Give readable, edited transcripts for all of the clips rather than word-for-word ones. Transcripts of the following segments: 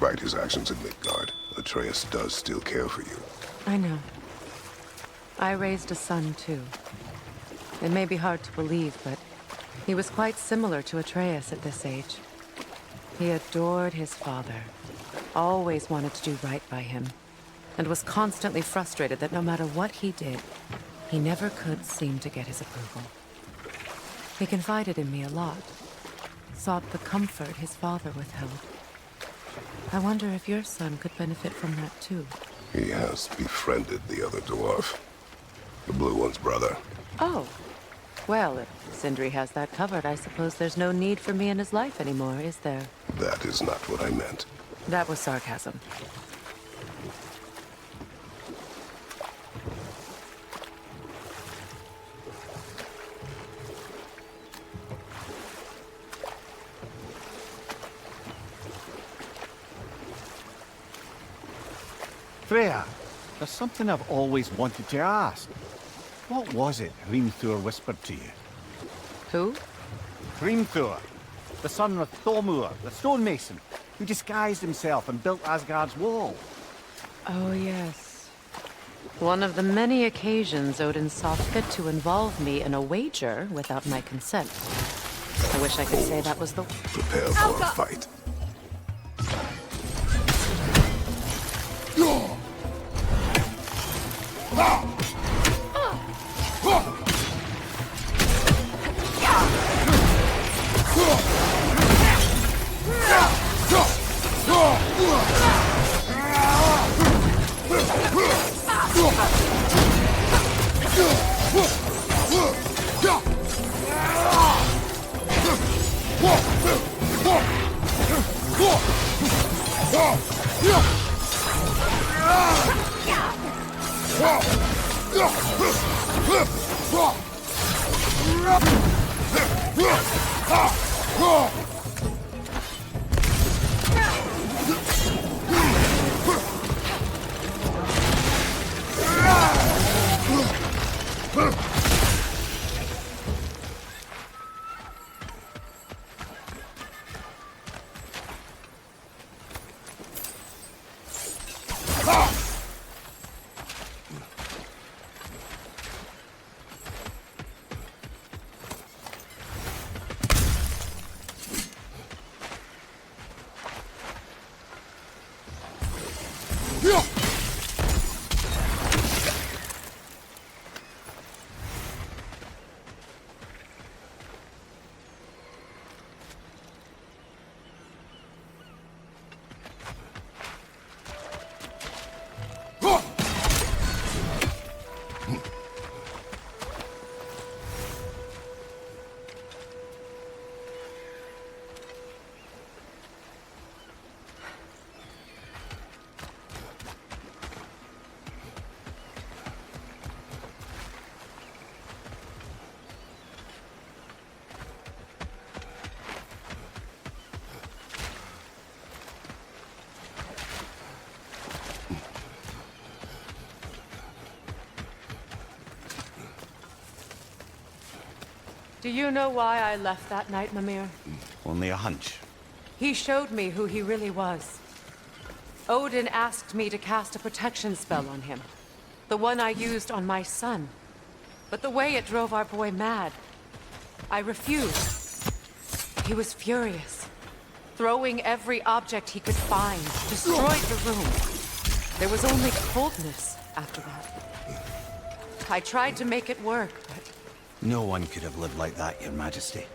Despite his actions in Midgard, Atreus does still care for you. I know. I raised a son, too. It may be hard to believe, but he was quite similar to Atreus at this age. He adored his father, always wanted to do right by him, and was constantly frustrated that no matter what he did, he never could seem to get his approval. He confided in me a lot, sought the comfort his father withheld. I wonder if your son could benefit from that too. He has befriended the other dwarf. The blue one's brother. Oh. Well, if Sindri has that covered, I suppose there's no need for me in his life anymore, is there? That is not what I meant. That was sarcasm. Freya, there's something I've always wanted to ask. What was it Hrimthur whispered to you? Who? Hrimthur, the son of Thormur, the stonemason, who disguised himself and built Asgard's wall. Oh, yes. One of the many occasions Odin saw fit to involve me in a wager without my consent. I wish I could say that was the... Prepare for a fight. Do you know why I left that night, Mimir? Only a hunch. He showed me who he really was. Odin asked me to cast a protection spell on him. The one I used on my son. But the way it drove our boy mad, I refused. He was furious, throwing every object he could find, destroyed the room. There was only coldness after that. I tried to make it work, but... No one could have lived like that, Your Majesty.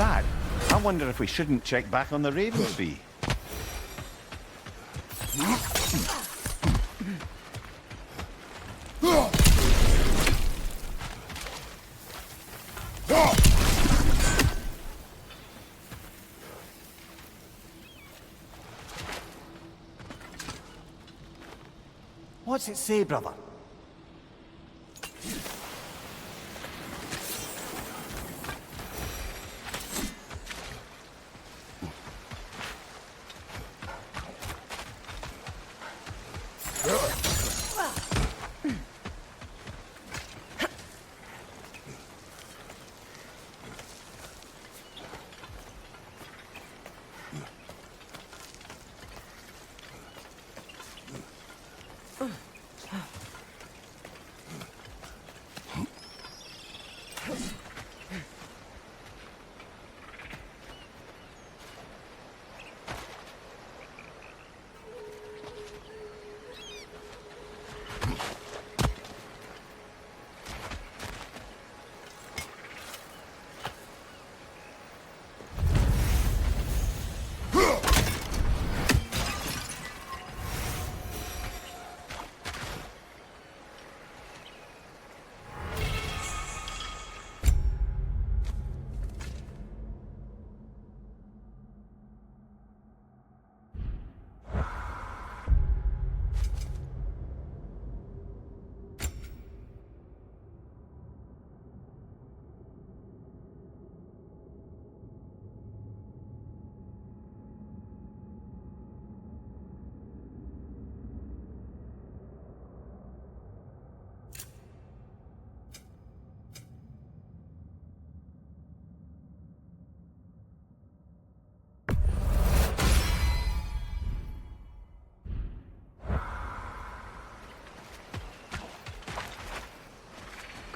that, I wonder if we shouldn't check back on the Raven's Fee. What's it say, brother?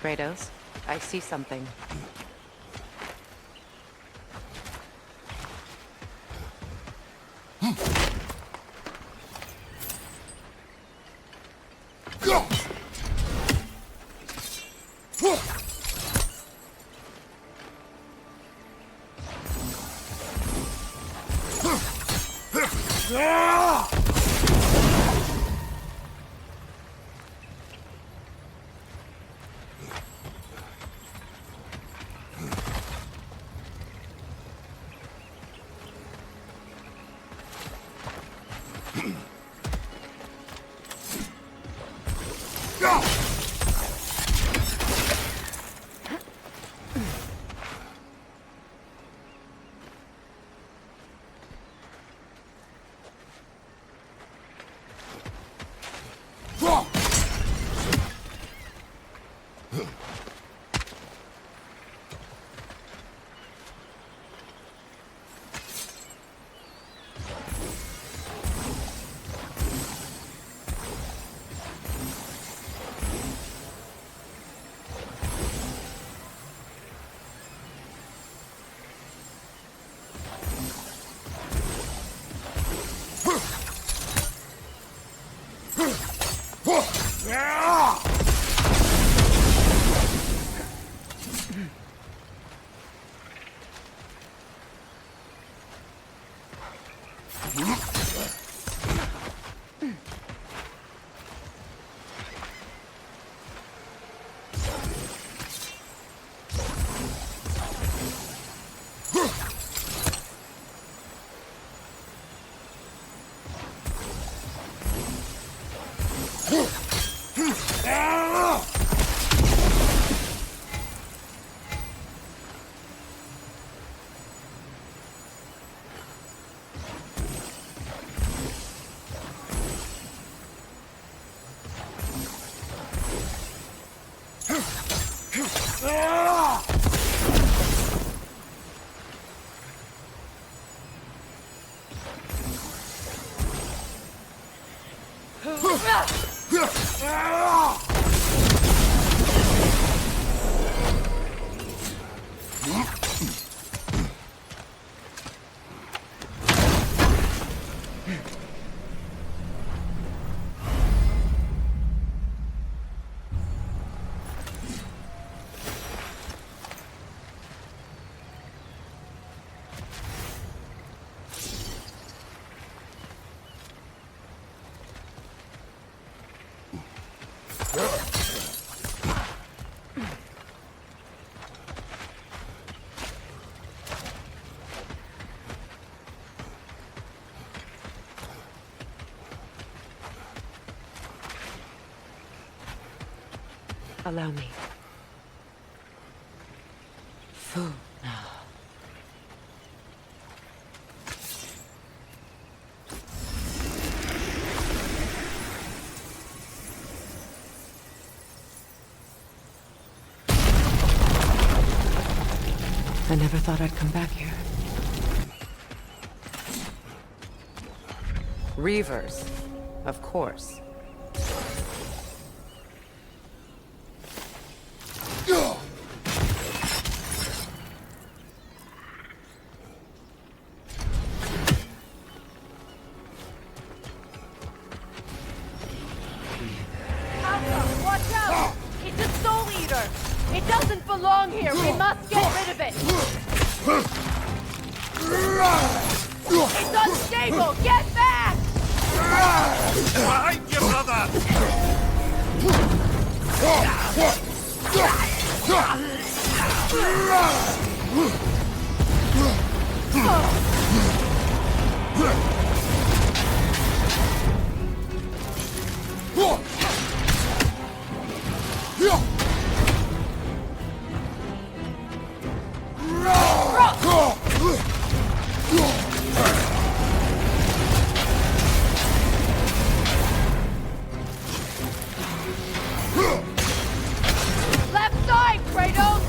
Kratos, I see something. Allow me. Food now. I never thought I'd come back here. Reavers, of course. Watch out! It's a soul eater! It doesn't belong here! We must get rid of it! It's unstable! Get back! Behind you, brother! Left side, Kratos!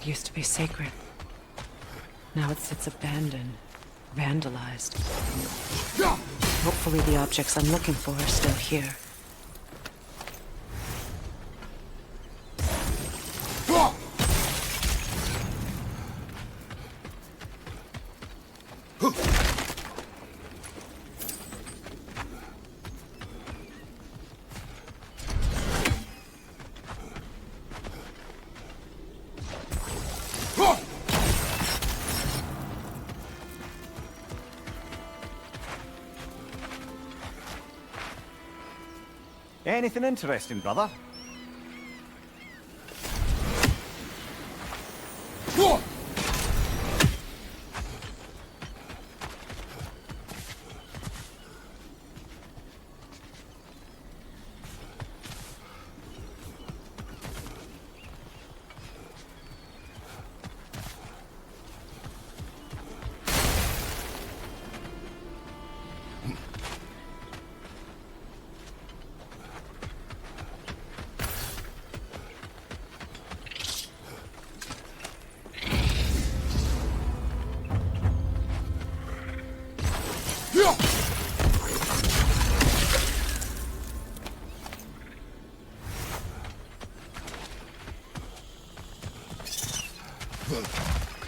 Used to be sacred. Now it sits abandoned, vandalized. Hopefully the objects I'm looking for are still here. Anything interesting, brother?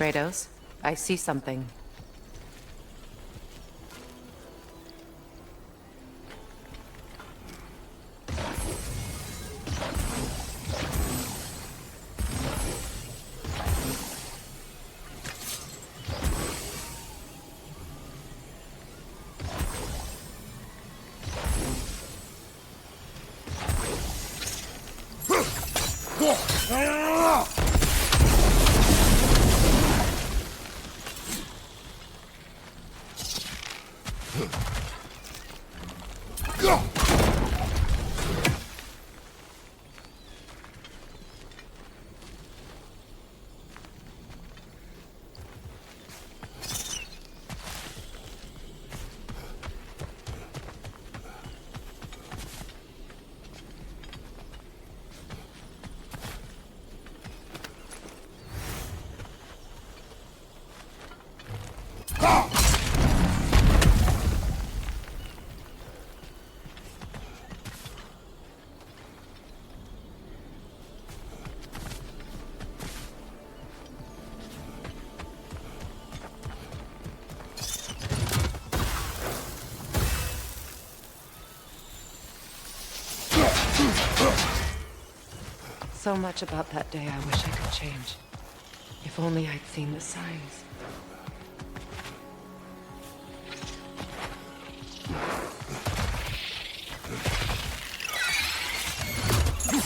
Kratos, I see something. So much about that day I wish I could change. If only I'd seen the signs.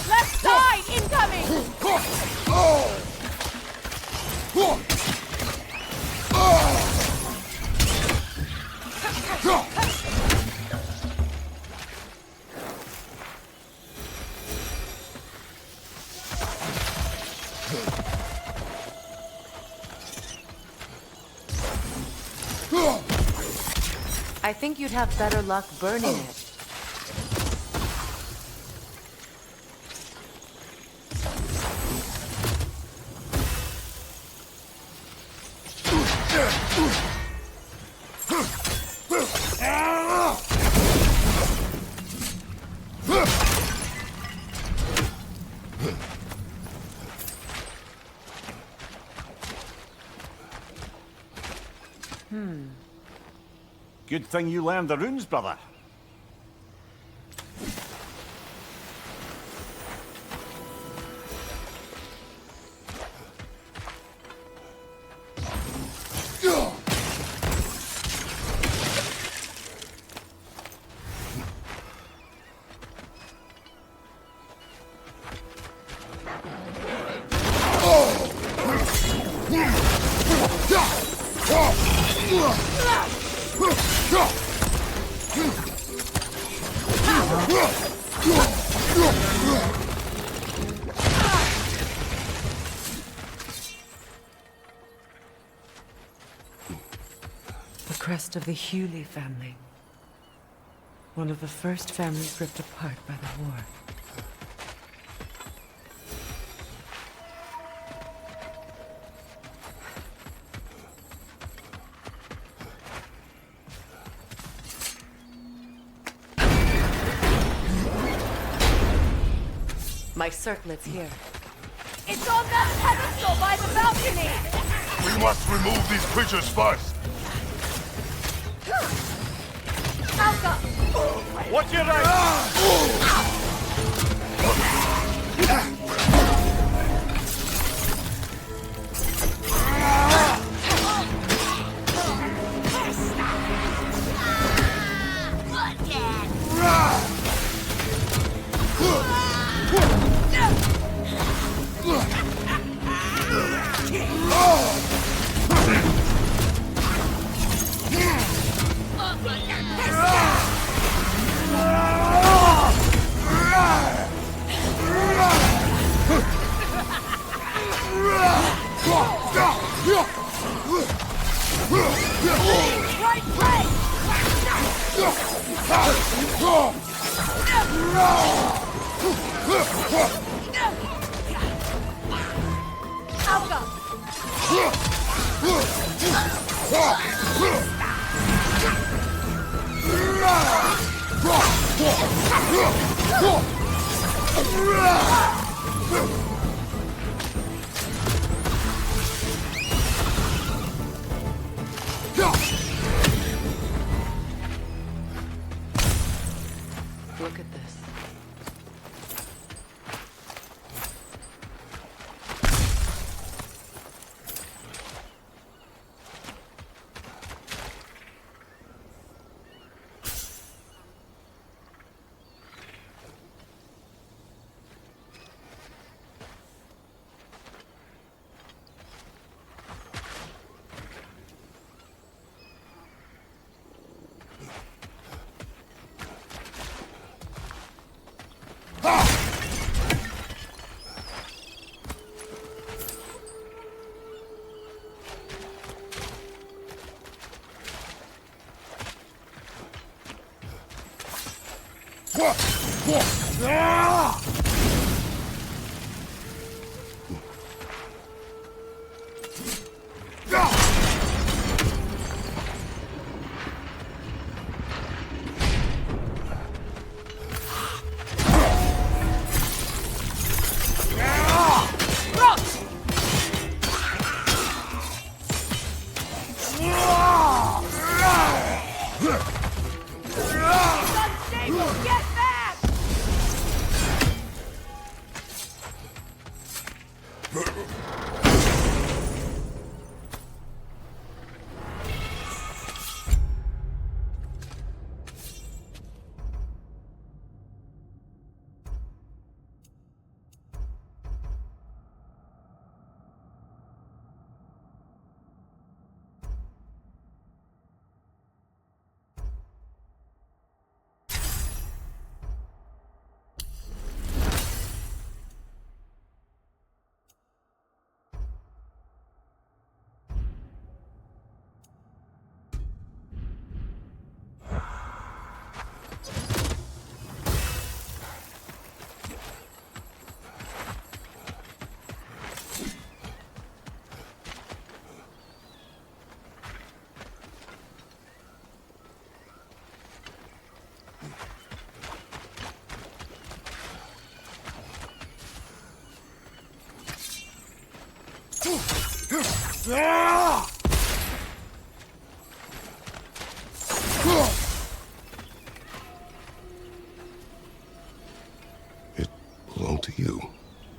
Left side incoming! I think you'd have better luck burning it. Good thing you learned the runes, brother. The crest of the Hewley family. One of the first families ripped apart by the war. My circlet's here. It's on that pedestal by the balcony! We must remove these creatures first. Alka! Watch your right! Right leg! Alka! Unstable! Get back! It belonged to you.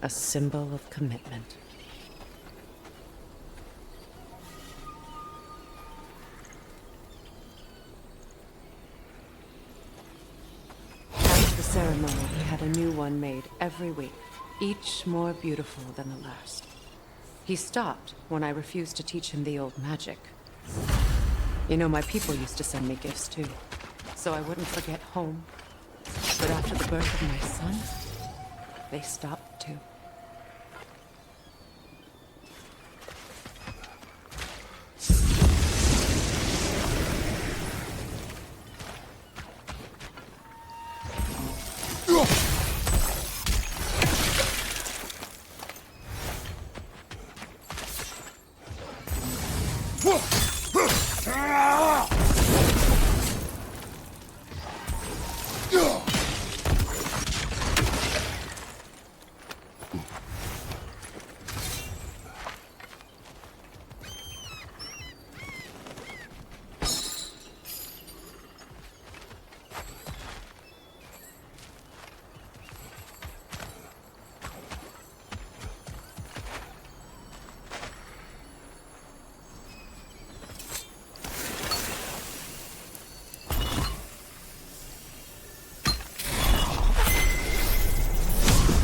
A symbol of commitment. After the ceremony, he had a new one made every week, each more beautiful than the last. He stopped when I refused to teach him the old magic. You know, my people used to send me gifts too, so I wouldn't forget home. But after the birth of my son, they stopped too.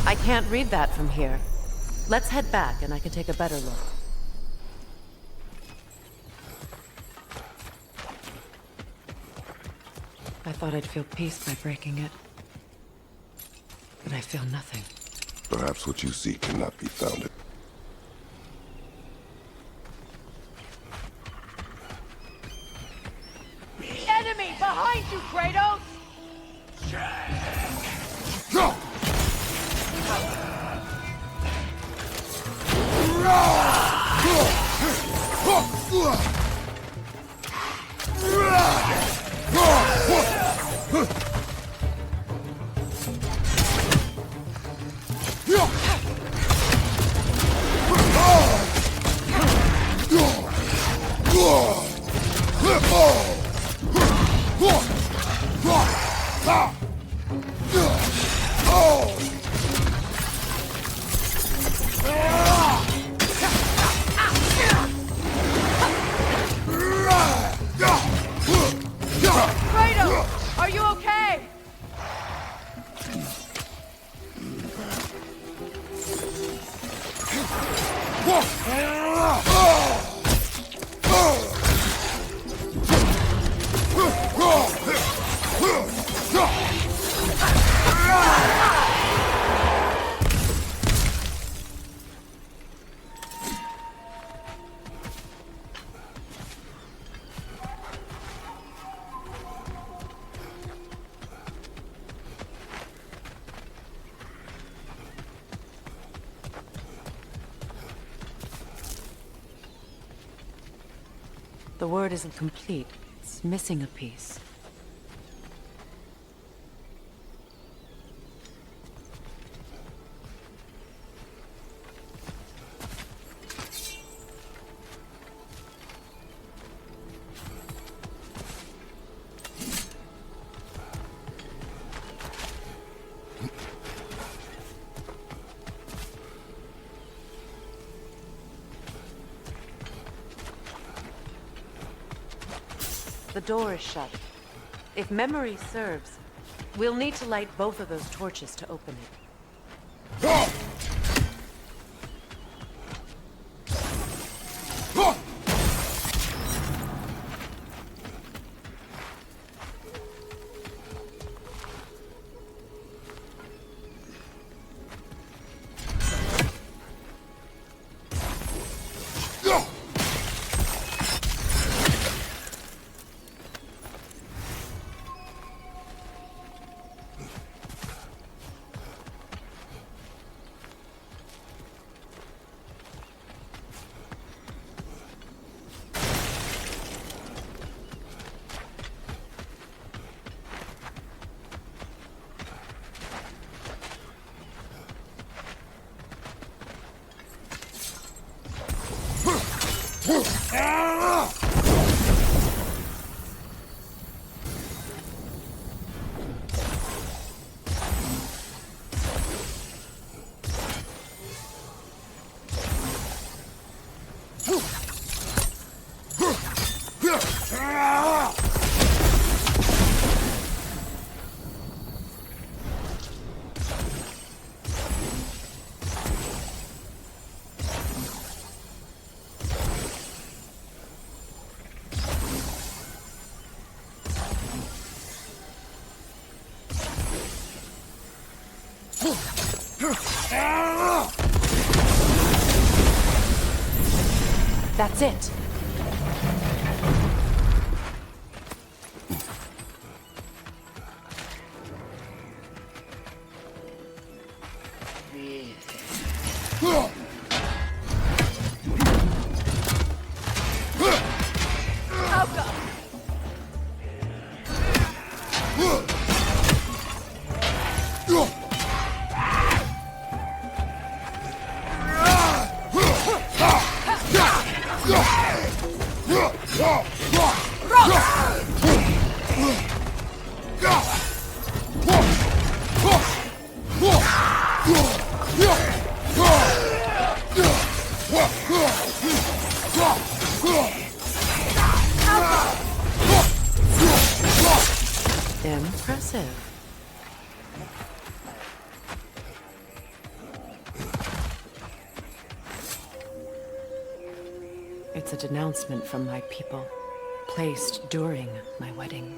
I can't read that from here. Let's head back and I can take a better look. I thought I'd feel peace by breaking it. But I feel nothing. Perhaps what you seek cannot be found. Enemy behind you, Kratos! Kratos, are you okay? The word isn't complete. It's missing a piece. The door is shut. If memory serves, we'll need to light both of those torches to open it. That's it. Impressive. It's a denouncement from my people, placed during my wedding.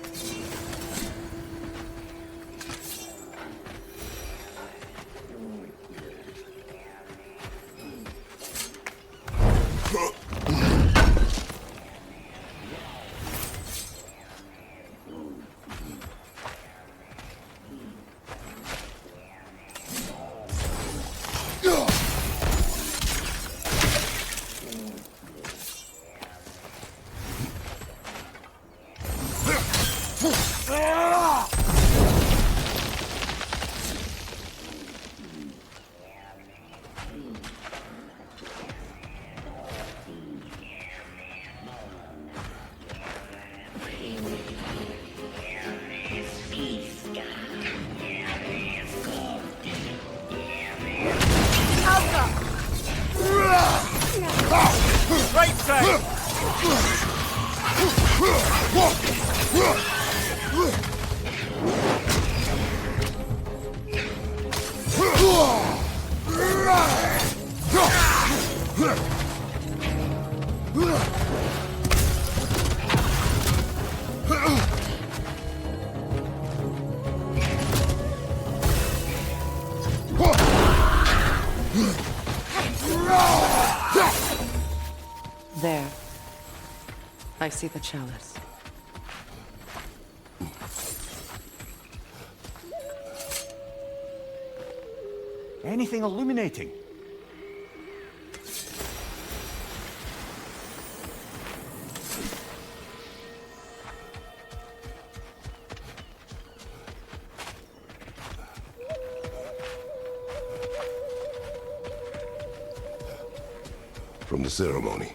Right side! There. I see the chalice. Anything illuminating? from the ceremony.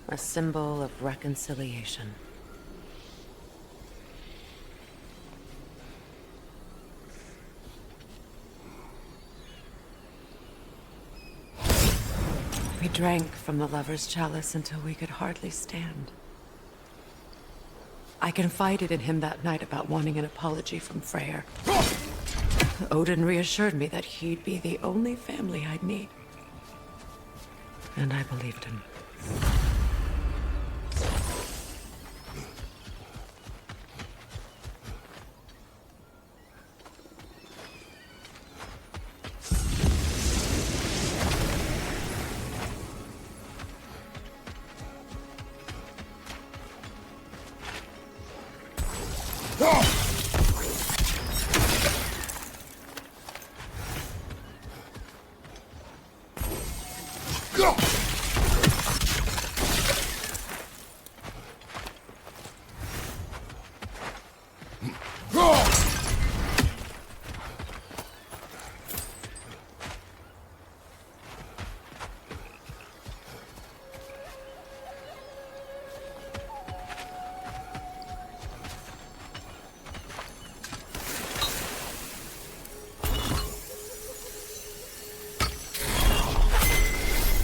A symbol of reconciliation. We drank from the lover's chalice until we could hardly stand. I confided in him that night about wanting an apology from Freyr. Odin reassured me that he'd be the only family I'd need. And I believed him.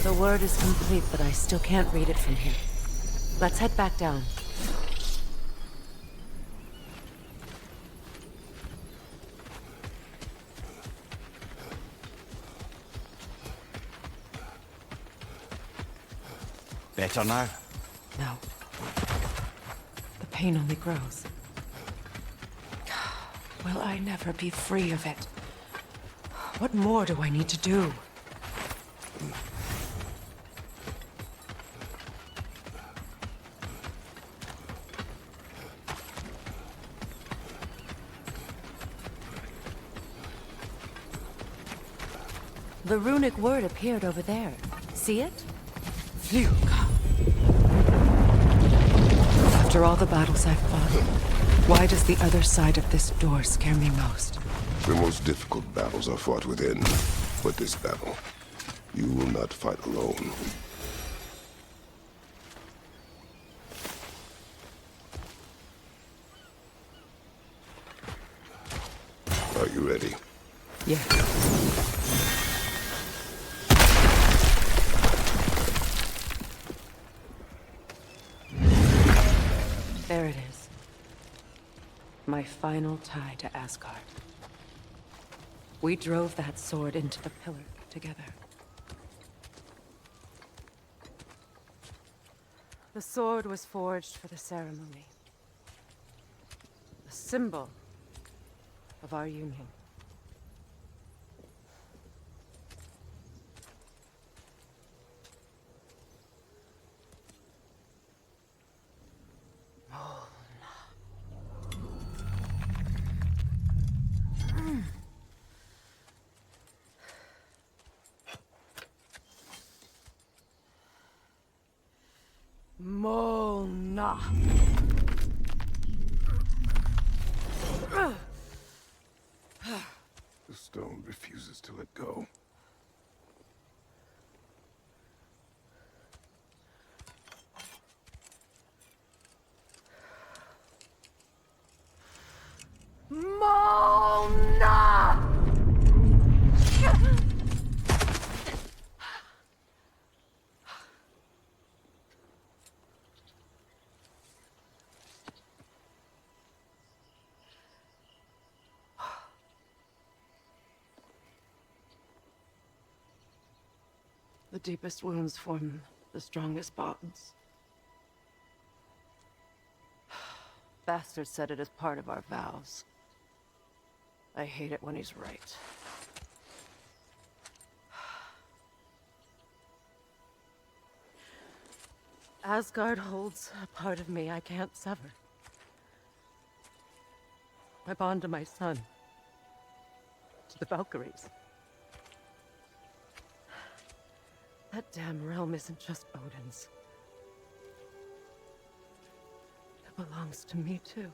The word is complete, but I still can't read it from here. Let's head back down. Better now? No. The pain only grows. Will I never be free of it? What more do I need to do? The runic word appeared over there. See it? Phew. After all the battles I've fought, why does the other side of this door scare me most? The most difficult battles are fought within. But this battle, you will not fight alone. Are you ready? Yes. There it is. My final tie to Asgard. We drove that sword into the pillar together. The sword was forged for the ceremony. A symbol of our union. Mona. The stone refuses to let go. Mona! The deepest wounds form the strongest bonds. Bastard said it as part of our vows. I hate it when he's right. Asgard holds a part of me I can't sever. My bond to my son. To the Valkyries. That damn realm isn't just Odin's. It belongs to me, too.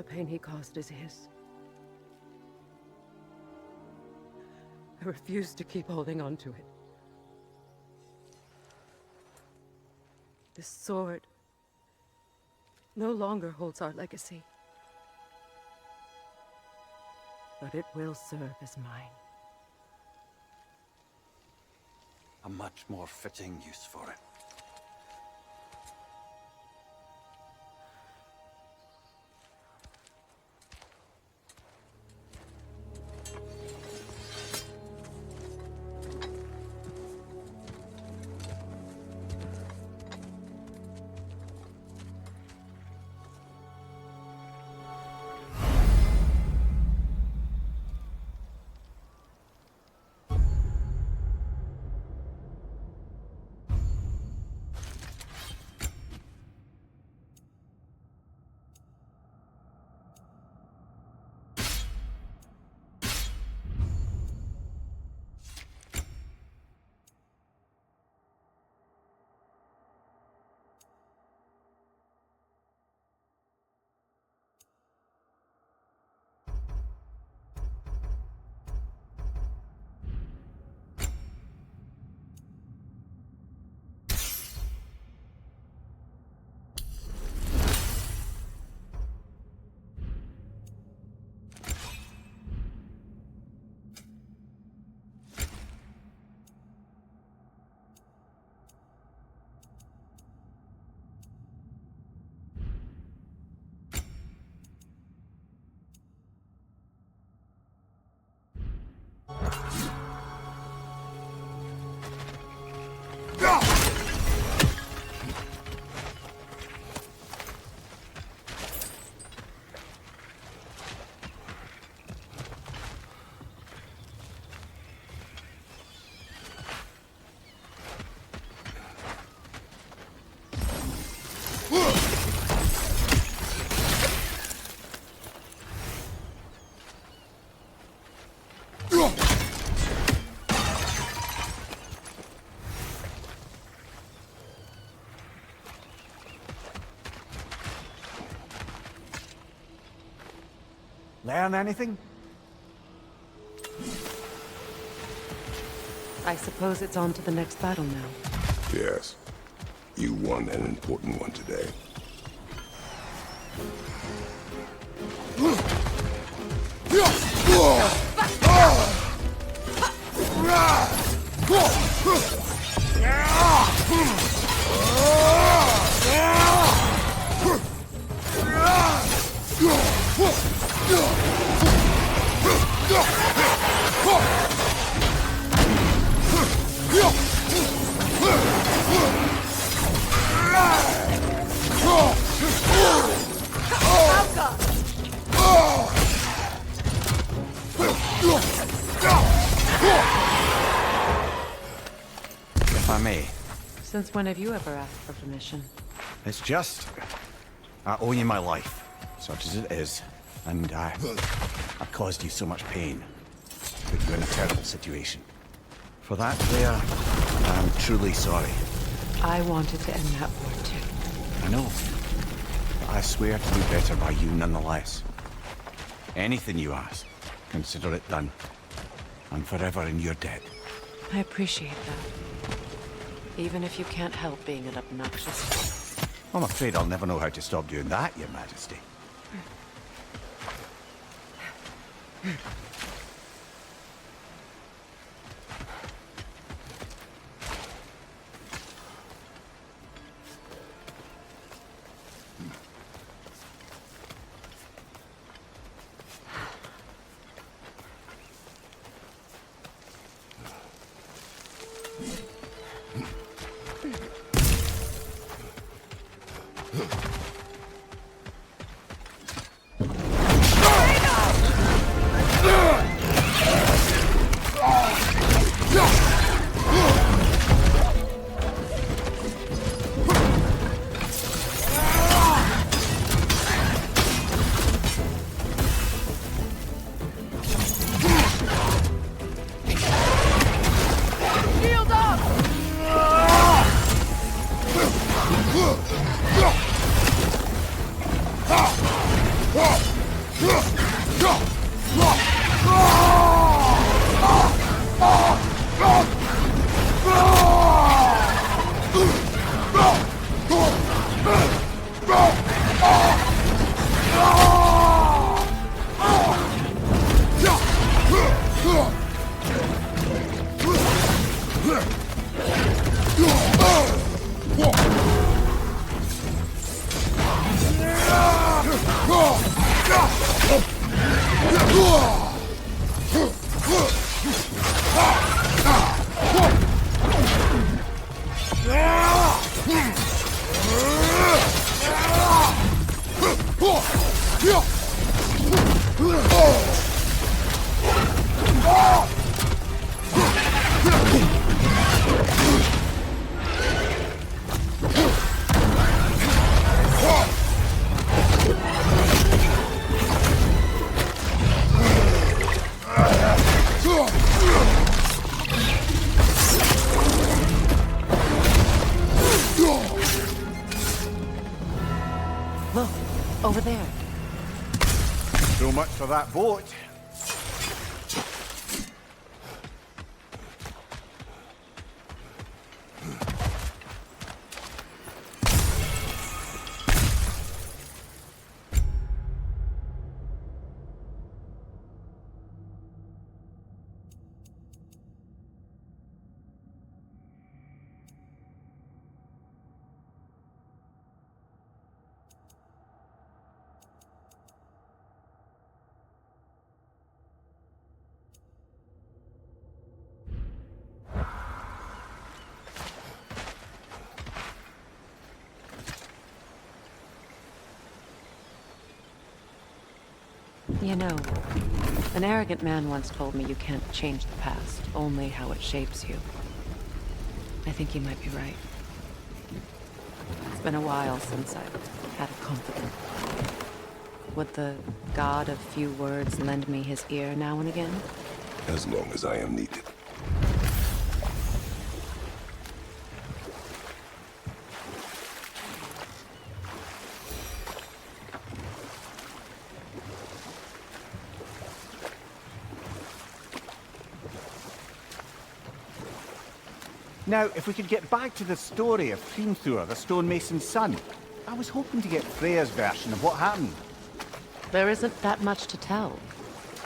the pain he caused is his. I refuse to keep holding on to it. This sword no longer holds our legacy. But it will serve as mine. A much more fitting use for it. Learn anything? I suppose it's on to the next battle now. Yes. You won an important one today. If I may. Since when have you ever asked for permission? It's just... I owe you my life, such as it is. And I've caused you so much pain. Put you in a terrible situation. For that, Claire, I'm truly sorry. I wanted to end that war too. I know. But I swear to do better by you nonetheless. Anything you ask, consider it done. I'm forever in your debt. I appreciate that. Even if you can't help being an obnoxious... I'm afraid I'll never know how to stop doing that, Your Majesty. Shield up! Look, over there. So much for that boat. You know, an arrogant man once told me you can't change the past, only how it shapes you. I think he might be right. It's been a while since I've had a confidant. Would the god of few words lend me his ear now and again? As long as I am needed. Now, if we could get back to the story of Hrimthur, the stonemason's son. I was hoping to get Freya's version of what happened. There isn't that much to tell.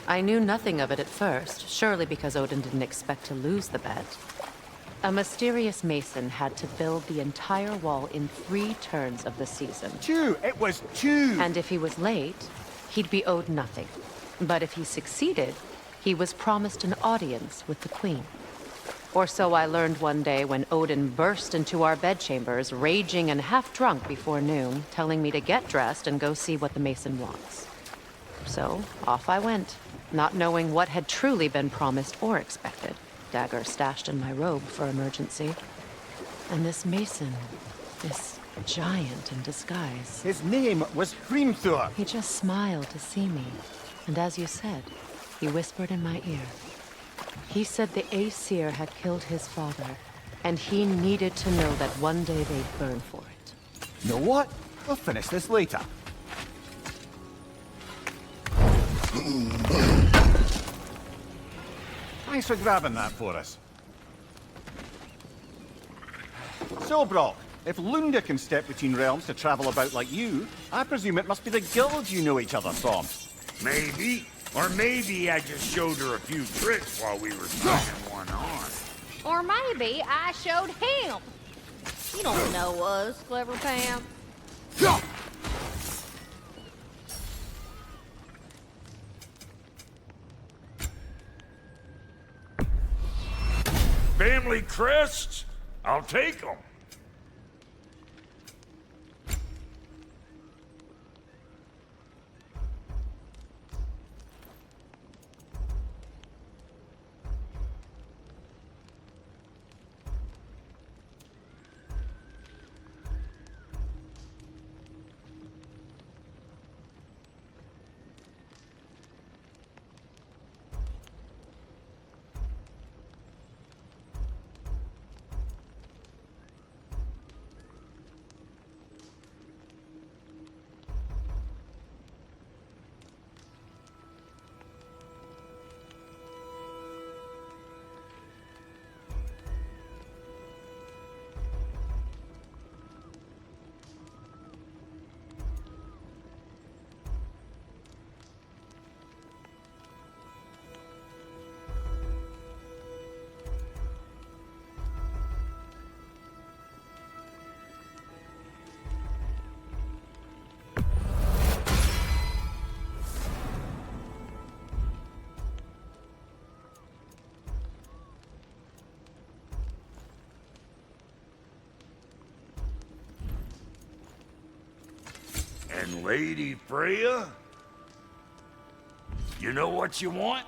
I knew nothing of it at first, surely because Odin didn't expect to lose the bet. A mysterious mason had to build the entire wall in 3 turns of the season. 2! It was 2! And if he was late, he'd be owed nothing. But if he succeeded, he was promised an audience with the queen. Or so I learned one day when Odin burst into our bedchambers, raging and half drunk before noon, telling me to get dressed and go see what the mason wants. So, off I went, not knowing what had truly been promised or expected. Dagger stashed in my robe for emergency. And this mason, this giant in disguise. His name was Hrimthur! He just smiled to see me. And as you said, he whispered in my ear. He said the Aesir had killed his father, and he needed to know that one day they'd burn for it. You know what? We'll finish this later. Thanks for grabbing that for us. So, Brock, if Lunda can step between realms to travel about like you, I presume it must be the guild you know each other from. Maybe. Or maybe I just showed her a few tricks while we were signing one on. Or maybe I showed him. You don't know us, Clever Pam. Family crests? I'll take them. And Lady Freya? You know what you want?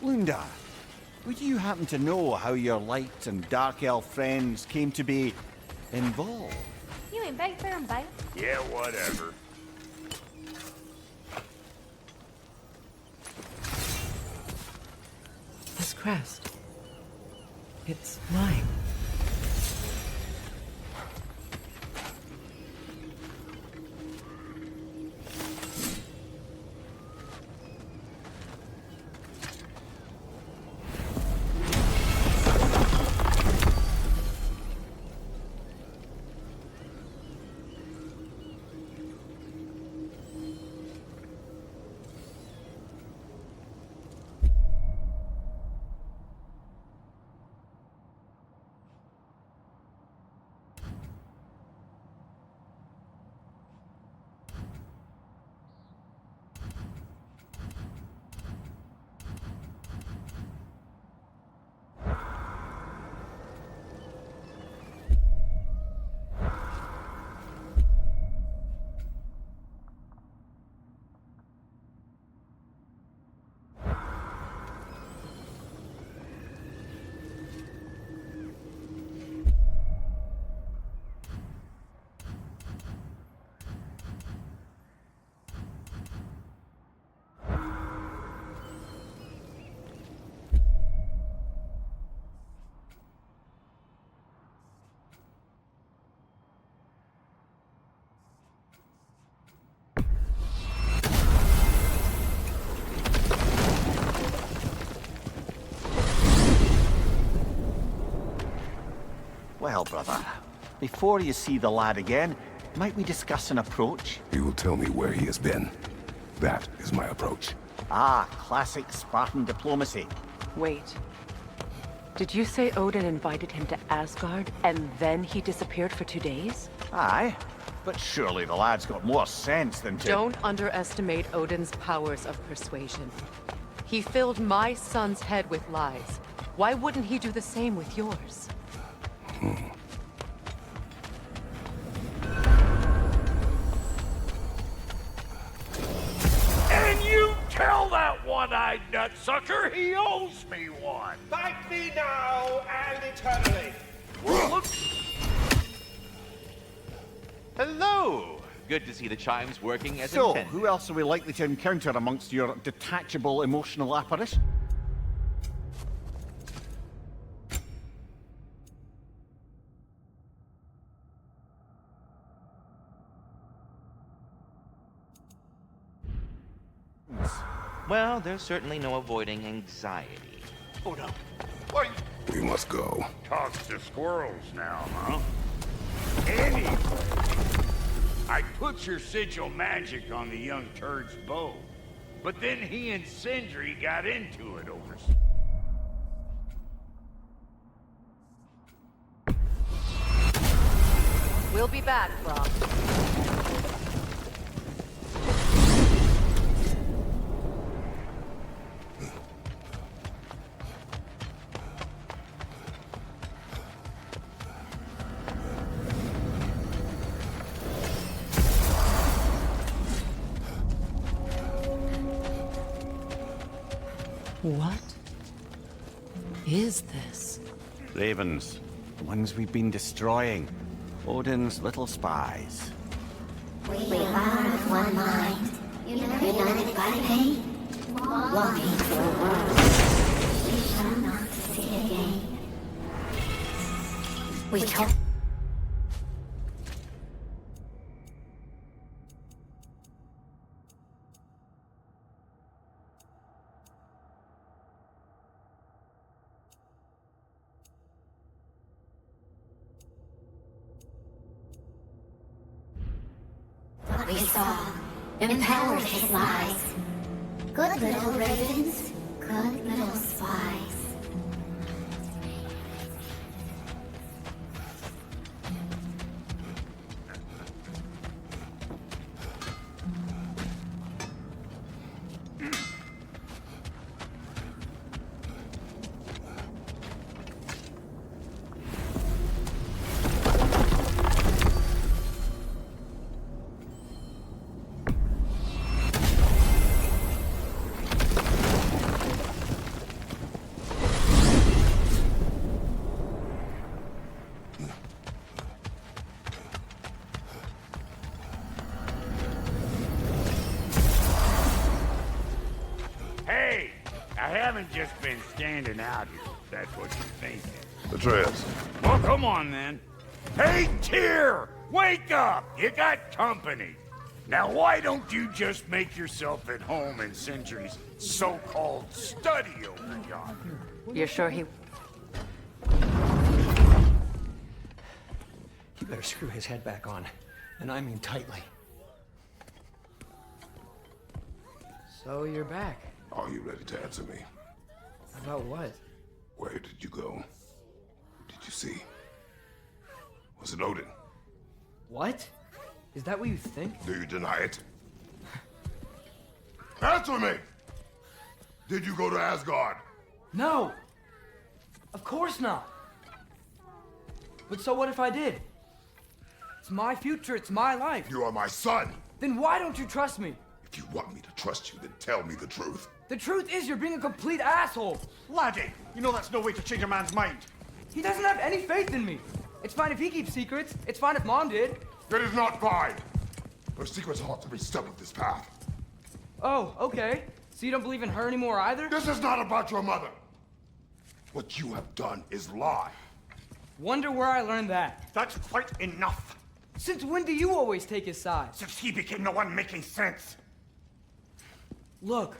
Lunda, would you happen to know how your light and dark elf friends came to be involved? You ain't bait fair and bait. Yeah, whatever. This crest. It's mine. Well, brother, before you see the lad again, might we discuss an approach? He will tell me where he has been. That is my approach. Ah, classic Spartan diplomacy. Wait. Did you say Odin invited him to Asgard, and then he disappeared for 2 days? Aye, but surely the lad's got more sense than to... Don't underestimate Odin's powers of persuasion. He filled my son's head with lies. Why wouldn't he do the same with yours? And you tell that one-eyed nutsucker he owes me one! Thank me now and eternally. Look, Hello! Good to see the chimes working as So, intended. who else are we likely to encounter amongst your detachable emotional apparition? Well, there's certainly no avoiding anxiety. Oh no. Why? We must go. talks to squirrels now, huh? Anyway, I put your sigil magic on the young turd's bow, but then he and Sindri got into it over... We'll be back, Rob. What is this? Ravens. The ones we've been destroying. Odin's little spies. We are of one mind, united by pain, longing for a world we shall not see again. We told what we saw empowered his lies. Good little ravens, good little spies. haven't just been standing out here, if that's what you're thinking. Atreus, Well, come on then. Hey, Tyr! Wake up! You got company. Now, why don't you just make yourself at home in Sindri's so-called study over yonder? You're sure he... You better screw his head back on, and I mean tightly. So you're back. are you ready to answer me? About what? Where did you go? Who did you see? Was it Odin? What? Is that what you think? Do you deny it? Answer me! Did you go to Asgard? No! Of course not! But so what if I did? It's my future, it's my life. You are my son! Then why don't you trust me? If you want me to trust you, then tell me the truth. The truth is you're being a complete asshole. Laddie, you know that's no way to change a man's mind. He doesn't have any faith in me. It's fine if he keeps secrets. It's fine if Mom did. It is not fine! Her secrets ought to be step of this path. Oh, okay. So you don't believe in her anymore either? This is not about your mother! What you have done is lie. Wonder where I learned that. That's quite enough. Since when do you always take his side? Since he became the one making sense. Look,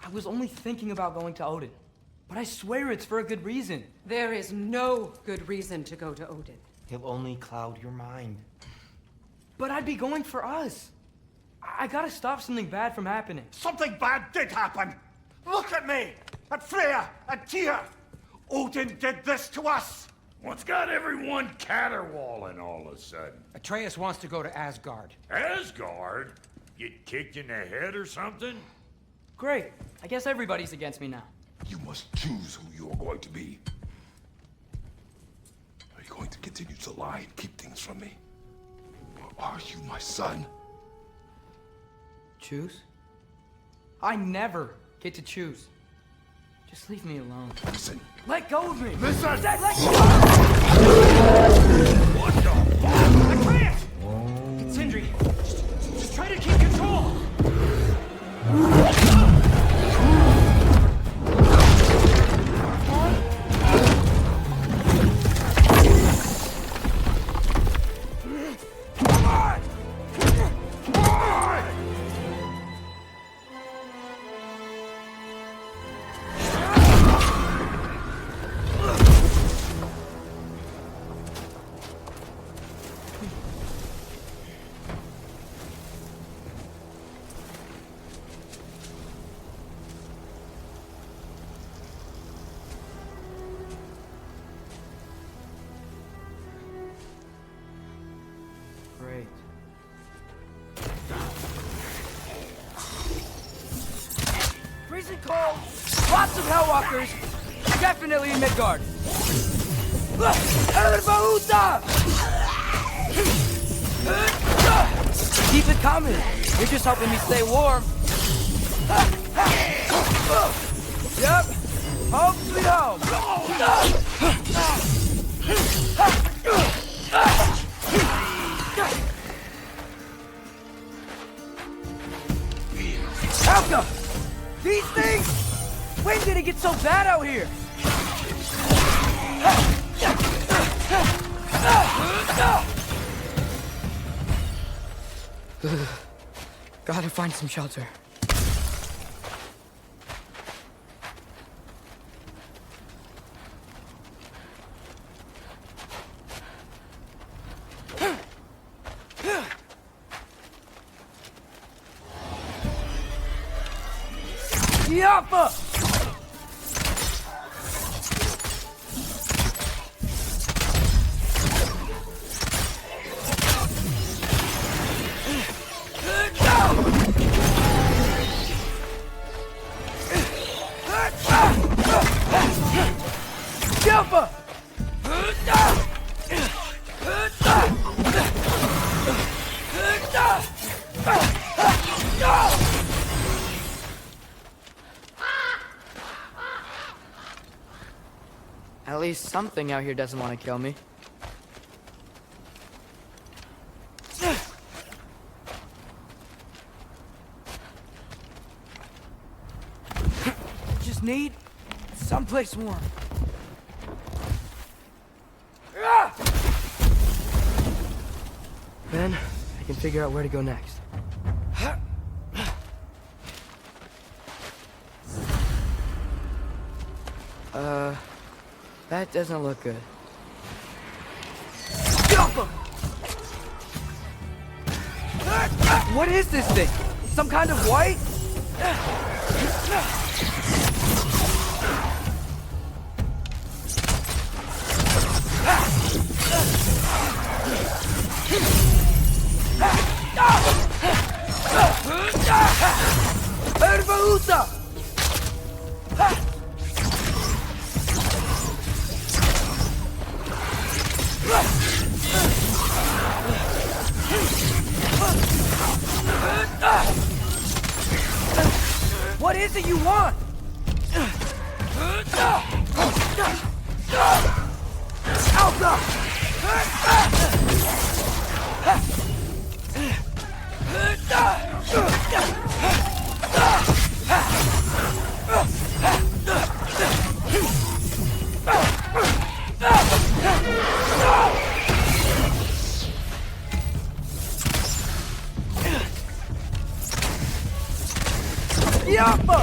I was only thinking about going to Odin. But I swear it's for a good reason. There is no good reason to go to Odin. He'll only cloud your mind. But I'd be going for us. I gotta stop something bad from happening. Something bad did happen. Look at me, at Freya, at Tyr. Odin did this to us. What's got everyone caterwauling all of a sudden? Atreus wants to go to Asgard. Asgard? Get kicked in the head or something? Great. I guess everybody's against me now. You must choose who you are going to be. Are you going to continue to lie and keep things from me? Or are you my son? Choose? I never get to choose. Just leave me alone. Listen. Let go of me! Listen! Let go! What the fuck? Atreus! Sindri, just try to keep control! Great. Freezing cold, lots of Hellwalkers, definitely in Midgard. Keep it coming. You're just helping me stay warm. Yep. Home sweet home. Alka! These things? When did it get so bad out here? Gotta find some shelter. Yappa! Yappa! At least something out here doesn't want to kill me. need is someplace warm. Then I can figure out where to go next. That doesn't look good. What is this thing? Some kind of white? Ervauta! What is it you want? Alpha! Yappa!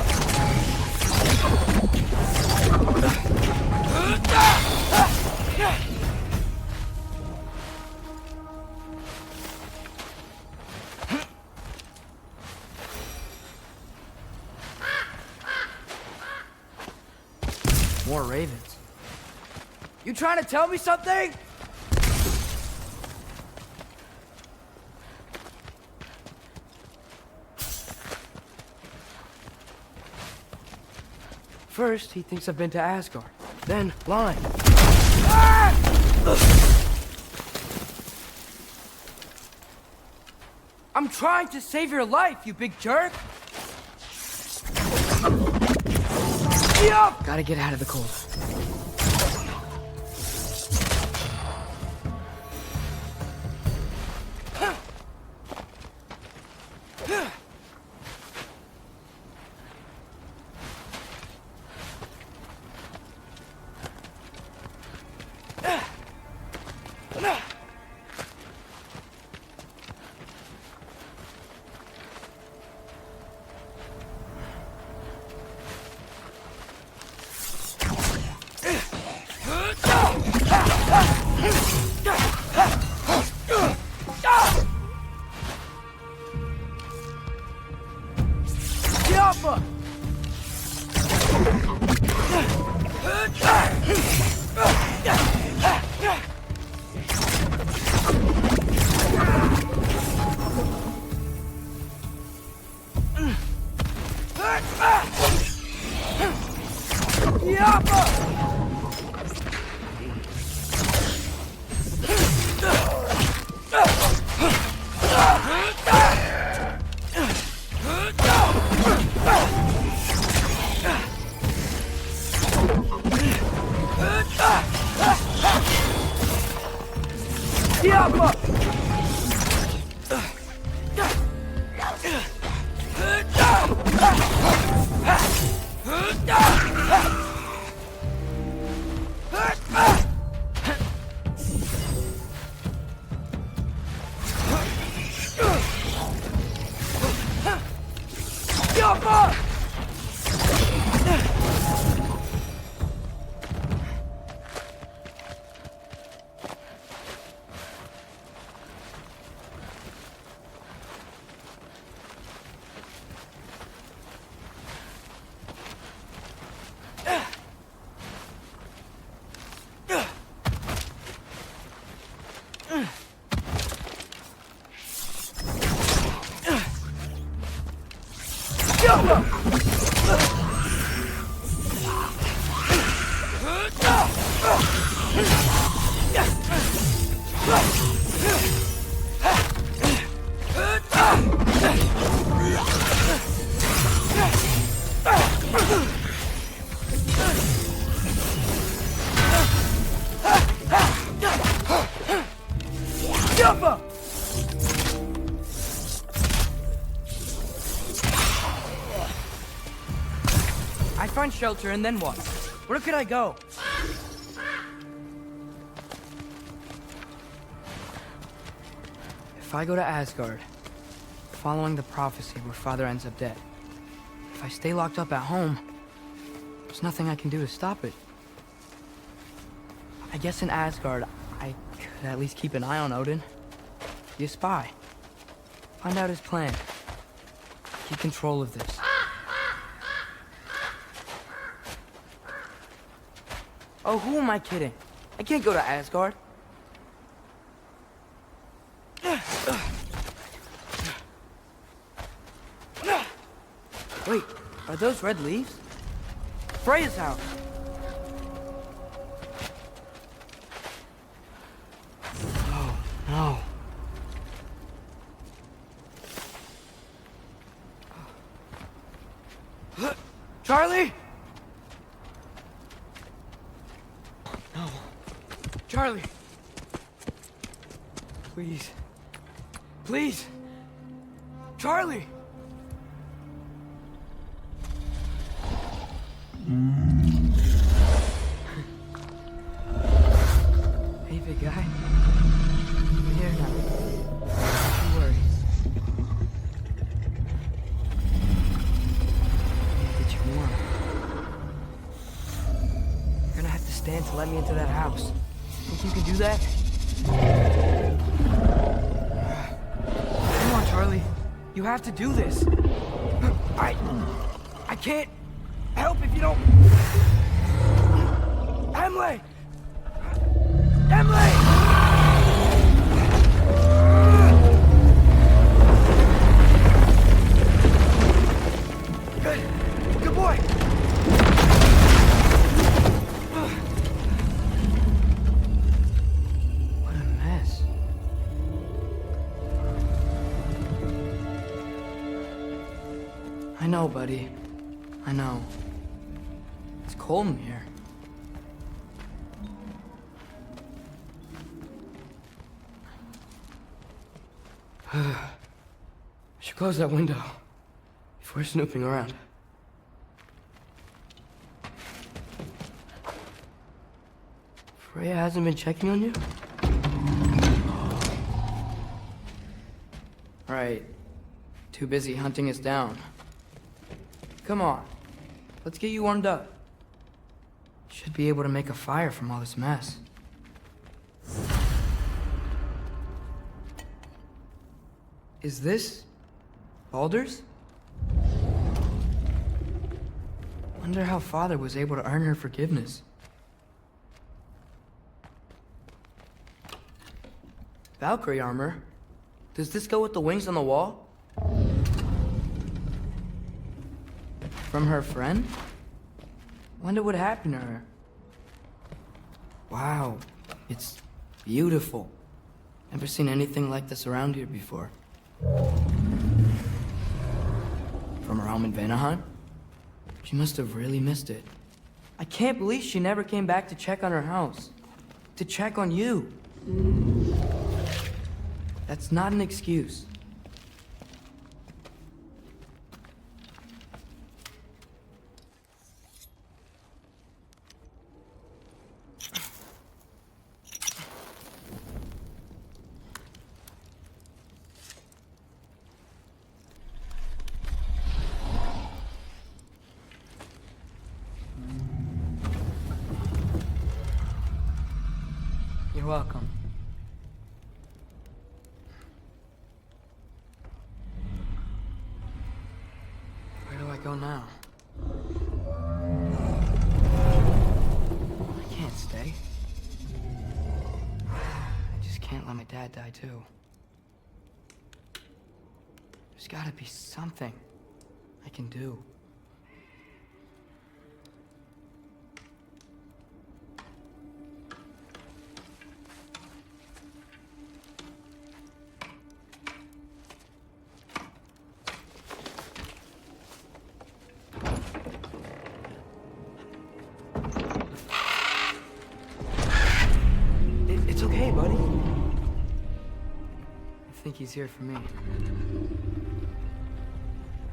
More ravens. You trying to tell me something? First, he thinks I've been to Asgard. Then, lying. Ah! I'm trying to save your life, you big jerk! Yup! Gotta get out of the cold. I find shelter and then what? Where could I go? If I go to Asgard, following the prophecy where Father ends up dead, if I stay locked up at home, there's nothing I can do to stop it. I guess in Asgard, I could at least keep an eye on Odin. Be a spy. Find out his plan. Keep control of this. Oh, who am I kidding? I can't go to Asgard. Wait, are those red leaves? Freya's house! Oh, no. Charlie! No. Charlie! Please. Please! Charlie! Hey, big guy. I'm here now. Don't worry. Get you warm. You're gonna have to stand to let me into that house. Think you can do that? Come on, Charlie. You have to do this. I can't help if you don't... Emily! Emily! Good boy! What a mess. I know, buddy. I know. It's cold in here. I should close that window before snooping around. Freya hasn't been checking on you? Right. Too busy hunting us down. Come on. Let's get you warmed up. Should be able to make a fire from all this mess. Is this Baldur's? Wonder how Father was able to earn her forgiveness. Valkyrie armor? Does this go with the wings on the wall? From her friend? Wonder what happened to her. Wow, it's beautiful. Never seen anything like this around here before. From her home in Vanaheim? She must have really missed it. I can't believe she never came back to check on her house. To check on you. That's not an excuse. You're welcome. Where do I go now? I can't stay. I just can't let my dad die too. There's gotta be something I can do. It's okay, buddy. I think he's here for me.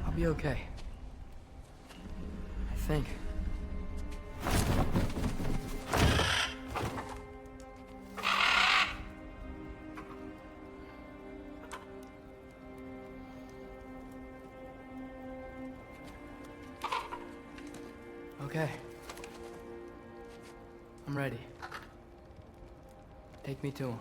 I'll be okay. I think. think. Okay. I'm ready. Take me to him.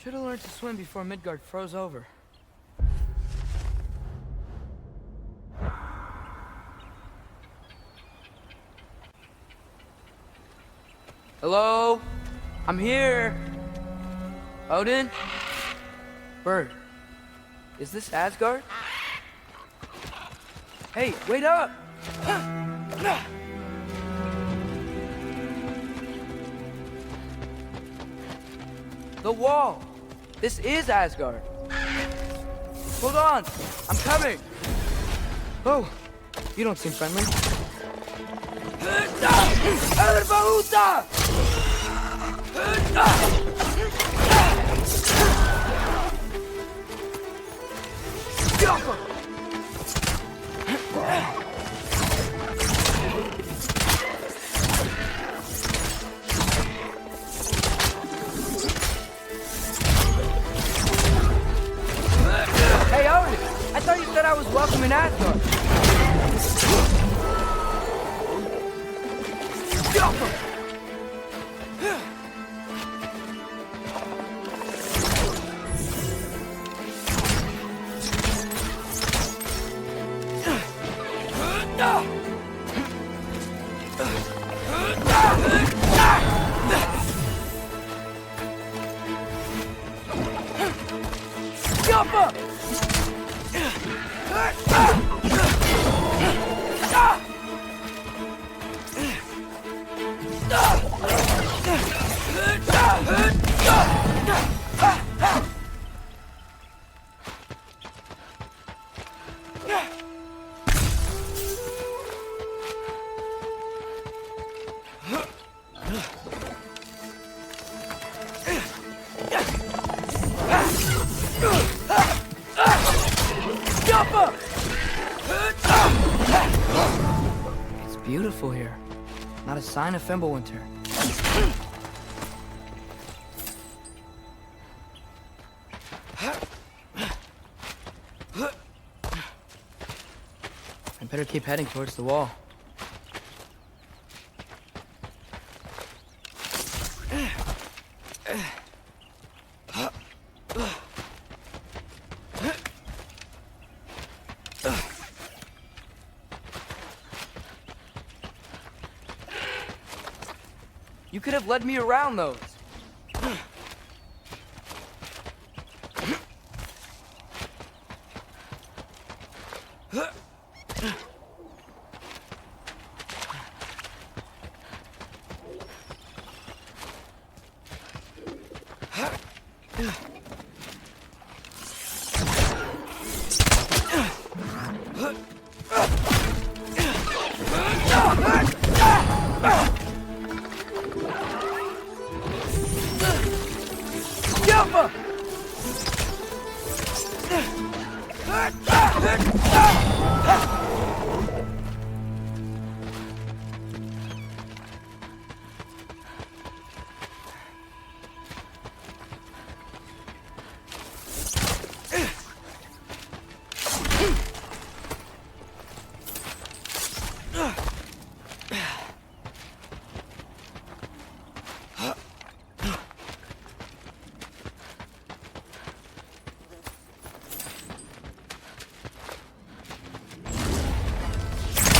Should have learned to swim before Midgard froze over. Hello? I'm here. Odin? Bird. Is this Asgard? Hey, wait up! The wall! This is Asgard! Hold on! I'm coming! Oh, you don't seem friendly. Hey, Odin! I thought you said I was welcome in Asgard. It's beautiful here. Not a sign of Fimbulwinter. I better keep heading towards the wall. You could have led me around those.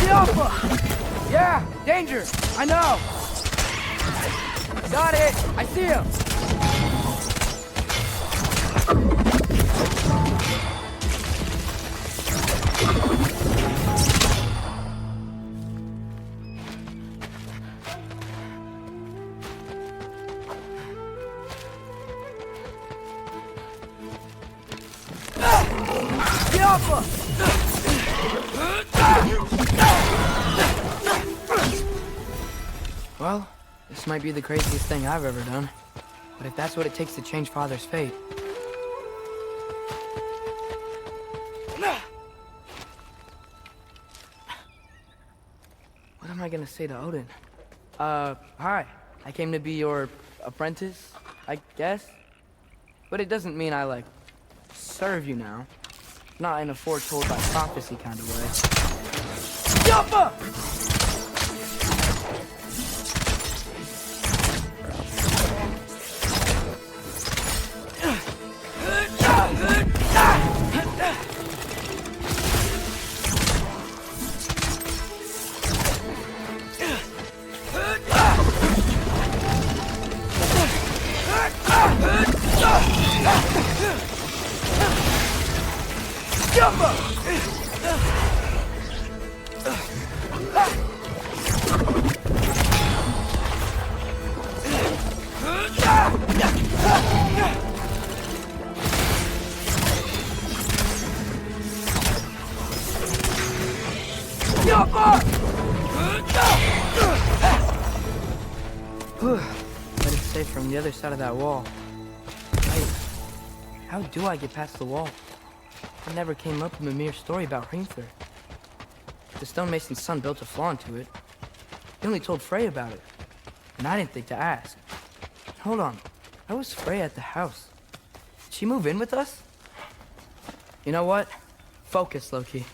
The Alpha! Yeah, danger! I know! Got it! I see him! The Alpha! Well, this might be the craziest thing I've ever done. But if that's what it takes to change Father's fate... What am I gonna say to Odin? Hi. I came to be your apprentice, I guess? But it doesn't mean I, like, serve you now. Not in a foretold by prophecy kind of way. Jump up! But it's safe from the other side of that wall. Wait, how do I get past the wall? I never came up with a mere story about Hrimthur. The stonemason's son built a flaw into it. He only told Frey about it, and I didn't think to ask. Hold on, how was Frey at the house? Did she move in with us? You know what? Focus, Loki.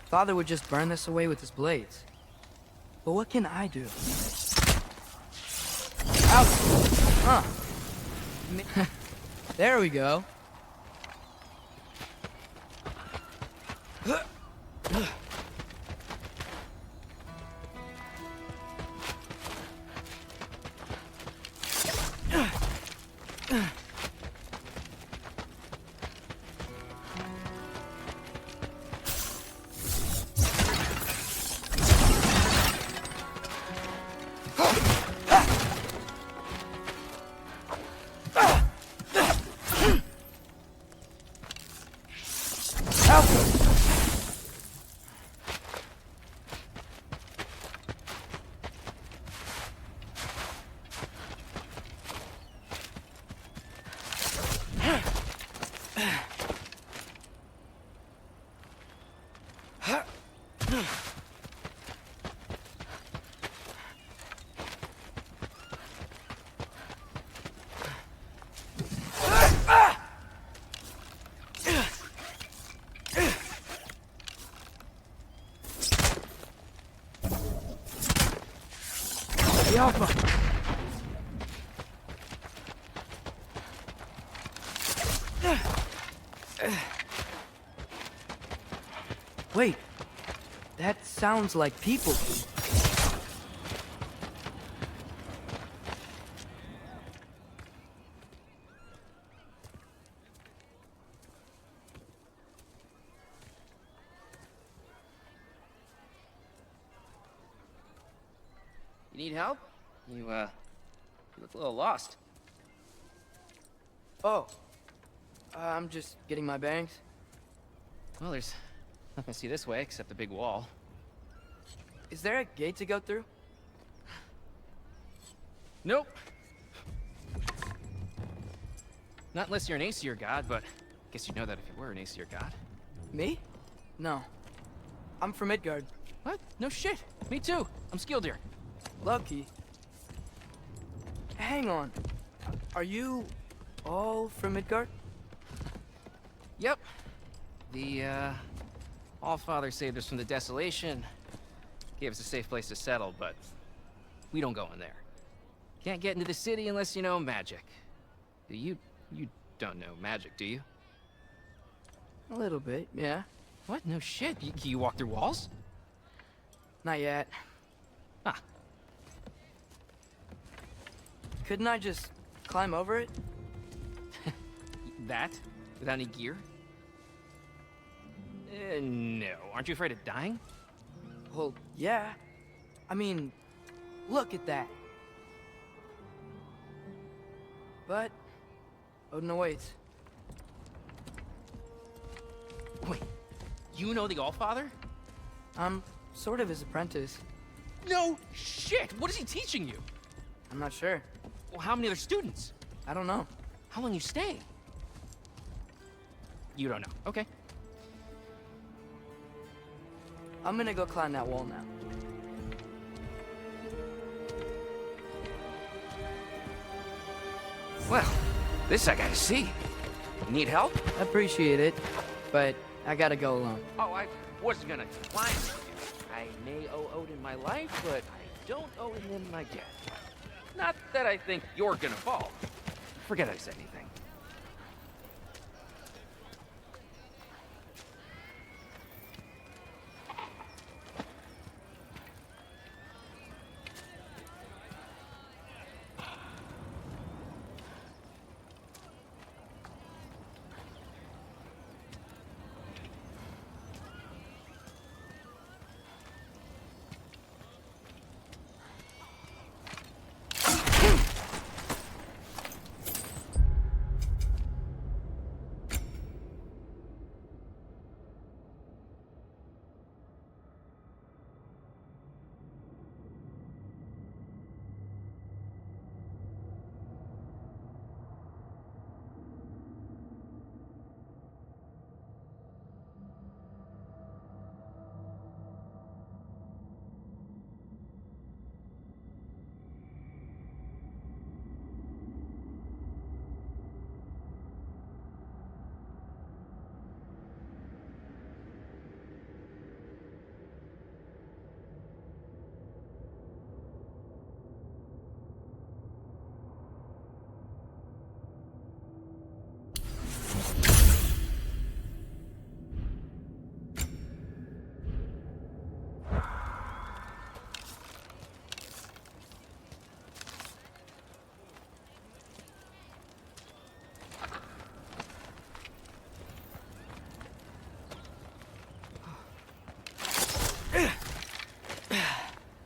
Father would just burn this away with his blades. But what can I do? Ouch! Huh. There we go. The Alpha! Wait, that sounds like people. You need help? You look a little lost. Oh. I'm just getting my bearings. Well, there's nothing to see this way except the big wall. Is there a gate to go through? Nope. Not unless you're an Aesir god, but I guess you'd know that if you were an Aesir god. Me? No. I'm from Midgard. What? No shit. Me too. I'm Skildir. Lucky. Hang on. Are you all from Midgard? Yep. The, Allfather saved us from the desolation. Gave us a safe place to settle, but we don't go in there. Can't get into the city unless you know magic. You don't know magic, do you? A little bit, yeah. What? No shit. You walk through walls? Not yet. Ah. Couldn't I just climb over it? That? Without any gear? No. Aren't you afraid of dying? Well, yeah. I mean, look at that. But Odin awaits. Wait, you know the Allfather? I'm sort of his apprentice. No shit! What is he teaching you? I'm not sure. Well, how many other students? I don't know. How long you staying? You don't know. Okay. I'm gonna go climb that wall now. Well, this I gotta see. Need help? Appreciate it, but I gotta go alone. Oh, I wasn't gonna climb with you. I may owe Odin my life, but I don't owe him my death. Not that I think you're gonna fall. Forget I said anything.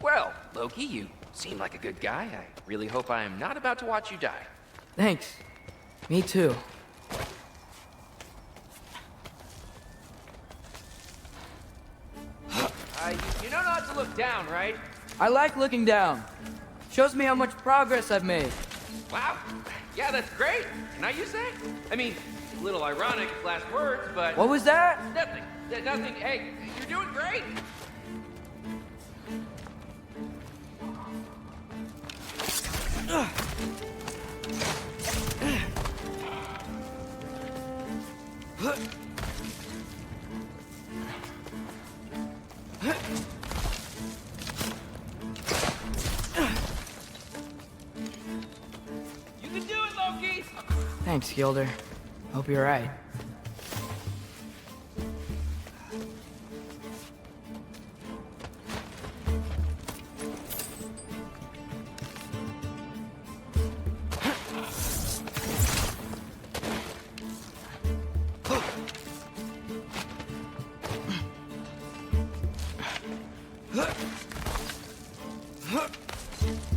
Well, Loki, you seem like a good guy. I really hope I am not about to watch you die. Thanks. Me too. You know not to look down, right? I like looking down. Shows me how much progress I've made. Wow. Yeah, that's great. Can I use that? I mean, a little ironic last words, but... What was that? Nothing. Nothing. Hey, you're doing great. You can do it, Loki! Thanks, Gilder. Hope you're right.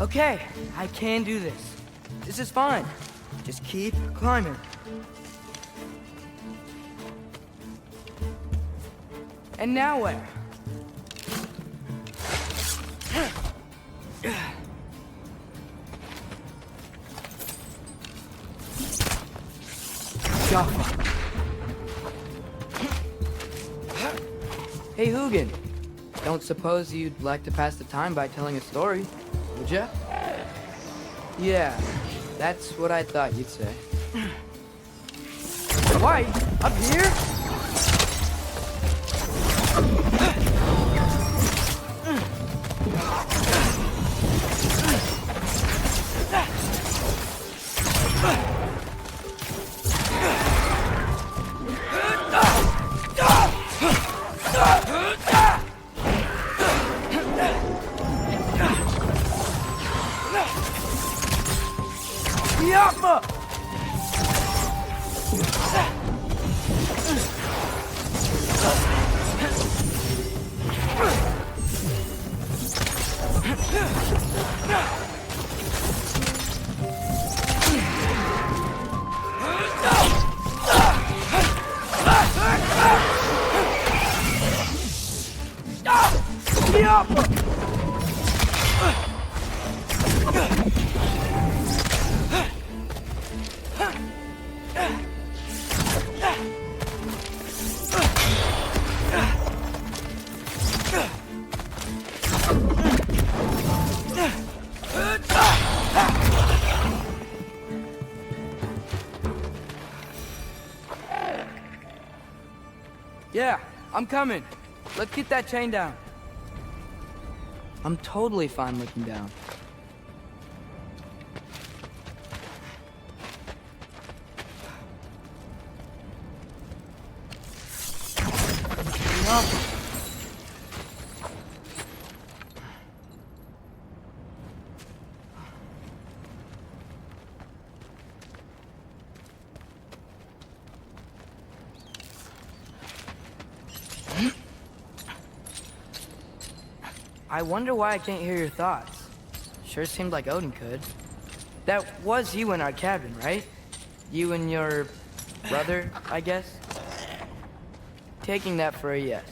Okay, I can do this. This is fine. Just keep climbing. And now where? Jaffa. Hey, Hugin. Don't suppose you'd like to pass the time by telling a story, would ya? Yeah, that's what I thought you'd say. Why? Up here? Yapma! Yeah, I'm coming. Let's get that chain down. I'm totally fine looking down. I wonder why I can't hear your thoughts. Sure seemed like Odin could. That was you in our cabin, right? You and your brother, I guess? Taking that for a yes.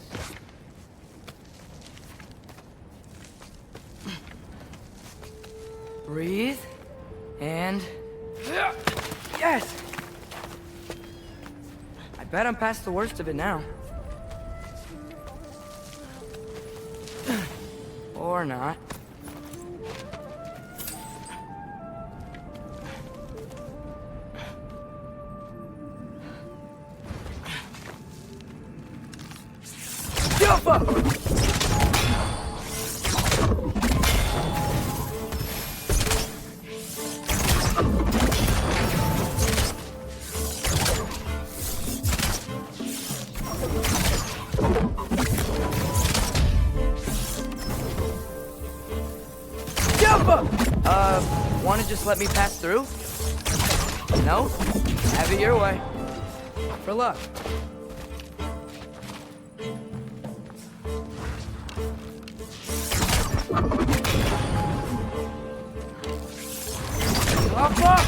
Breathe. And... Yes! I bet I'm past the worst of it now. Or not. Jump up! Wanna just let me pass through? No? Have it your way. For luck. Up, up!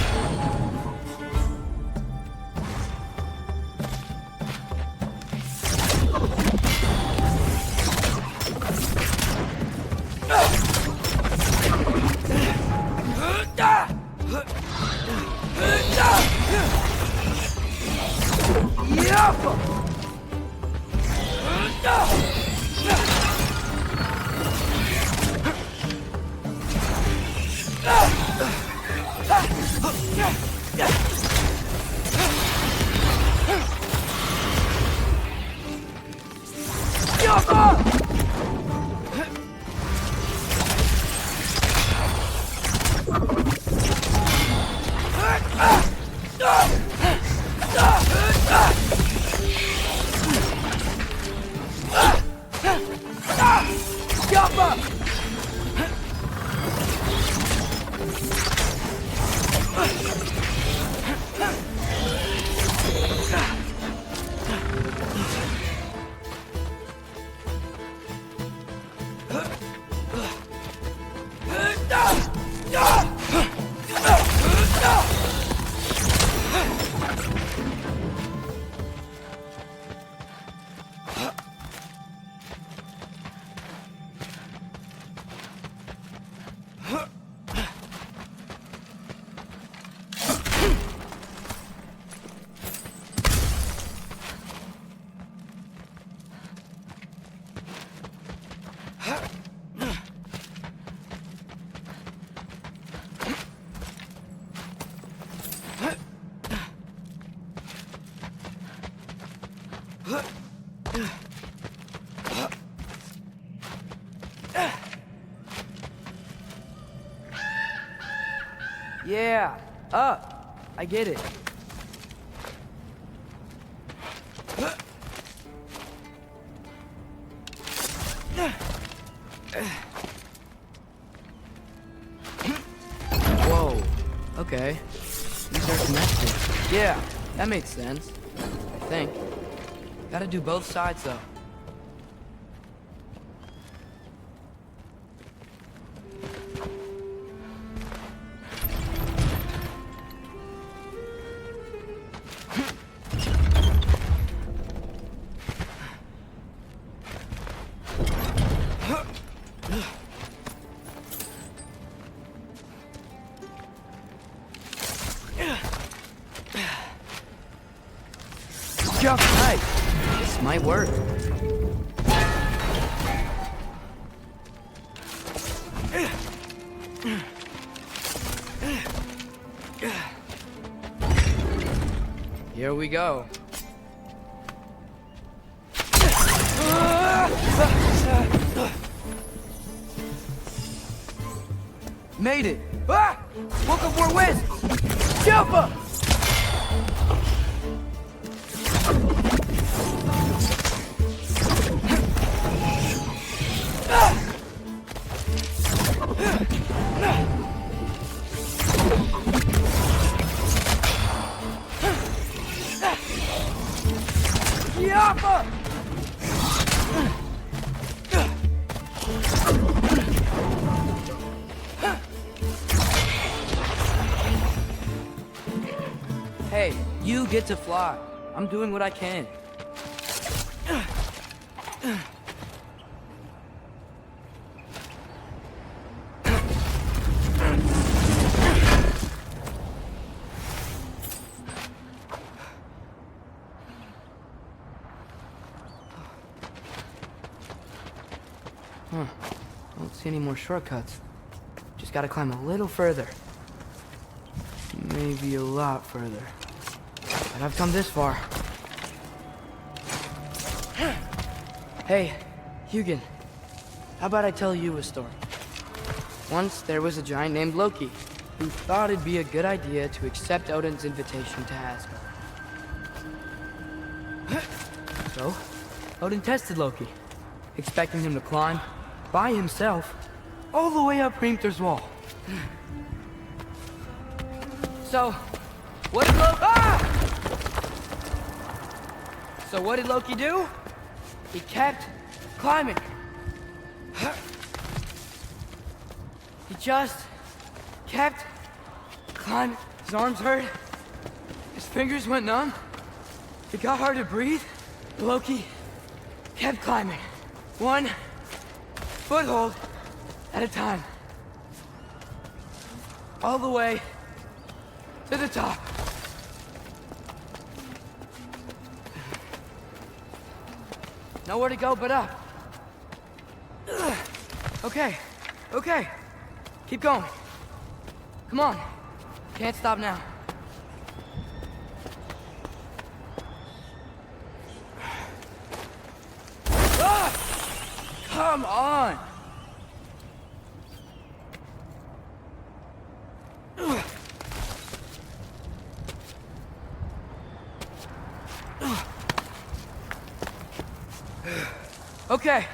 Yeah, up. I get it. Whoa, okay. These are connected. Yeah, that makes sense. I think. Gotta do both sides, though. Just right. This might work. Here we go. Made it! Ah! Woke up more wins! Jump up! Yappa! Hey, you get to fly. I'm doing what I can. Don't see any more shortcuts. Just gotta climb a little further. Maybe a lot further. But I've come this far. Hey, Hugin. How about I tell you a story? Once there was a giant named Loki, who thought it'd be a good idea to accept Odin's invitation to Asgard. So, Odin tested Loki, expecting him to climb by himself all the way up Hrimthur's wall. So, what did Loki do? He kept climbing. He just kept climbing. His arms hurt. His fingers went numb. It got hard to breathe. Loki kept climbing. One foothold at a time. All the way to the top. Nowhere to go but up. Okay, okay. Keep going. Come on. Can't stop now. Come on! Okay.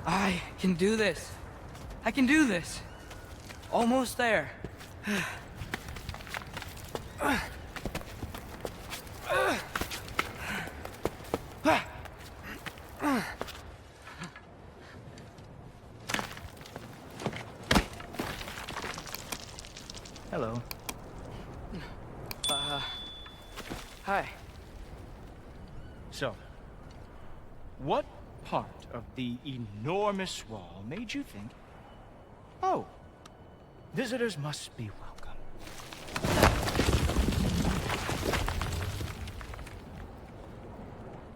I can do this. I can do this. Almost there. Hello. Hi. So, what part of the enormous wall made you think, oh, visitors must be welcome?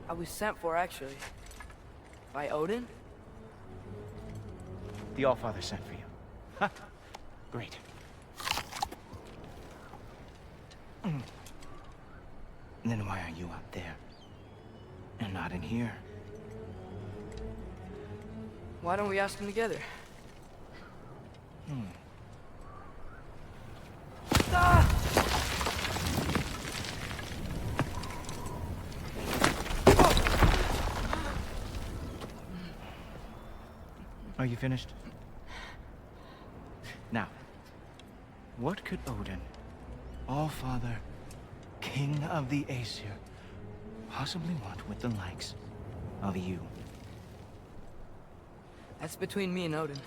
I was sent for, actually. By Odin? The Allfather sent for you. Ha! Great. Then why are you out there? And not in here. Why don't we ask them together? Are you finished? Now, what could Odin, All-Father, King of the Aesir, possibly want with the likes of you? That's between me and Odin.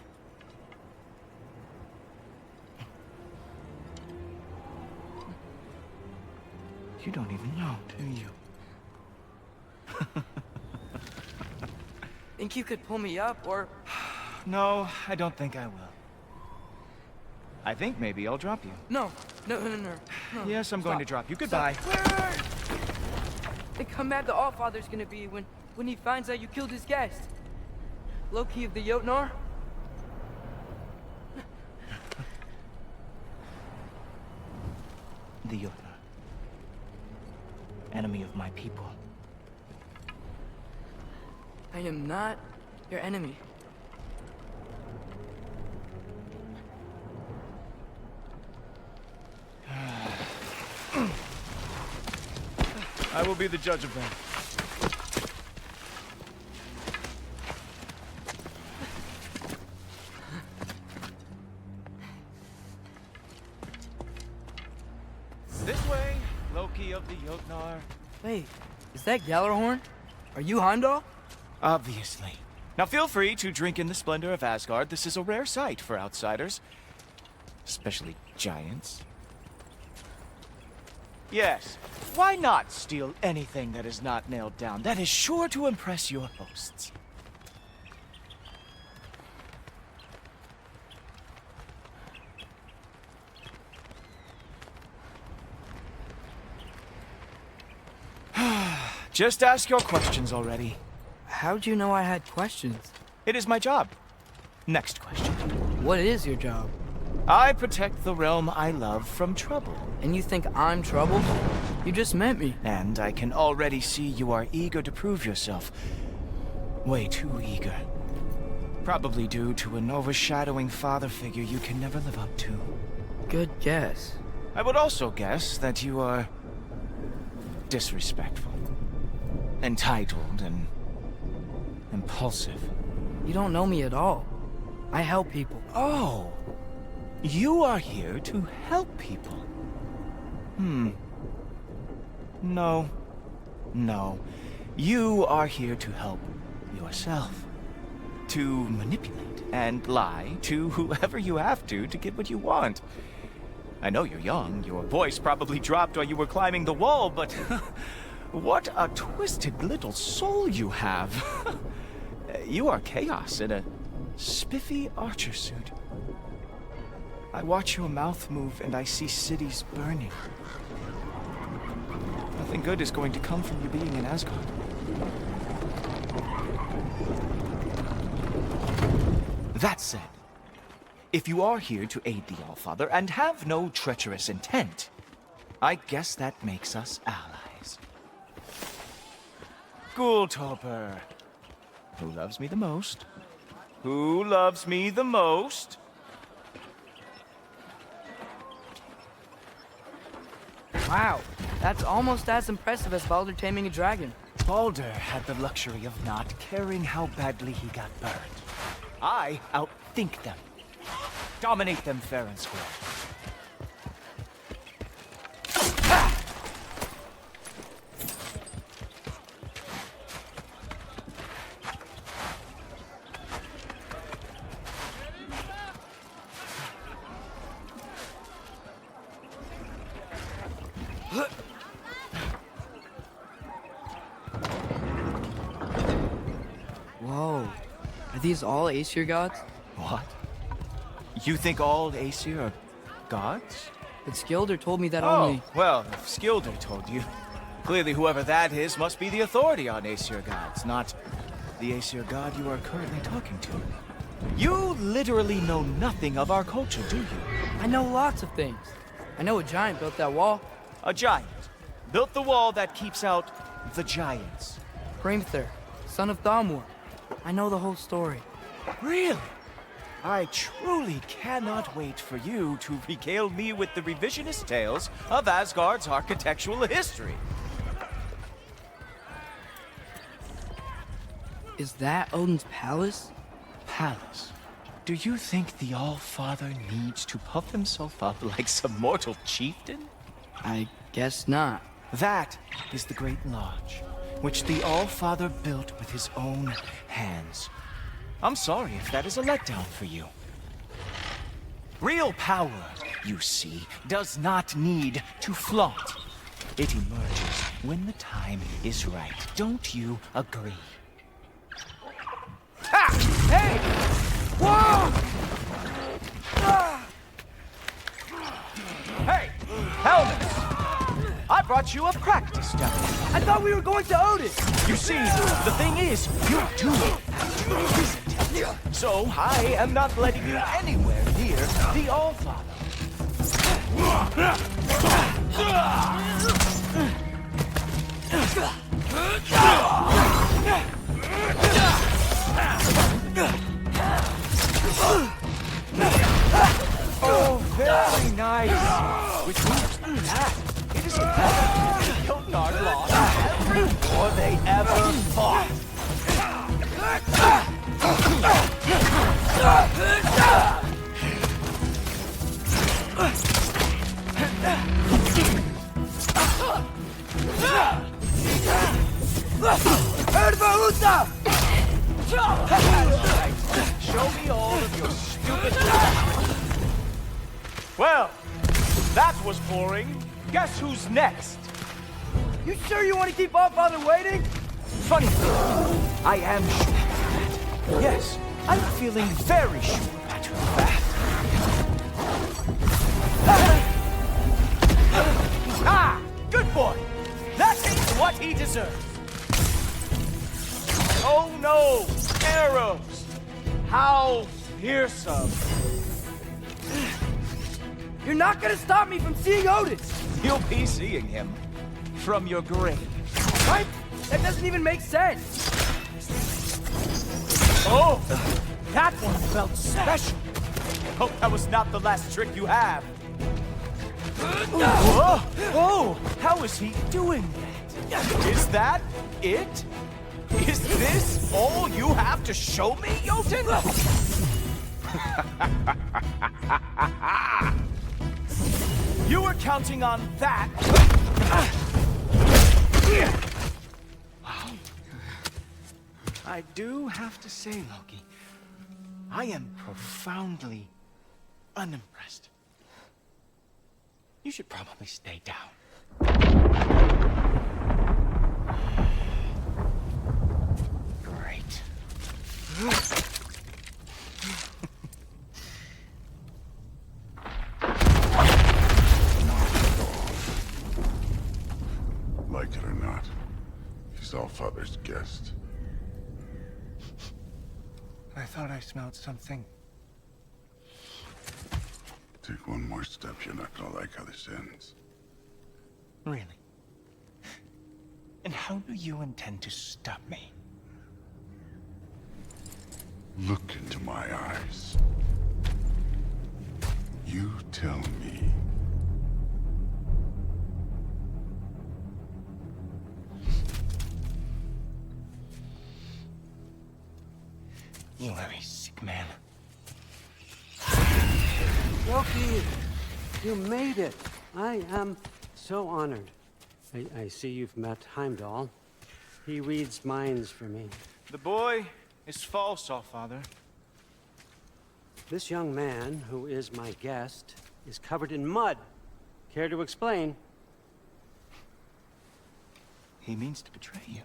You don't even know, do you? Think you could pull me up, or... No, I don't think I will. I think maybe I'll drop you. No. Yes, I'm going to drop you. Goodbye. Wait. Think how mad the Allfather's gonna be when he finds out you killed his guest. Loki of the Jotnar? The Jotnar. Enemy of my people. I am not your enemy. I will be the judge of that. This way, Loki of the Jotnar. Wait, is that Gjallarhorn? Are you Heimdall? Obviously. Now feel free to drink in the splendor of Asgard. This is a rare sight for outsiders. Especially giants. Yes, why not steal anything that is not nailed down? That is sure to impress your hosts. Just ask your questions already. How'd you know I had questions? It is my job. Next question. What is your job? I protect the realm I love from trouble. And you think I'm trouble? You just met me. And I can already see you are eager to prove yourself. Way too eager. Probably due to an overshadowing father figure you can never live up to. Good guess. I would also guess that you are disrespectful, entitled, and impulsive. You don't know me at all. I help people. Oh, you are here to help people. No. You are here to help yourself. To manipulate and lie to whoever you have to get what you want. I know you're young. Your voice probably dropped while you were climbing the wall, but what a twisted little soul you have. You are chaos in a spiffy archer suit. I watch your mouth move and I see cities burning. Nothing good is going to come from you being in Asgard. That said, if you are here to aid the Allfather and have no treacherous intent, I guess that makes us allies. Ghoultoper. Who loves me the most? Who loves me the most? Wow, that's almost as impressive as Baldur taming a dragon. Baldur had the luxury of not caring how badly he got burned. I outthink them. Dominate them fair and square. Whoa, are these all Aesir gods? What? You think all Aesir are gods? But Skilder told me that Oh, only... well, if Skilder told you, clearly whoever that is must be the authority on Aesir gods, not the Aesir god you are currently talking to. You literally know nothing of our culture, do you? I know lots of things. I know a giant built that wall. A giant built the wall that keeps out the giants. Hrimthur, son of Thalmor. I know the whole story. Really? I truly cannot wait for you to regale me with the revisionist tales of Asgard's architectural history. Is that Odin's palace? Palace? Do you think the All-Father needs to puff himself up like some mortal chieftain? I guess not. That is the Great Lodge, which the All-Father built with his own hands. I'm sorry if that is a letdown for you. Real power, you see, does not need to flaunt. It emerges when the time is right. Don't you agree? Ha! Hey! Whoa! Hey! Helmets! I brought you a practice dummy. I thought we were going to Odin! You see, the thing is, you do have to visit him. So I am not letting you anywhere near the All-Father. Oh, very nice. Which means that it is important to Jotnar lost every war they ever fought. Show me all of your stupid plans. Well, that was boring. Guess who's next? You sure you want to keep All-Father waiting? Funny thing, I am sure of that. Yes, I'm feeling very sure, matter of fact. Ah! Good boy! That is what he deserves! Oh no! Arrows! How fearsome! You're not gonna stop me from seeing Odin! You'll be seeing him from your grave. What? That doesn't even make sense! Oh! That one felt special! Hope that was not the last trick you have. Whoa! Oh! How is he doing that? Is that it? Is this all you have to show me, Jotun? You were counting on that. Wow. I do have to say, Loki, I am profoundly unimpressed. You should probably stay down. Great. Like it or not, he's All-Father's guest. I thought I smelled something. Take one more step, you're not gonna like how this ends. Really? And how do you intend to stop me? Look into my eyes. You tell me. You are a sick man. Loki, you made it. I am so honored. I see you've met Heimdall. He reads minds for me. The boy is false, All-Father. This young man, who is my guest, is covered in mud. Care to explain? He means to betray you.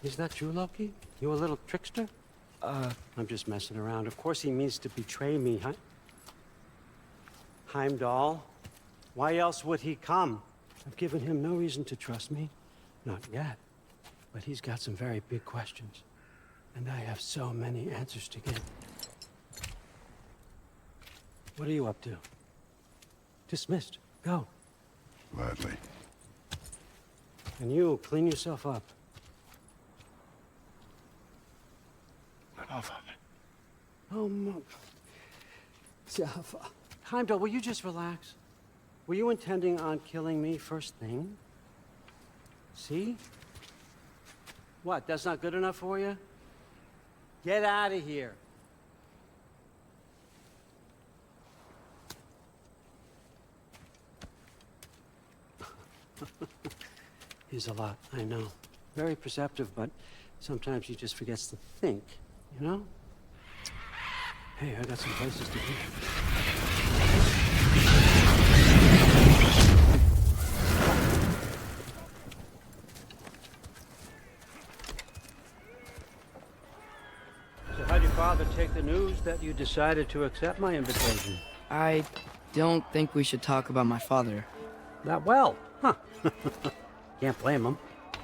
Is that true, Loki? You a little trickster? I'm just messing around. Of course he means to betray me, Heimdall. Why else would he come? I've given him no reason to trust me. Not yet. But he's got some very big questions. And I have so many answers to give. What are you up to? Dismissed. Go. Gladly. And you, clean yourself up. of them. Oh, Jaffa. Heimdall, will you just relax? Were you intending on killing me first thing? See? What, that's not good enough for you? Get out of here. He's a lot, I know. Very perceptive, but sometimes he just forgets to think, you know? Hey, I got some places to be. So how'd your father take the news that you decided to accept my invitation? I don't think we should talk about my father. Not well, huh? Can't blame him.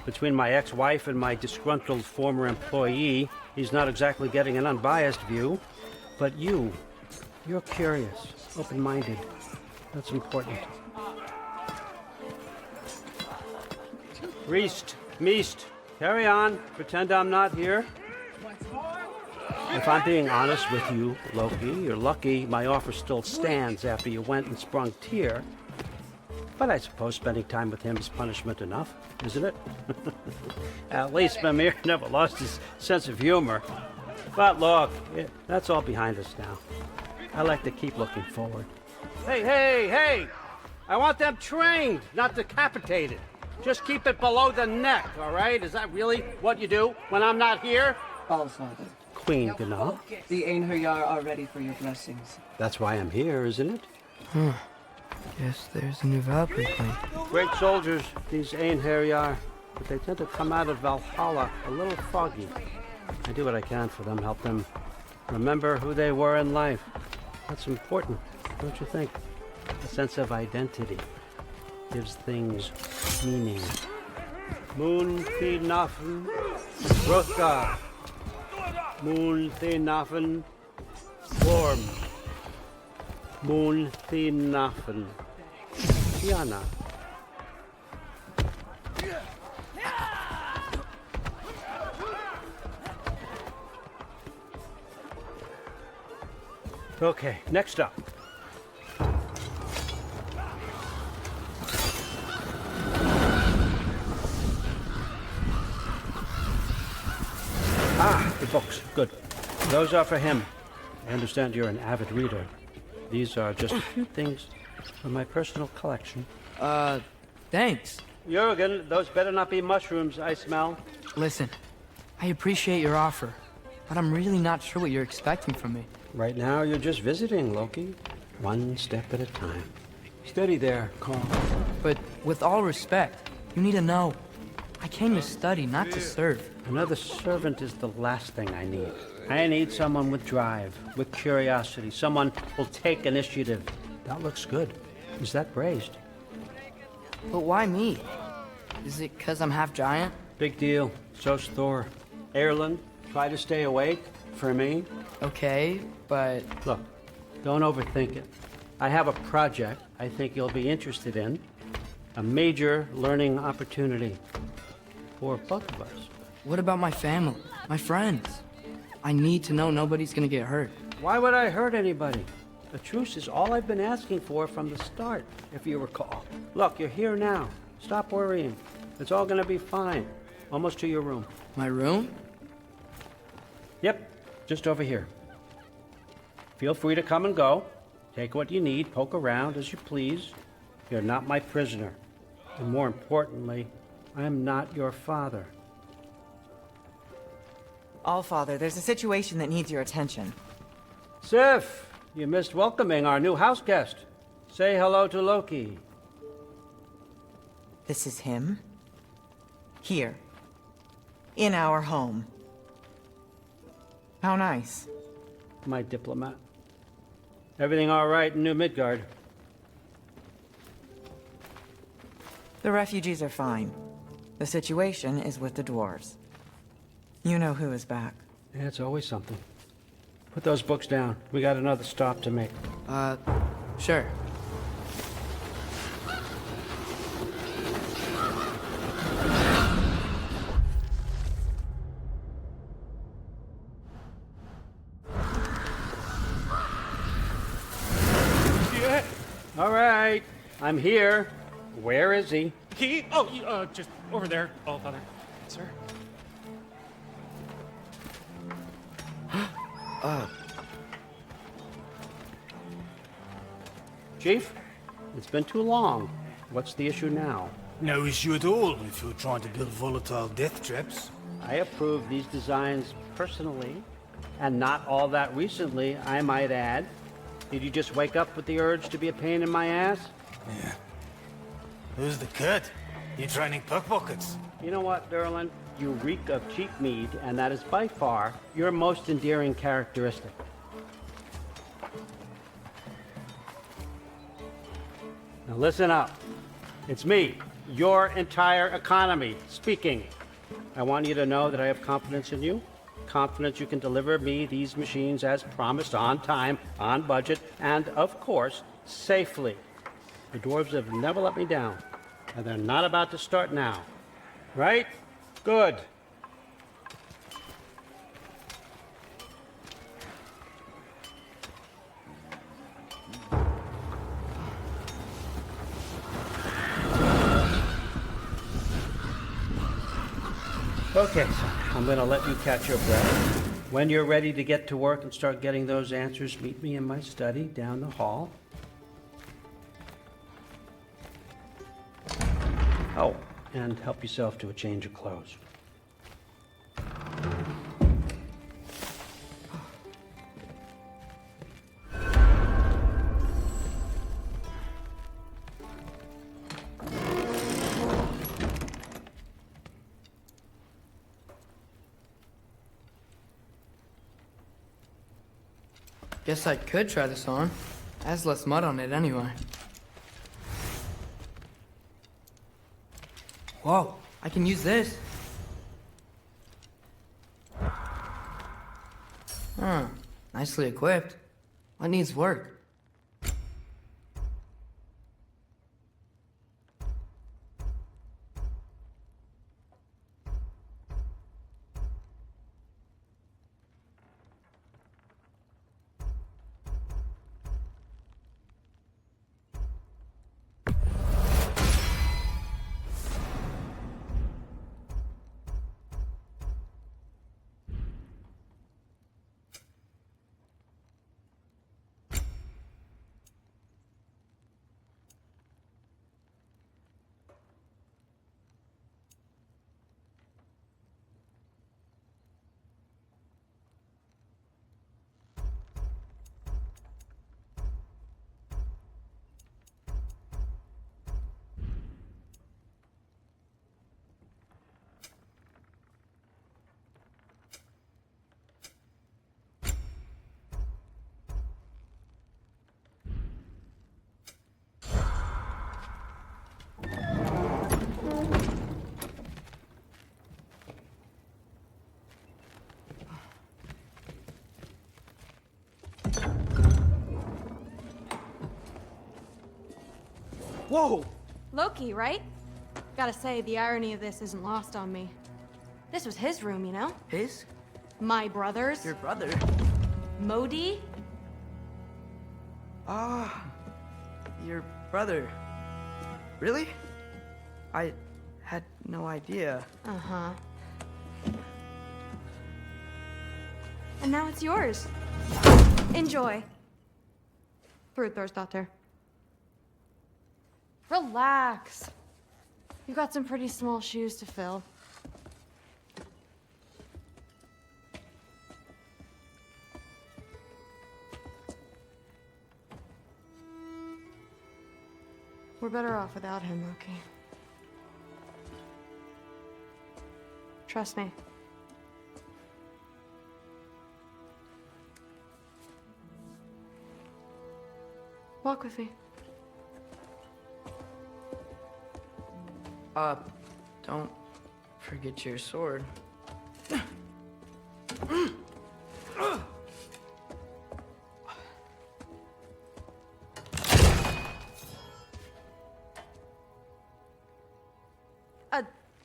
Between my ex-wife and my disgruntled former employee, he's not exactly getting an unbiased view. But you're curious, open-minded. That's important. Reist, Meest, carry on. Pretend I'm not here. If I'm being honest with you, Loki, you're lucky my offer still stands after you went and sprung Tyr. But I suppose spending time with him is punishment enough, isn't it? At least Mimir never lost his sense of humor. But look, that's all behind us now. I like to keep looking forward. Hey! I want them trained, not decapitated. Just keep it below the neck, all right? Is that really what you do when I'm not here? All, Father. Queen Gná. The Einherjar are ready for your blessings. That's why I'm here, isn't it? Guess there's a new Valkyrie plane. Great soldiers, these Einherjar, but they tend to come out of Valhalla a little foggy. I do what I can for them, help them remember who they were in life. That's important, don't you think? A sense of identity gives things meaning. Moon Thinafen, Rothgar. Moon Thinafen, Worm. Moon Thinafen, Tiana. Okay, next up. The books. Good. Those are for him. I understand you're an avid reader. These are just a few things from my personal collection. Thanks. Jurgen, those better not be mushrooms I smell. Listen, I appreciate your offer, but I'm really not sure what you're expecting from me. Right now, you're just visiting, Loki. One step at a time. Steady there, Carl. But with all respect, you need to know. I came to study, not to serve. Another servant is the last thing I need. I need someone with drive, with curiosity, someone who'll take initiative. That looks good. Is that braised? But why me? Is it because I'm half giant? Big deal. So's Thor. Erland, try to stay awake for me. Okay, but... Look, don't overthink it. I have a project I think you'll be interested in. A major learning opportunity. For both of us. What about my family? My friends? I need to know nobody's gonna get hurt. Why would I hurt anybody? A truce is all I've been asking for from the start, if you recall. Look, you're here now. Stop worrying. It's all gonna be fine. Almost to your room. My room? Yep, just over here. Feel free to come and go. Take what you need, poke around as you please. You're not my prisoner. And more importantly, I'm not your father. Allfather, there's a situation that needs your attention. Sif, you missed welcoming our new house guest. Say hello to Loki. This is him? Here. In our home. How nice. My diplomat. Everything all right in New Midgard? The refugees are fine. The situation is with the dwarves. You know who is back. Yeah, it's always something. Put those books down. We got another stop to make. Sure. All right, I'm here. Where is he? He? Oh, just over there, All Father. Sir? Chief, it's been too long. What's the issue now? No issue at all if you're trying to build volatile death traps. I approve these designs personally, and not all that recently, I might add. Did you just wake up with the urge to be a pain in my ass? Yeah. Who's the cut? You training pickpockets? You know what, Derlin? You reek of cheap meat, and that is by far your most endearing characteristic. Now listen up. It's me, your entire economy, speaking. I want you to know that I have confidence in you. Confidence you can deliver me these machines as promised, on time, on budget, and of course, safely. The dwarves have never let me down, and they're not about to start now. Right? Good. Okay, so I'm going to let you catch your breath. When you're ready to get to work and start getting those answers, meet me in my study down the hall. Oh, and help yourself to a change of clothes. Guess I could try this on. It has less mud on it anyway. Whoa, I can use this. Huh, nicely equipped. What needs work? Whoa! Loki, right? Gotta say, the irony of this isn't lost on me. This was his room, you know? His? My brother's. Your brother? Modi? Ah, your brother. Really? I had no idea. Uh-huh. And now it's yours. Enjoy. Daughter. Relax. You've got some pretty small shoes to fill. We're better off without him, Loki. Trust me. Walk with me. Don't forget your sword.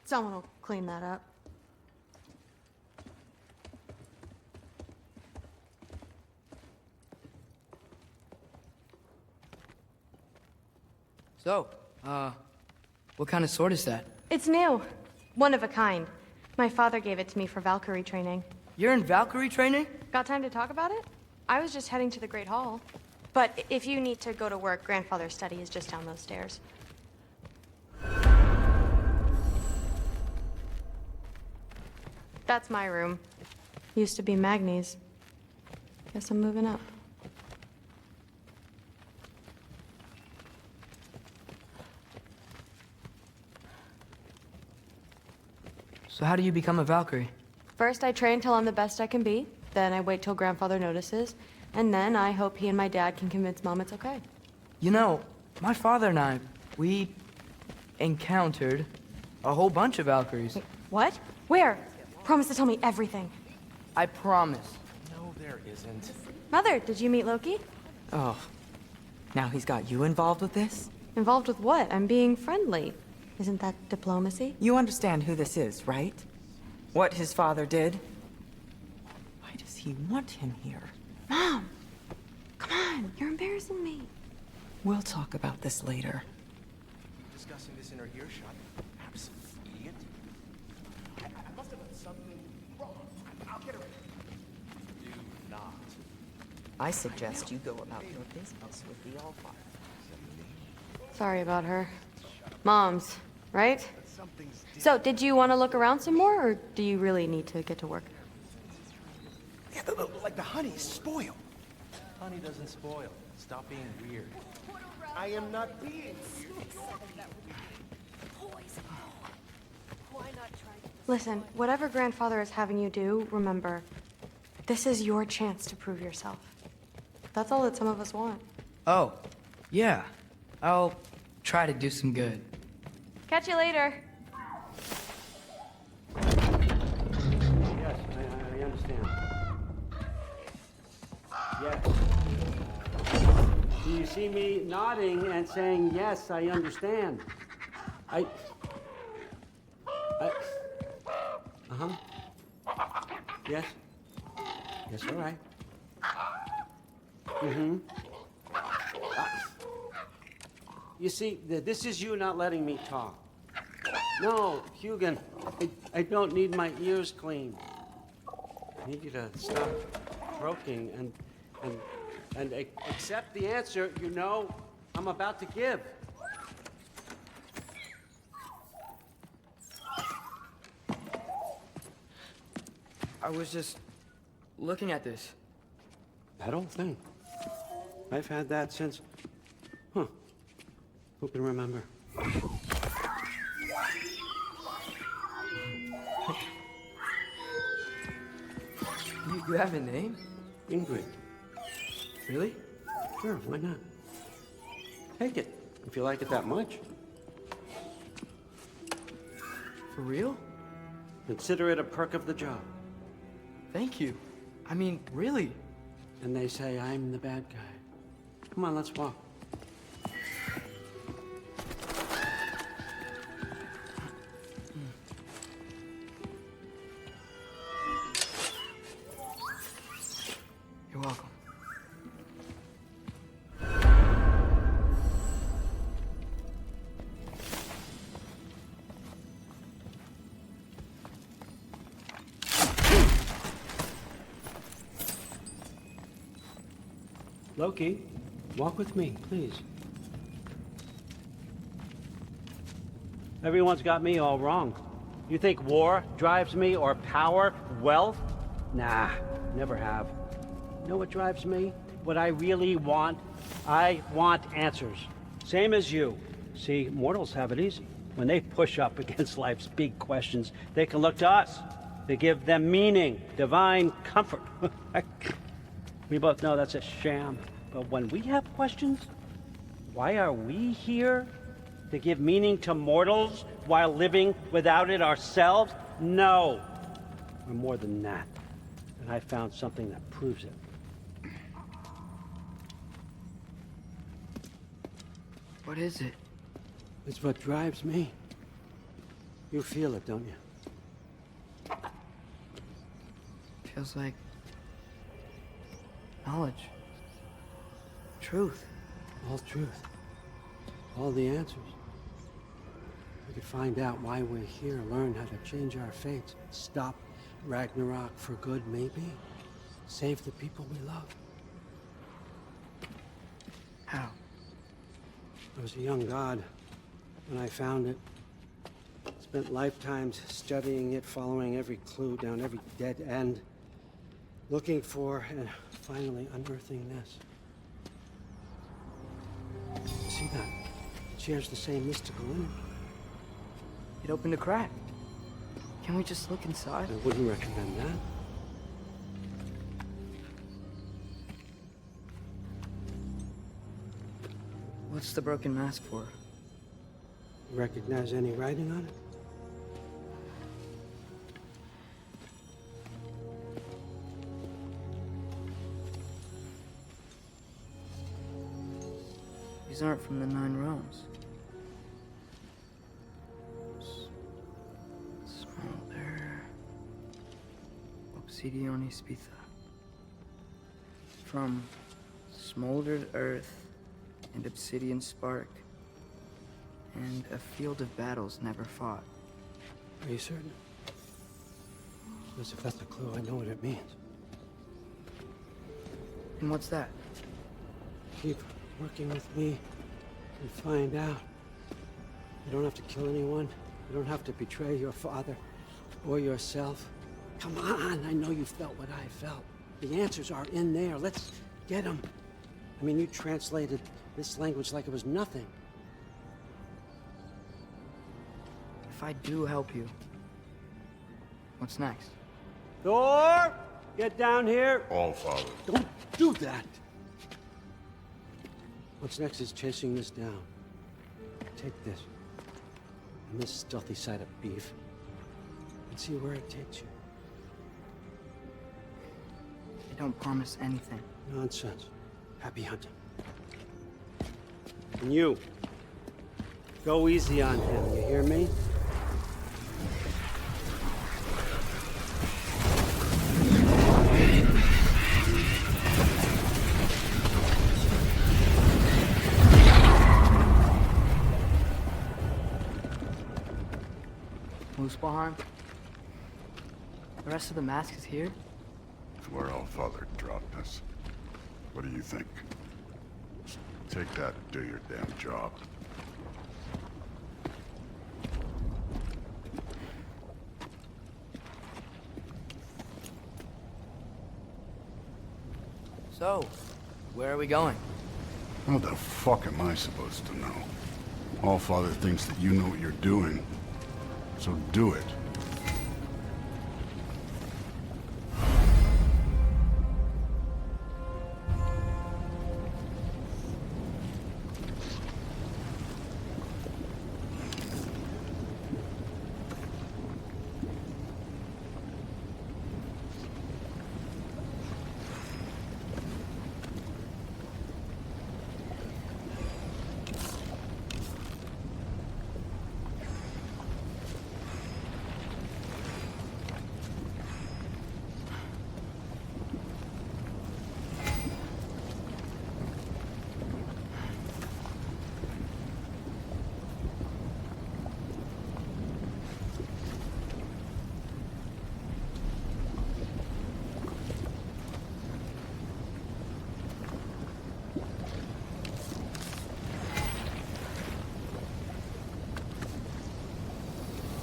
Someone will clean that up. So, what kind of sword is that? It's new. One of a kind. My father gave it to me for Valkyrie training. You're in Valkyrie training? Got time to talk about it? I was just heading to the Great Hall. But if you need to go to work, Grandfather's study is just down those stairs. That's my room. Used to be Magni's. Guess I'm moving up. So how do you become a Valkyrie? First, I train till I'm the best I can be. Then I wait till Grandfather notices. And then I hope he and my dad can convince Mom it's okay. You know, my father and I, we encountered a whole bunch of Valkyries. Wait, what? Where? Promise to tell me everything. I promise. No, there isn't. Mother, did you meet Loki? Oh, now he's got you involved with this? Involved with what? I'm being friendly. Isn't that diplomacy? You understand who this is, right? What his father did? Why does he want him here? Mom! Come on, you're embarrassing me. We'll talk about this later. Discussing this in her earshot. Absolute idiot. I must have done something wrong. I'll get her. Do not. I suggest you go about your business with the Allfather. Sorry about her. Mom's, right? So, did you want to look around some more, or do you really need to get to work? Yeah, like the honey's spoiled. Honey doesn't spoil. Stop being weird. I am not being weird. Listen, whatever Grandfather is having you do, remember, this is your chance to prove yourself. That's all that some of us want. Oh, yeah. I'll try to do some good. Catch you later. Yes, I understand. Yes. Do you see me nodding and saying, yes, I understand? Uh-huh. Yes. Yes, all right. Mm-hmm. You see, this is you not letting me talk. No, Hugin, I don't need my ears cleaned. I need you to stop croaking and accept the answer you know I'm about to give. I was just looking at this. That old thing. I've had that since... Huh. Who can remember? You have a name? Ingrid. Really? Sure, why not? Take it, if you like it that much. For real? Consider it a perk of the job. Thank you. I mean, really. And they say I'm the bad guy. Come on, let's walk. You're welcome. Loki, walk with me, please. Everyone's got me all wrong. You think war drives me, or power, wealth? Nah, never have. You know what drives me? What I really want? I want answers. Same as you. See, mortals have it easy. When they push up against life's big questions, they can look to us. They give them meaning, divine comfort. We both know that's a sham. But when we have questions, why are we here? To give meaning to mortals while living without it ourselves? No. We're more than that. And I found something that proves it. What is it? It's what drives me. You feel it, don't you? Feels like knowledge. Truth. All truth. all the answers. We could find out why we're here, learn how to change our fates, stop Ragnarok for good, maybe. Save the people we love. How? I was a young god when I found it. Spent lifetimes studying it, following every clue down every dead end, looking for and finally unearthing this. See that? It shares the same mystical energy. It opened a crack. Can we just look inside? I wouldn't recommend that. What's the broken mask for? You recognize any writing on it? These aren't from the 9 realms. Smolder. Obsidione Spitha. From smoldered earth and obsidian spark, and a field of battles never fought. Are you certain? Because if that's a clue, I know what it means. And what's that? Keep working with me and find out. You don't have to kill anyone. You don't have to betray your father or yourself. Come on, I know you felt what I felt. The answers are in there. Let's get them. I mean, you translated this language like it was nothing. If I do help you, what's next? Thor! Get down here! All Father. Don't do that! What's next is chasing this down. Take this. And this stealthy side of beef. And see where it takes you. I don't promise anything. Nonsense. Happy hunting. And you. Go easy on him, you hear me? Muspelheim? The rest of the mask is here? It's where All Father dropped us. What do you think? Take that and do your damn job. So, where are we going? How the fuck am I supposed to know? All Father thinks that you know what you're doing, so do it.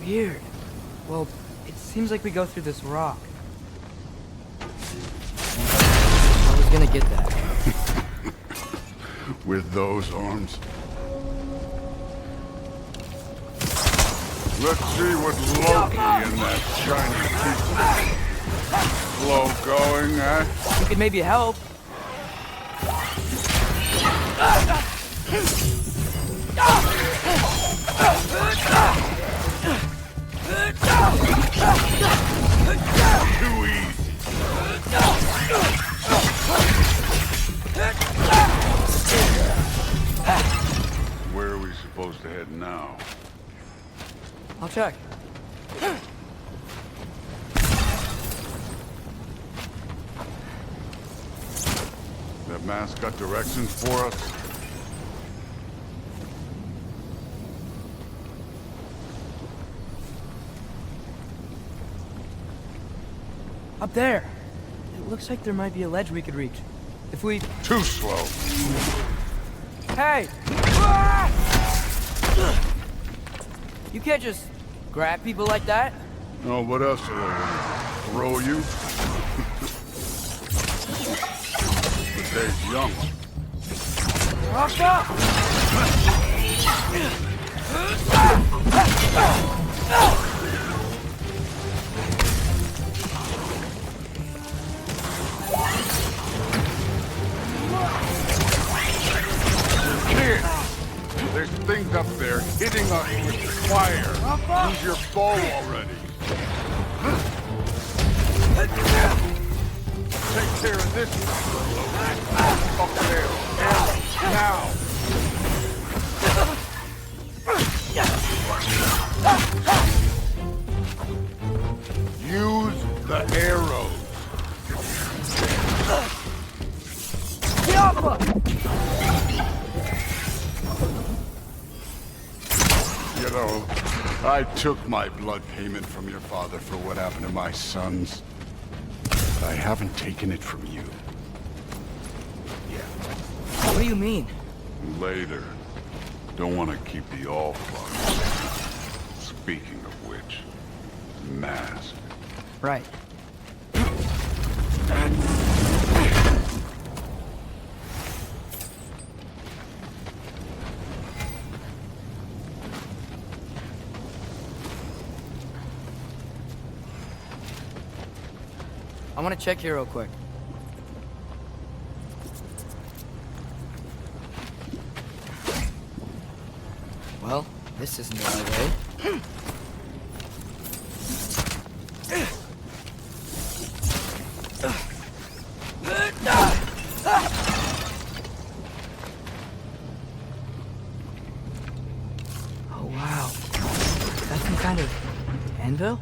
Weird. Well, it seems like we go through this rock. I was gonna get that. With those arms. Let's see what Loki and that shiny piece of slow going, eh? You could maybe help. Too easy. Where are we supposed to head now? I'll check. That mask got directions for us? Up there. It looks like there might be a ledge we could reach. If we... Too slow. Hey! You can't just grab people like that. Oh, what else do I throw you? The day's young. Rock up! Kid, there's things up there hitting us with fire. Use your bow already. Take care of this. Up there. Now. Use the arrows. You know, I took my blood payment from your father for what happened to my sons. But I haven't taken it from you. Yet. What do you mean? Later. Don't want to keep the Allfather. Speaking of which, mask. Right. I want to check here real quick. Well, this isn't the right way. Oh, wow. That's some kind of anvil?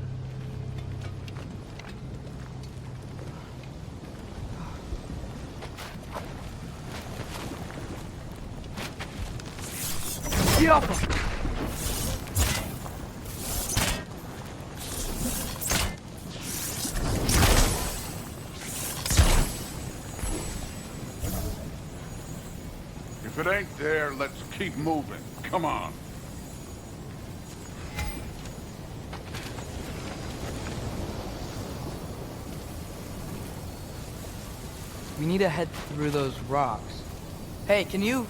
If it ain't there, let's keep moving. Come on. We need to head through those rocks. Hey, can you...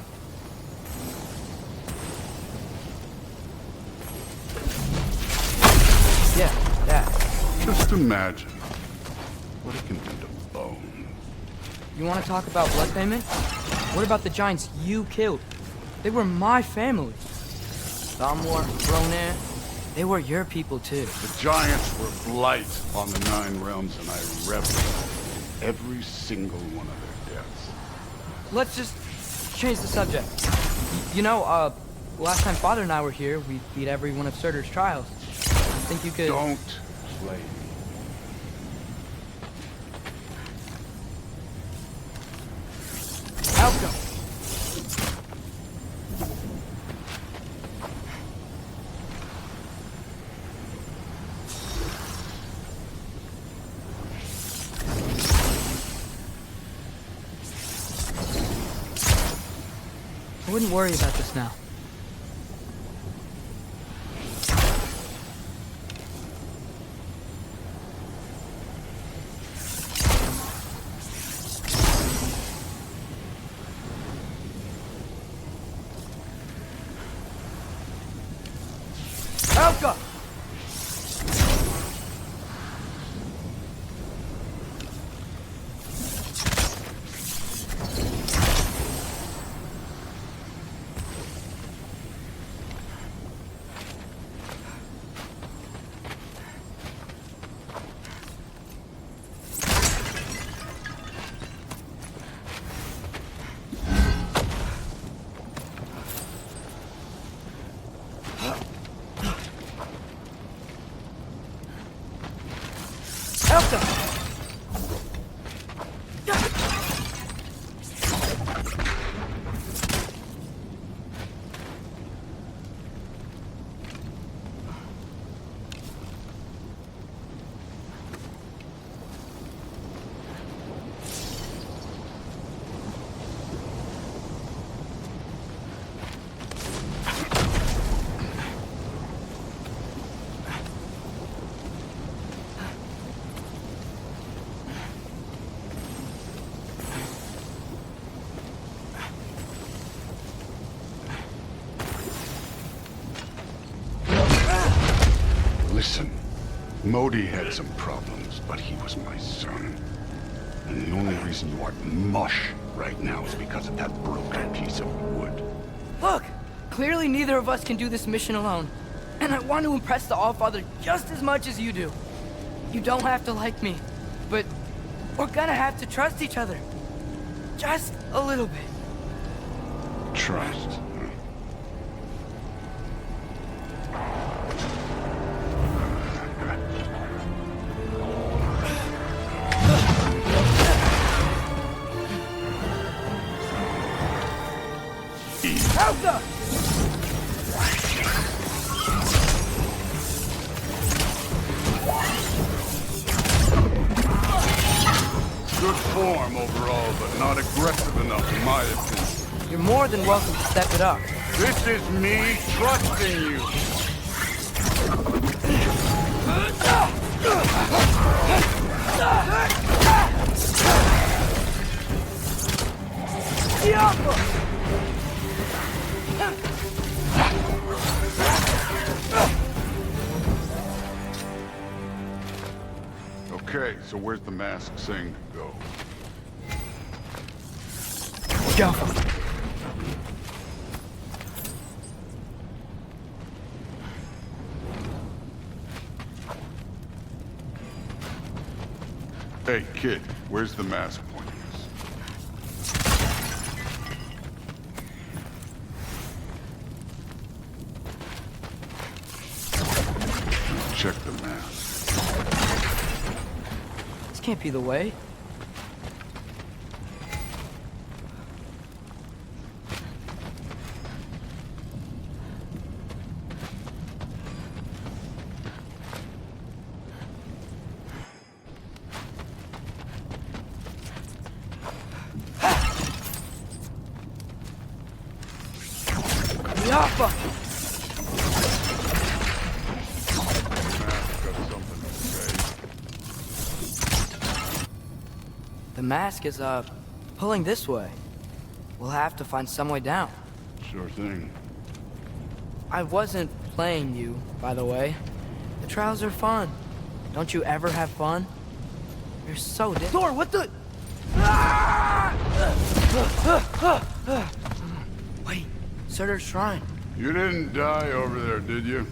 Yeah, that. Just imagine what it can do to bone. You want to talk about blood payment? What about the giants you killed? They were my family. Thamor, Ronan, they were your people too. The giants were blight on the 9 realms, and I reveled in every single one of their deaths. Let's just change the subject. You know, last time Father and I were here, we beat every one of Surtur's trials. I think you could... Don't play me. Out go. I wouldn't worry about this now. Elka! Modi had some problems, but he was my son. And the only reason you aren't mush right now is because of that broken piece of wood. Look! Clearly neither of us can do this mission alone. And I want to impress the Allfather just as much as you do. You don't have to like me, but we're gonna have to trust each other. Just a little bit. Trust. Elsa! Good form overall, but not aggressive enough in my opinion. You're more than welcome to step it up. This is me trusting you. Okay, so where's the mask saying to go? Go. Hey, kid, where's the mask pointing us? Check the mask. This can't be the way. The mask is, pulling this way. We'll have to find some way down. Sure thing. I wasn't playing you, by the way. The trials are fun. Don't you ever have fun? You're so Thor, what the? Wait, Surtur's shrine. You didn't die over there, did you?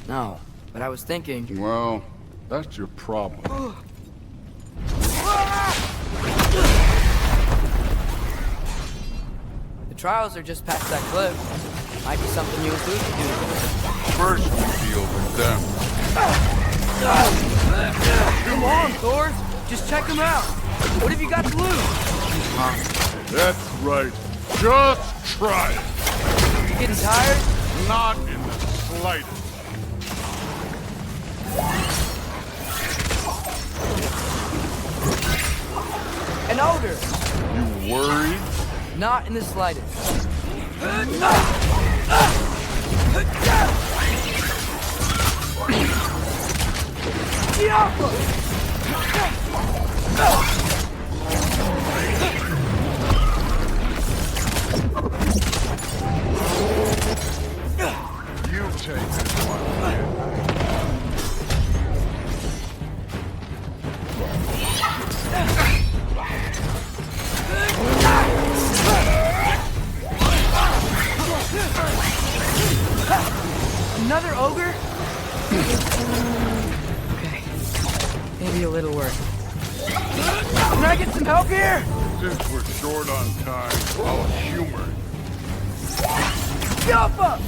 No, but I was thinking... Well, that's your problem. The trials are just past that cliff. Might be something you and Blue could do. First, we deal with them. Come on, Thor! Just check them out! What have you got to lose? That's right. Just try it. You getting tired? Not in the slightest. An odor! You worried? Not in the slightest. You take this one. Another ogre? Okay. Maybe a little work. Can I get some help here? Since we're short on time, I'll humor you. Jump up!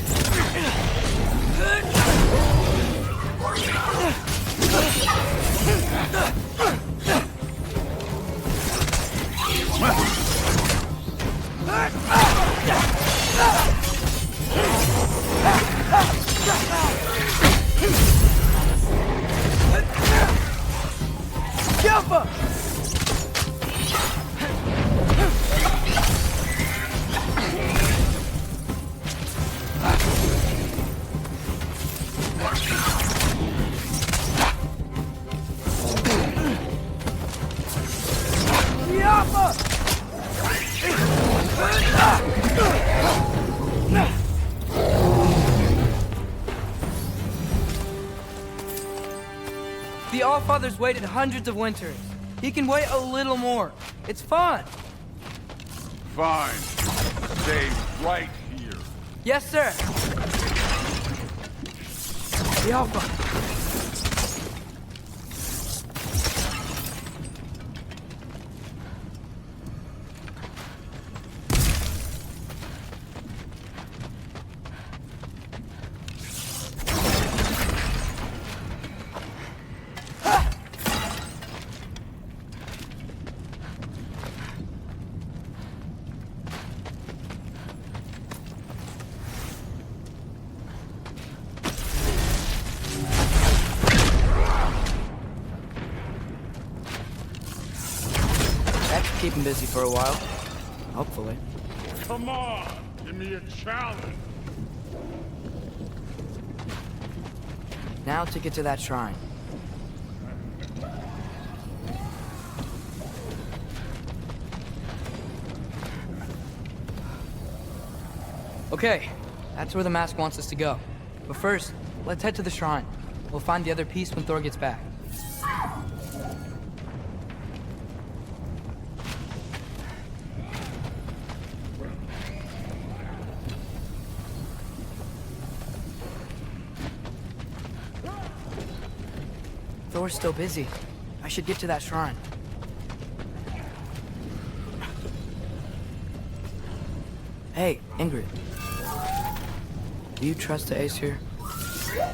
Jump up! Allfather's waited hundreds of winters. He can wait a little more. It's fun. Fine. Stay right here. Yes, sir. The Allfather. Keep him busy for a while. Hopefully. Come on! Give me a challenge! Now to get to that shrine. Okay, that's where the mask wants us to go. But first, let's head to the shrine. We'll find the other piece when Thor gets back. Thor's still busy. I should get to that shrine. Hey, Ingrid. Do you trust the Ace here? I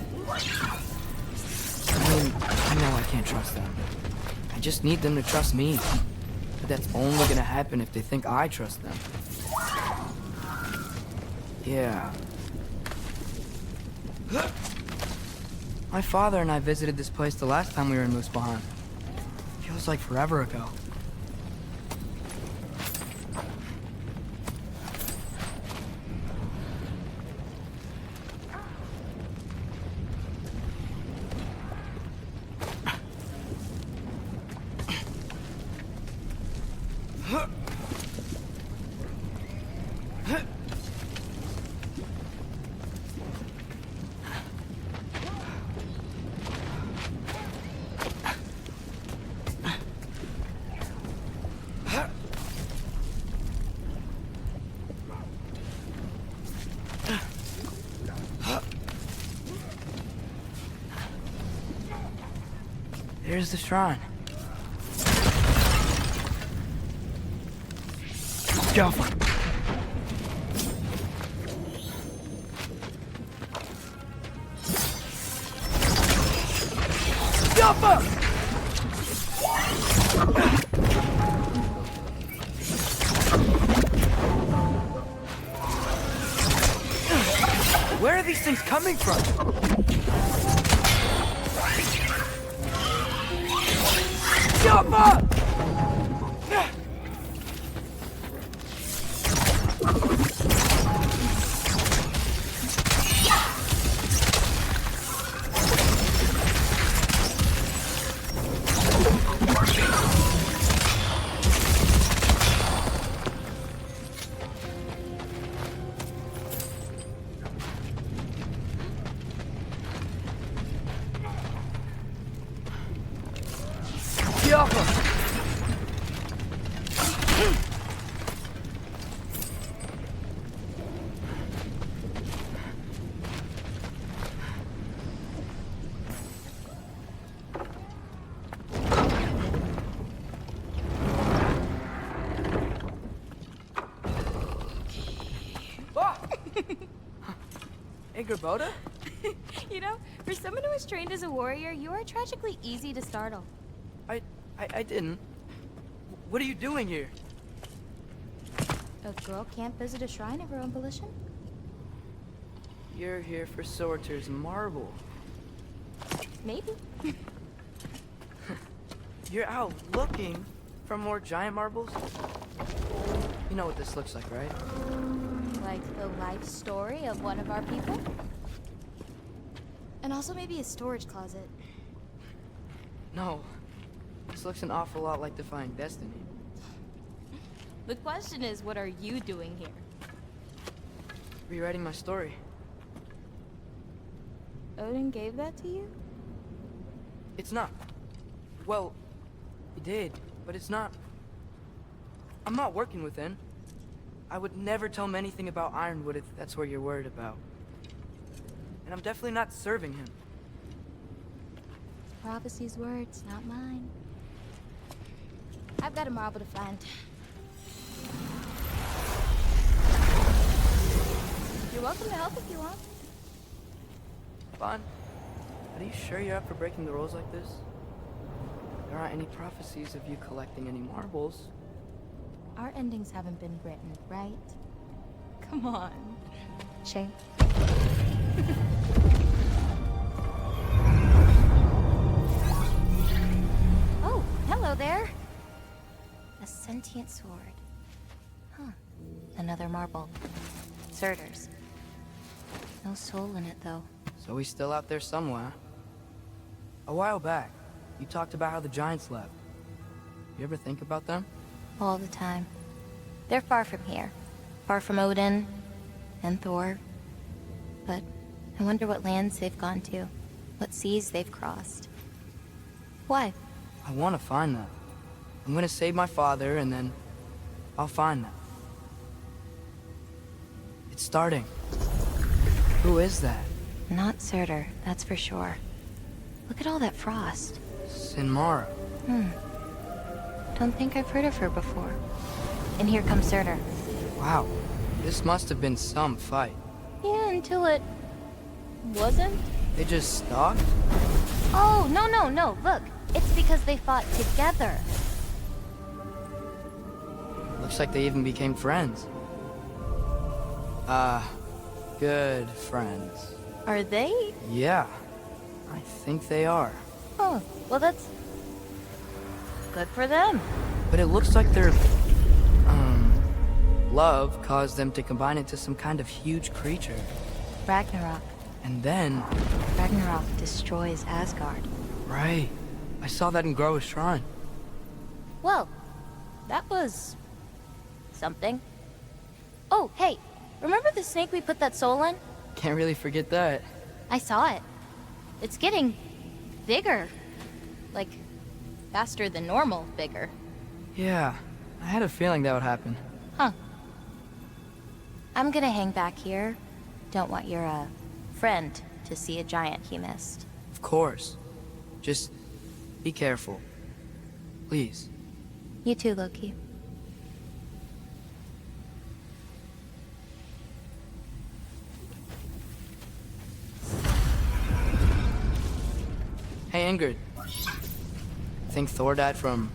mean, I know I can't trust them. I just need them to trust me. But that's only gonna happen if they think I trust them. Yeah. My father and I visited this place the last time we were in Muspelheim. Feels like forever ago. There's the shrine. Jaffa. Jaffa! Where are these things coming from? Jaffa! Boda? You know, for someone who was trained as a warrior, you are tragically easy to startle. I didn't. What are you doing here? A girl can't visit a shrine of her own volition? You're here for Sorter's marble. Maybe. You're out looking for more giant marbles? You know what this looks like, right? Like the life story of one of our people? And also maybe a storage closet. No. This looks an awful lot like Defying Destiny. The question is, what are you doing here? Rewriting my story. Odin gave that to you? It's not. Well, he did, but it's not... I'm not working with him. I would never tell him anything about Ironwood if that's what you're worried about. And I'm definitely not serving him. Prophecy's words, not mine. I've got a marble to find. You're welcome to help if you want. Fine. Are you sure you're up for breaking the rules like this? There aren't any prophecies of you collecting any marbles. Our endings haven't been written, right? Come on. Shame. Oh, hello there. A sentient sword. Huh. Another marble. Surtur's. No soul in it, though. So he's still out there somewhere. A while back, you talked about how the giants left. You ever think about them? All the time. They're far from here. Far from Odin and Thor. But I wonder what lands they've gone to. What seas they've crossed. Why? I want to find them. I'm gonna save my father, and then I'll find them. It's starting. Who is that? Not Surtur, that's for sure. Look at all that frost. Sinmara. Don't think I've heard of her before. And here comes Surtur. Wow. This must have been some fight. Yeah, until it... wasn't? They just stalked? Oh, no. Look, it's because they fought together. Looks like they even became friends. Good friends. Are they? Yeah, I think they are. Oh, well that's... good for them. But it looks like their... love caused them to combine into some kind of huge creature. Ragnarok. And then... Ragnarok destroys Asgard. Right. I saw that in Groa's shrine. Well, that was... something. Oh, hey, remember the snake we put that soul in? Can't really forget that. I saw it. It's getting... bigger. Like, faster than normal bigger. Yeah, I had a feeling that would happen. Huh. I'm gonna hang back here. Don't want your, friend to see a giant he missed. Of course. Just be careful. Please. You too, Loki. Hey, Ingrid. Think Thor died from...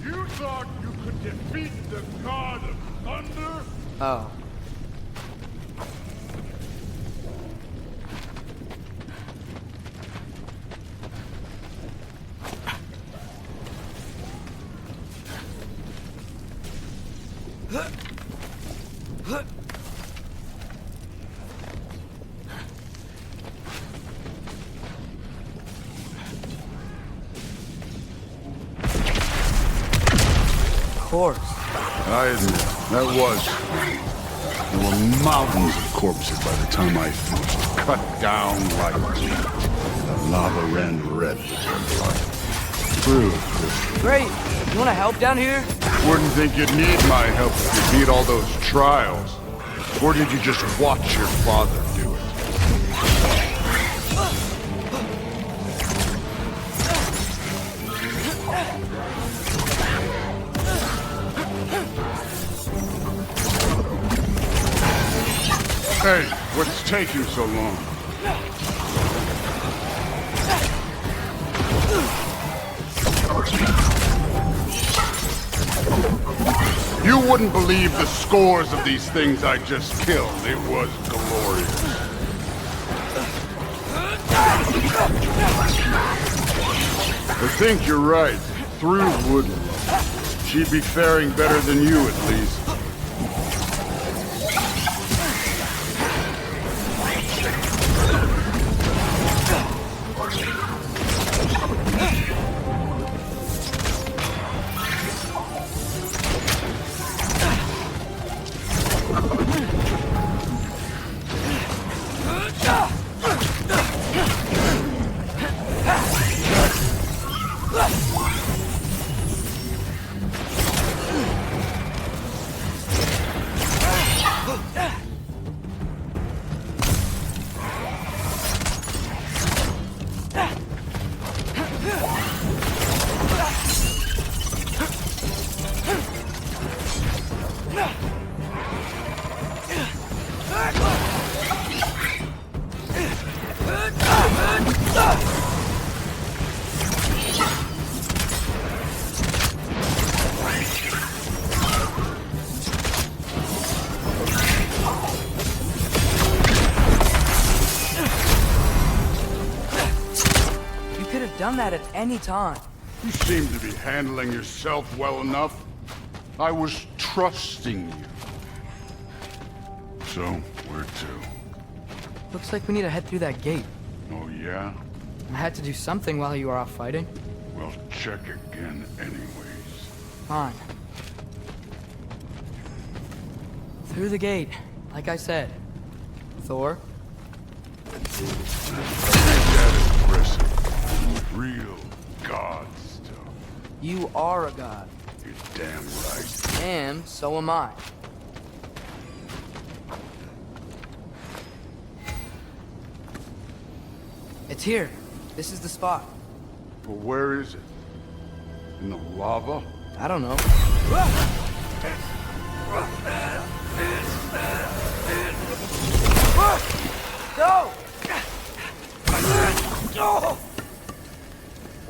You thought you could defeat the god of thunder? Oh. Of course. I admit, that was sweet. There were mountains of corpses by the time I finished, cut down like wheat. The lava ran red with their blood. True. Great. You want to help down here? Wouldn't think you'd need my help if you beat all those trials. Or did you just watch your father do it? Hey, what's taking so long? You wouldn't believe the scores of these things I just killed. It was glorious. I think you're right. Through wouldn't. She'd be faring better than you, at least. Done that at any time. You seem to be handling yourself well enough. I was trusting you. So, where to? Looks like we need to head through that gate. Oh, yeah? I had to do something while you were off fighting. Well, check again anyways. Fine. Through the gate, like I said. Thor? Real god stuff. You are a god. You're damn right. And so am I. It's here. This is the spot. But where is it? In the lava? I don't know. Go!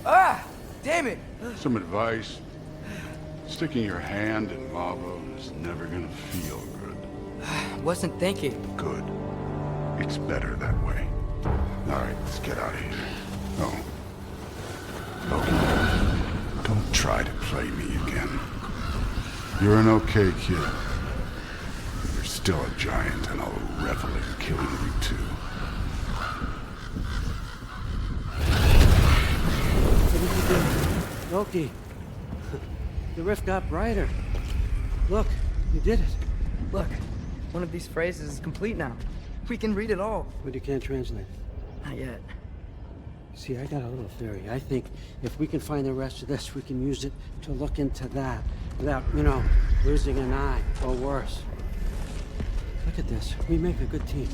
Ah! Damn it! Some advice. Sticking your hand in lava is never gonna feel good. Wasn't thinking. Good. It's better that way. Alright, let's get out of here. Oh. Loki, don't try to play me again. You're an okay kid. You're still a giant, and I'll revel in killing you too. What did you do? Loki, the rift got brighter. Look, you did it. Look, one of these phrases is complete now. We can read it all. But you can't translate it. Not yet. See, I got a little theory. I think if we can find the rest of this, we can use it to look into that without, losing an eye or worse. Look at this. We make a good team.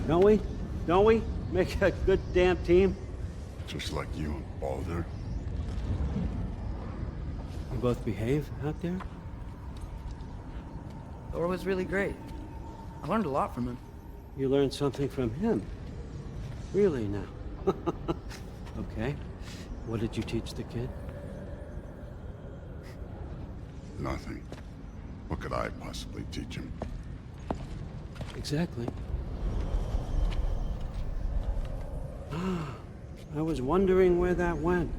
Don't we? Don't we? Make a good damn team? Just like you and Baldur. You both behave out there? Thor was really great. I learned a lot from him. You learned something from him? Really now? Okay. What did you teach the kid? Nothing. What could I possibly teach him? Exactly. I was wondering where that went.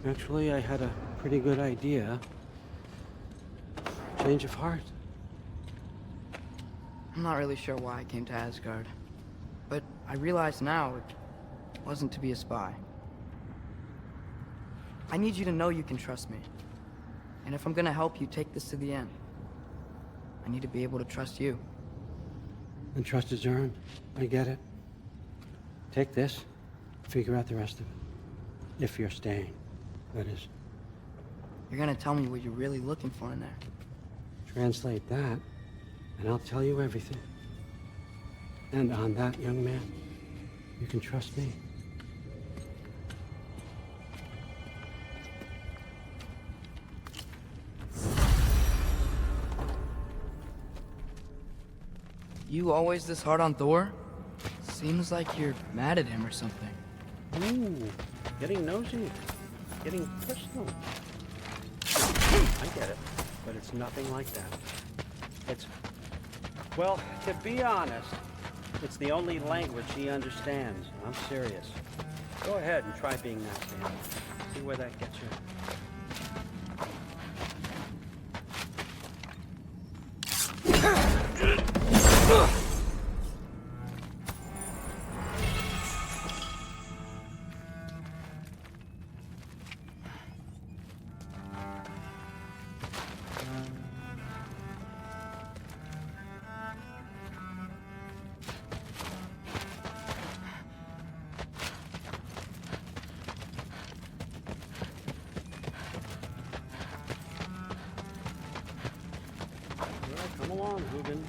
Actually, I had a pretty good idea. Change of heart. I'm not really sure why I came to Asgard. But I realize now it wasn't to be a spy. I need you to know you can trust me. And if I'm gonna help you take this to the end, I need to be able to trust you. And trust is earned. I get it. Take this, figure out the rest of it. If you're staying, that is. You're gonna tell me what you're really looking for in there. Translate that, and I'll tell you everything. And on that, young man, you can trust me. You always this hard on Thor? Seems like you're mad at him or something. Ooh, getting nosy. Getting personal. I get it, but it's nothing like that. It's... Well, to be honest, it's the only language he understands. I'm serious. Go ahead and try being nice to him. See where that gets you. Come along, Hugin.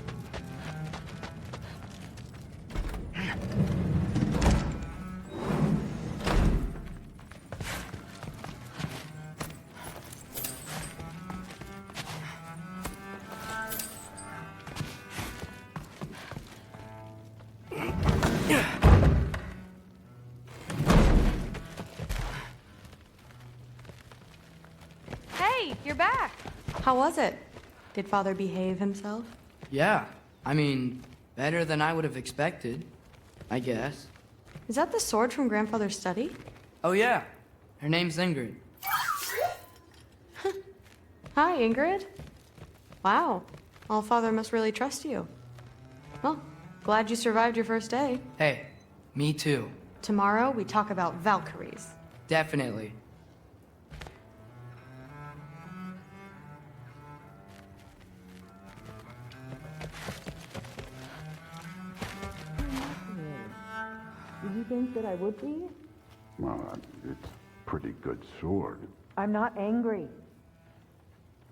Hey, you're back. How was it? Did Father behave himself? Yeah, I mean, better than I would have expected, I guess. Is that the sword from Grandfather's study? Oh yeah, her name's Ingrid. Hi, Ingrid. Wow, Allfather must really trust you. Well, glad you survived your first day. Hey, me too. Tomorrow, we talk about Valkyries. Definitely. Did you think that I would be? Well, it's a pretty good sword. I'm not angry.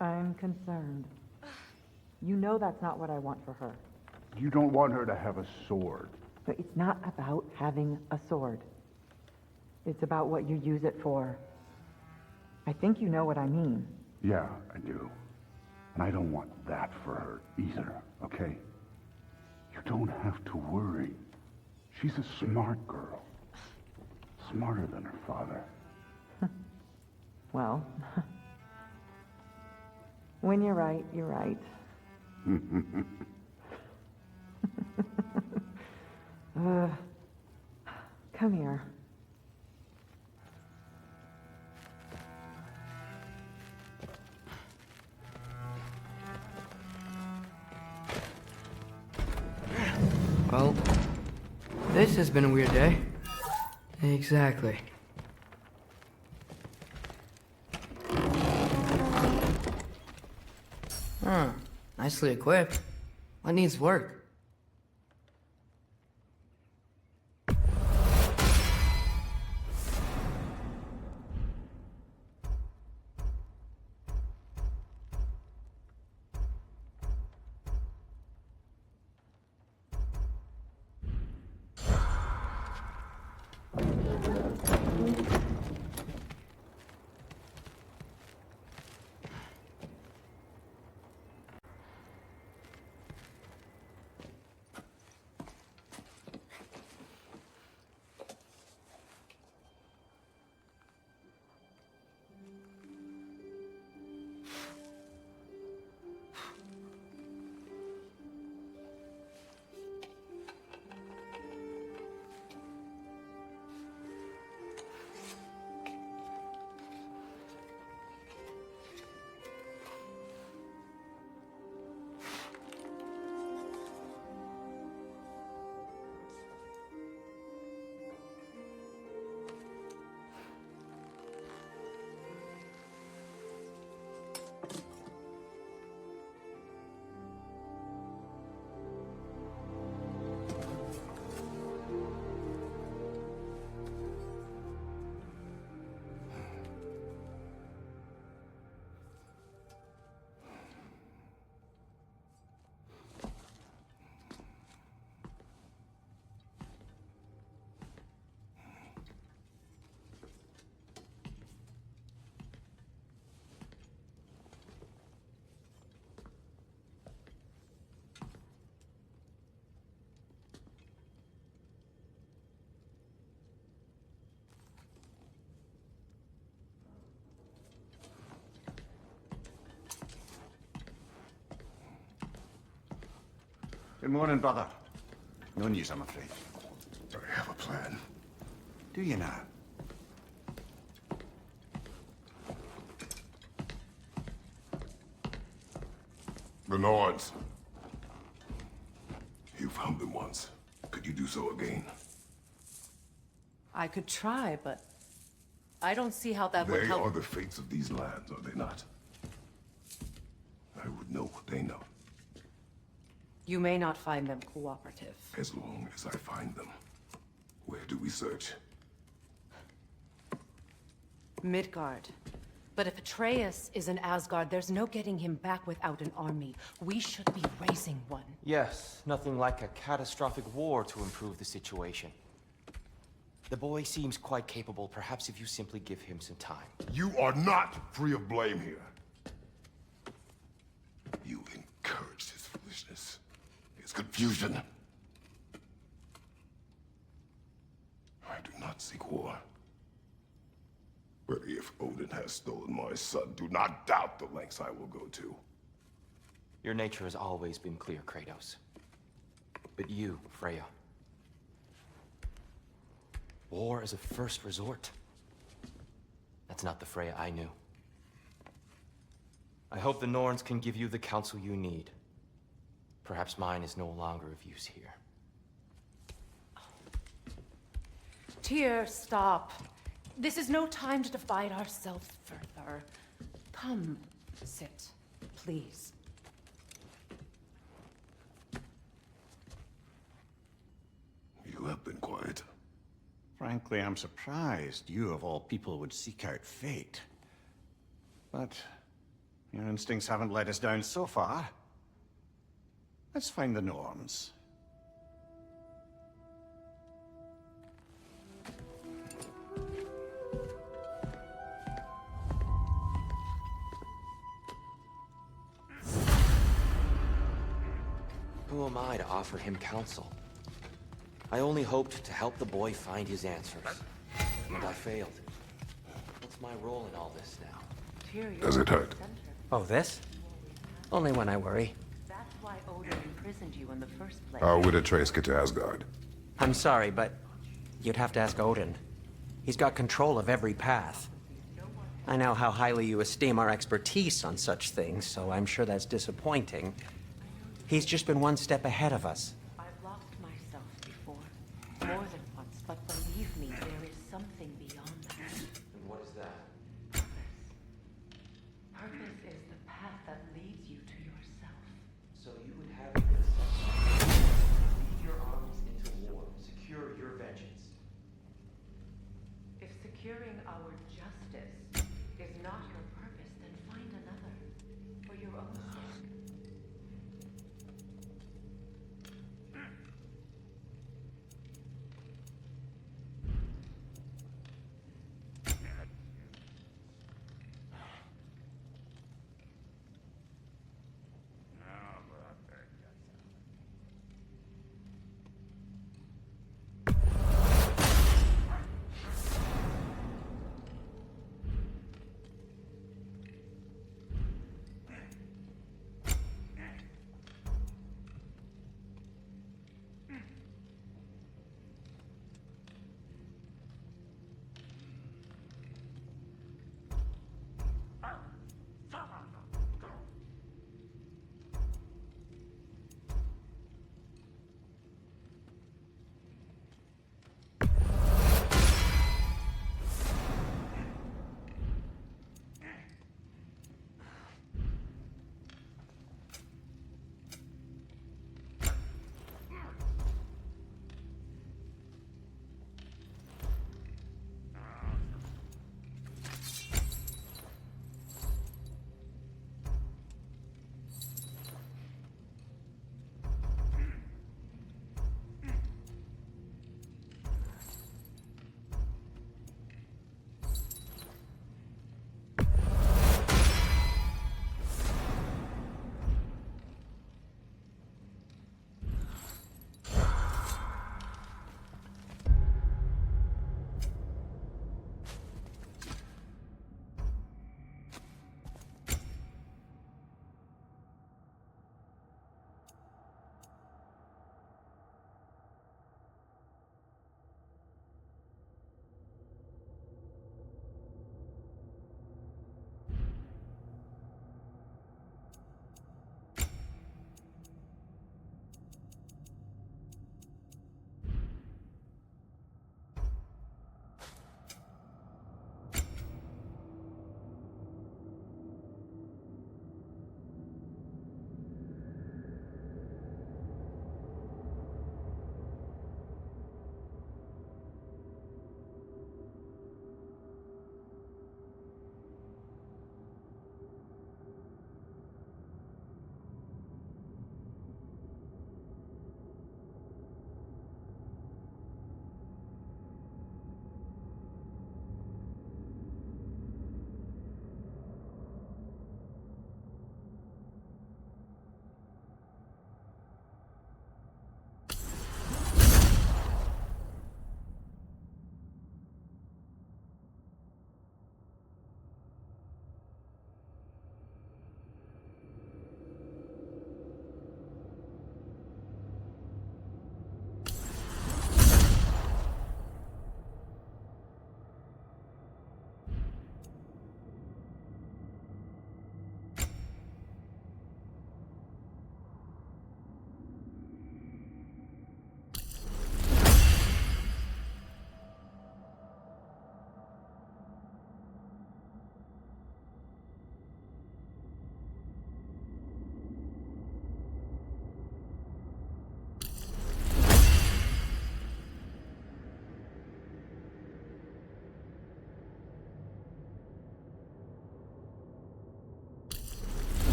I'm concerned. You know that's not what I want for her. You don't want her to have a sword. But it's not about having a sword. It's about what you use it for. I think you know what I mean. Yeah, I do. And I don't want that for her either, okay? You don't have to worry. She's a smart girl. Smarter than her father. Well, when you're right, you're right. Come here. Well, this has been a weird day. Exactly. Huh. Nicely equipped. What needs work? Good morning, brother. No news, I'm afraid. I have a plan. Do you now? The Nords. You found them once. Could you do so again? I could try, but I don't see how that would They help. are the fates of these lands, are they not? I would know what they know, You may not find them cooperative. as long as I find them. Where do we search? Midgard. But if Atreus is in Asgard, there's no getting him back without an army. We should be raising one. Yes, nothing like a catastrophic war to improve the situation. The boy seems quite capable, perhaps if you simply give him some time. You are not free of blame here. You encouraged his foolishness, his confusion. I do not seek war. But if Odin has stolen my son, do not doubt the lengths I will go to. Your nature has always been clear, Kratos. But you, Freya. War is a first resort. That's not the Freya I knew. I hope the Norns can give you the counsel you need. Perhaps mine is no longer of use here. Tyr, stop. This is no time to divide ourselves further. Come, sit, please. You have been quiet. Frankly, I'm surprised you, of all people, would seek out fate. But your instincts haven't let us down so far. Let's find the Norns. Who am I to offer him counsel? I only hoped to help the boy find his answers. And I failed. What's my role in all this now? Does it hurt? Oh, this? Only when I worry. That's why Odin imprisoned you in the first place. How would Atreus get to Asgard? I'm sorry, but you'd have to ask Odin. He's got control of every path. I know how highly you esteem our expertise on such things, so I'm sure that's disappointing. He's just been one step ahead of us. I've lost myself before, more than once, but believe me, there is something beyond that. And what is that? Purpose is the path that leads you to yourself. So you would have me lead your armies into war, secure your vengeance. If securing our justice is not your purpose, then find another, for your own sake.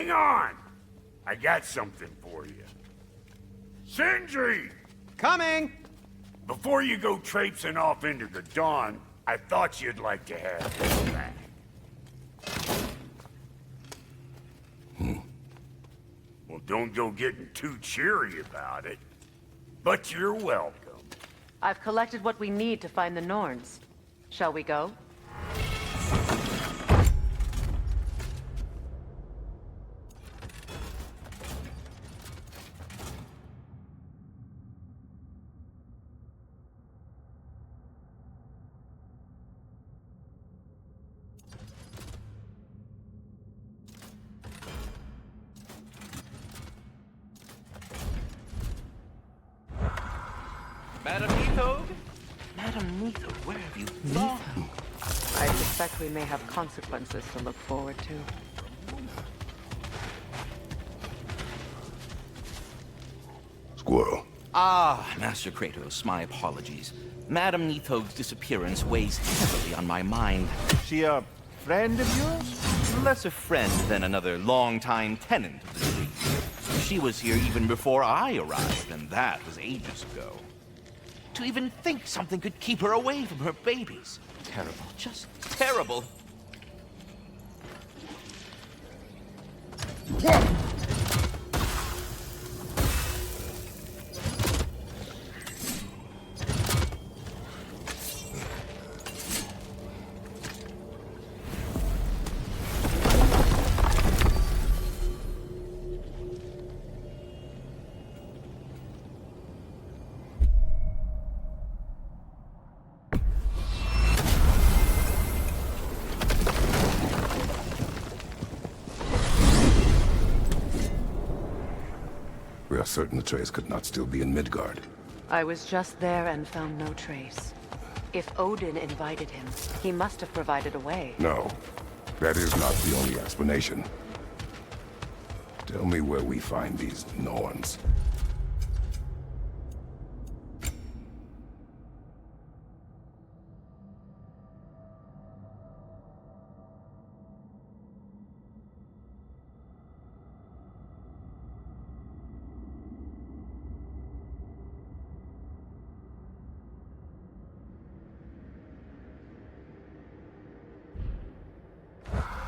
hang on! I got something for you. Sindri! Coming! Before you go traipsing off into the dawn, I thought you'd like to have this back. Well, don't go getting too cheery about it. But you're welcome. I've collected what we need to find the Norns. Shall we go? Madam Neathog? Madam Neathog, where have you gone? I suspect we may have consequences to look forward to. Squirrel. Ah, Master Kratos, my apologies. Madam Neathog's disappearance weighs heavily on my mind. She a friend of yours? Less a friend than another long-time tenant of the tree. She was here even before I arrived, and that was ages ago. To even think something could keep her away from her babies. Terrible, just terrible. We are certain Atreus could not still be in Midgard. I was just there and found no trace. If Odin invited him, he must have provided a way. No, that is not the only explanation. Tell me where we find these Norns.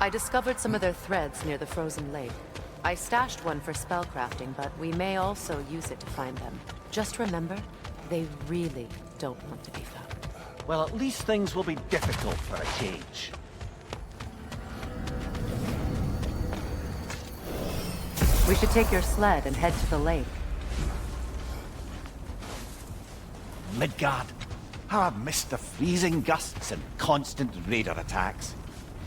I discovered some of their threads near the frozen lake. I stashed one for spellcrafting, but we may also use it to find them. Just remember, they really don't want to be found. Well, at least things will be difficult for a change. We should take your sled and head to the lake. Midgard. How I've missed the freezing gusts and constant raider attacks.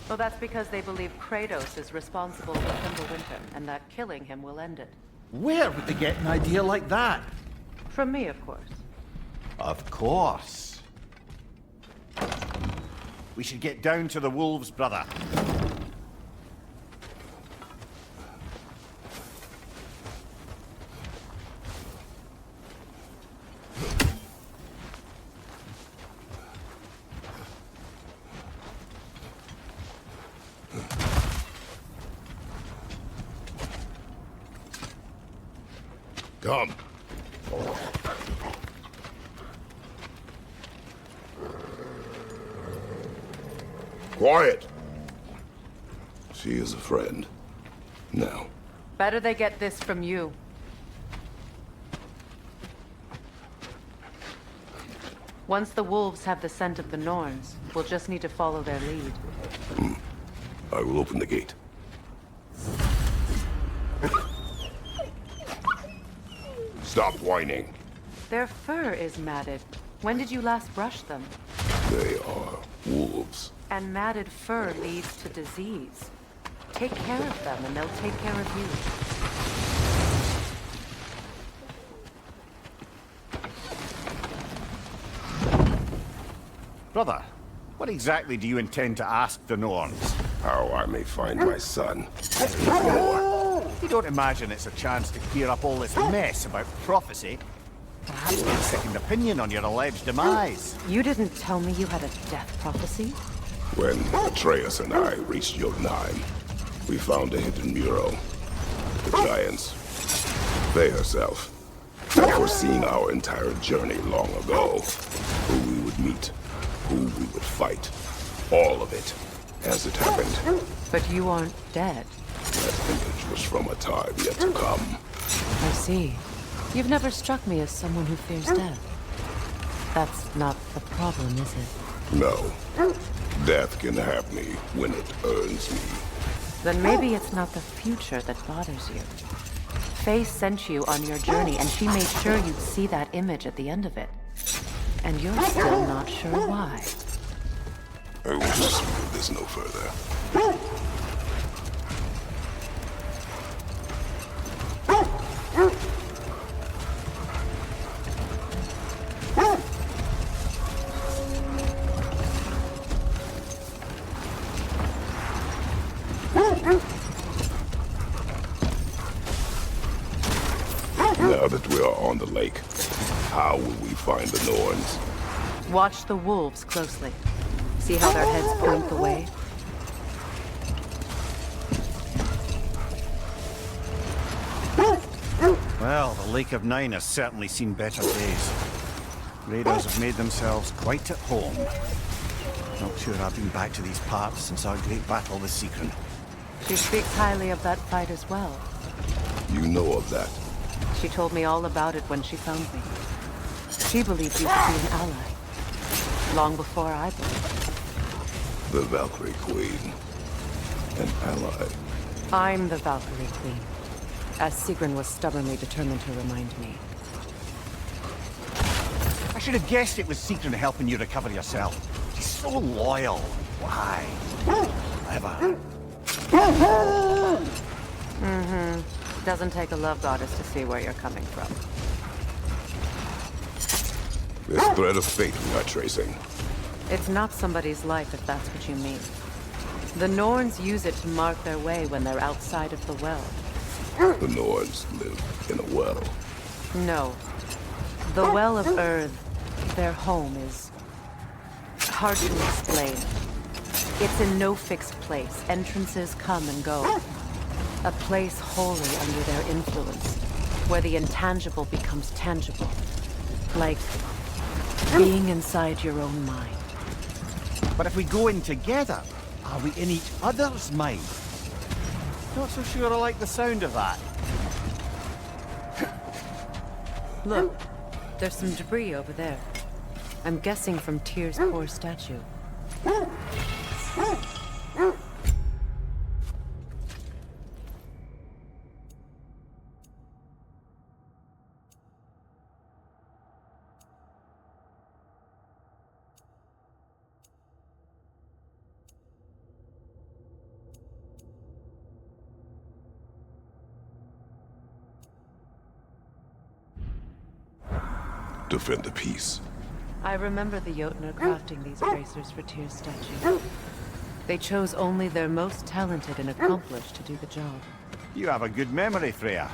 Well, that's because they believe Kratos is responsible for Fimbulwinter, and that killing him will end it. Where would they get an idea like that? From me, of course. Of course. We should get down to the wolves, brother. Come. Quiet. She is a friend. Now. Better they get this from you. Once the wolves have the scent of the Norns, we'll just need to follow their lead. I will open the gate. Stop whining. Their fur is matted. When did you last brush them? They are wolves. And matted fur leads to disease. Take care of them and they'll take care of you. Brother, what exactly do you intend to ask the Norns? How I may find my son. You don't imagine it's a chance to clear up all this mess about prophecy? Perhaps get a second opinion on your alleged demise. You didn't tell me you had a death prophecy? When Atreus and I reached Jotunheim, we found a hidden mural. the giants. They herself had foreseen our entire journey long ago. Who we would meet, who we would fight. All of it, as it happened. But you aren't dead. That image was from a time yet to come. I see. You've never struck me as someone who fears death. That's not the problem, is it? No. Death can have me when it earns me. Then maybe it's not the future that bothers you. Faye sent you on your journey, and she made sure you'd see that image at the end of it. And you're still not sure why. I will just move this no further. Now that we are on the lake, how will we find the Norns? Watch the wolves closely. See how their heads point the way? Well, the Lake of Nine has certainly seen better days. Raiders have made themselves quite at home. Not sure I've been back to these parts since our great battle with Secron. She speaks highly of that fight as well. You know of that? She told me all about it when she found me. She believed you to be an ally. Long before I believed. The Valkyrie Queen. An ally. I'm the Valkyrie Queen. As Sigrun was stubbornly determined to remind me. I should have guessed it was Secron helping you recover yourself. She's so loyal. Why? Ever. Mm-hmm. Doesn't take a love goddess to see where you're coming from. This thread of fate we are tracing. It's not somebody's life, if that's what you mean. The Norns use it to mark their way when they're outside of the well. The Norns live in a well. No. The Well of Earth, their home, is hard to explain. It's in no fixed place. Entrances come and go. A place wholly under their influence, where the intangible becomes tangible. Like being inside your own mind. But if we go in together, are we in each other's mind? Not so sure I like the sound of that. Look, there's some debris over there. I'm guessing from Tyr's poor statue. Defend the peace. I remember the Jotnar crafting these bracers for Tyr's statue. They chose only their most talented and accomplished to do the job. You have a good memory, Freya.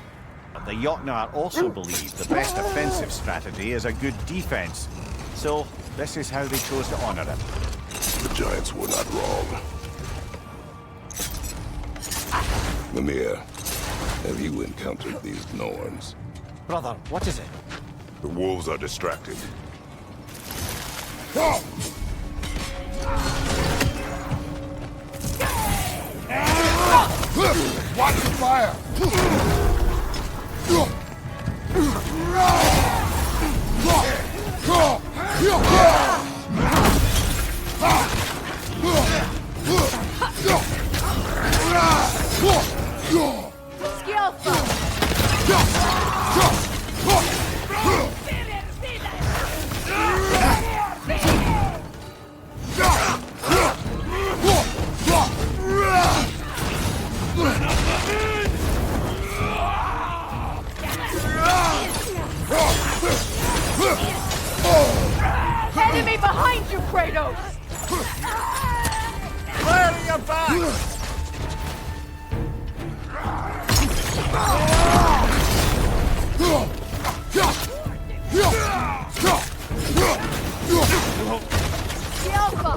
But the Jotnar also believe the best offensive strategy is a good defense. So, this is how they chose to honor it. The giants were not wrong. Mimir, have you encountered these Norns? Brother, what is it? The wolves are distracted. Watch the fire! Enemy behind you, Kratos! Fire in your back! The Alpha!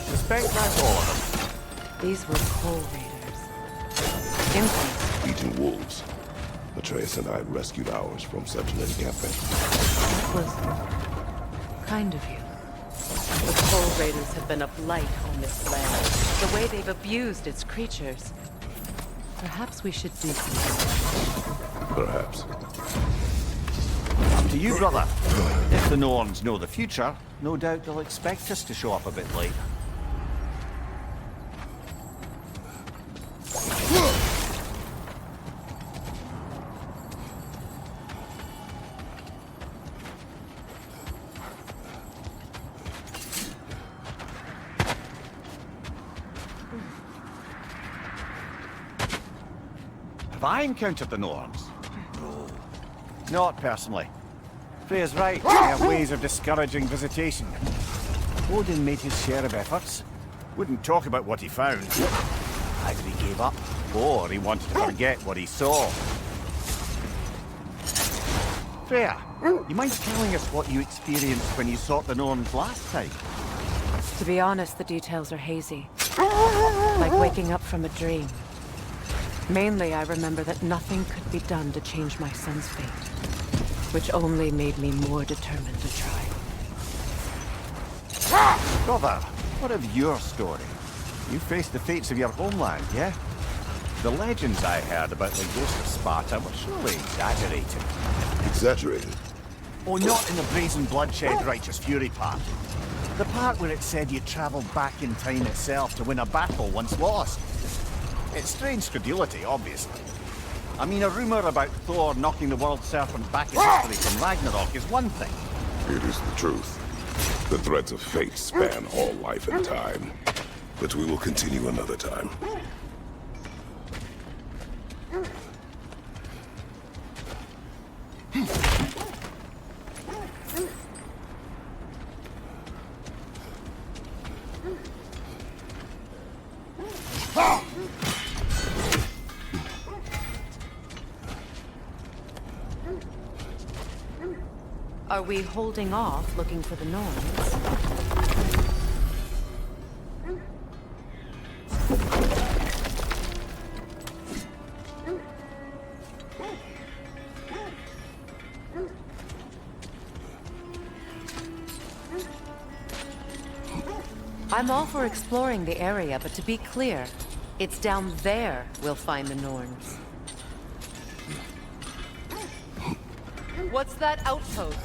Suspect that's all of them. These were coal raiders. Impies. Eating wolves. Atreus and I rescued ours from such an encampment. That was kind of you. The coal raiders have been a blight on this land. The way they've abused its creatures. Perhaps we should do something. Perhaps. Up to you, brother. If the Norns know the future, no doubt they'll expect us to show up a bit late. Have I encountered the Norns? No. Not personally. Freya's right, they have ways of discouraging visitation. Odin made his share of efforts. Wouldn't talk about what he found. Either he gave up, or he wanted to forget what he saw. Freya, you mind telling us what you experienced when you sought the Norns last time? To be honest, the details are hazy. Like waking up from a dream. Mainly, I remember that nothing could be done to change my son's fate, which only made me more determined to try. Brother, what of your story? You faced the fates of your homeland, yeah? The legends I heard about the ghost of Sparta were surely exaggerated. Exaggerated? Oh, not in the brazen bloodshed righteous fury part. The part where it said you travelled back in time itself to win a battle once lost. It's strange credulity, obviously. I mean, a rumour about Thor knocking the world serpent back in history from Ragnarok is one thing. It is the truth. The threads of fate span all life and time. But we will continue another time. Are we holding off looking for the Norns? I'm all for exploring the area, but to be clear, it's down there we'll find the Norns. What's that outpost?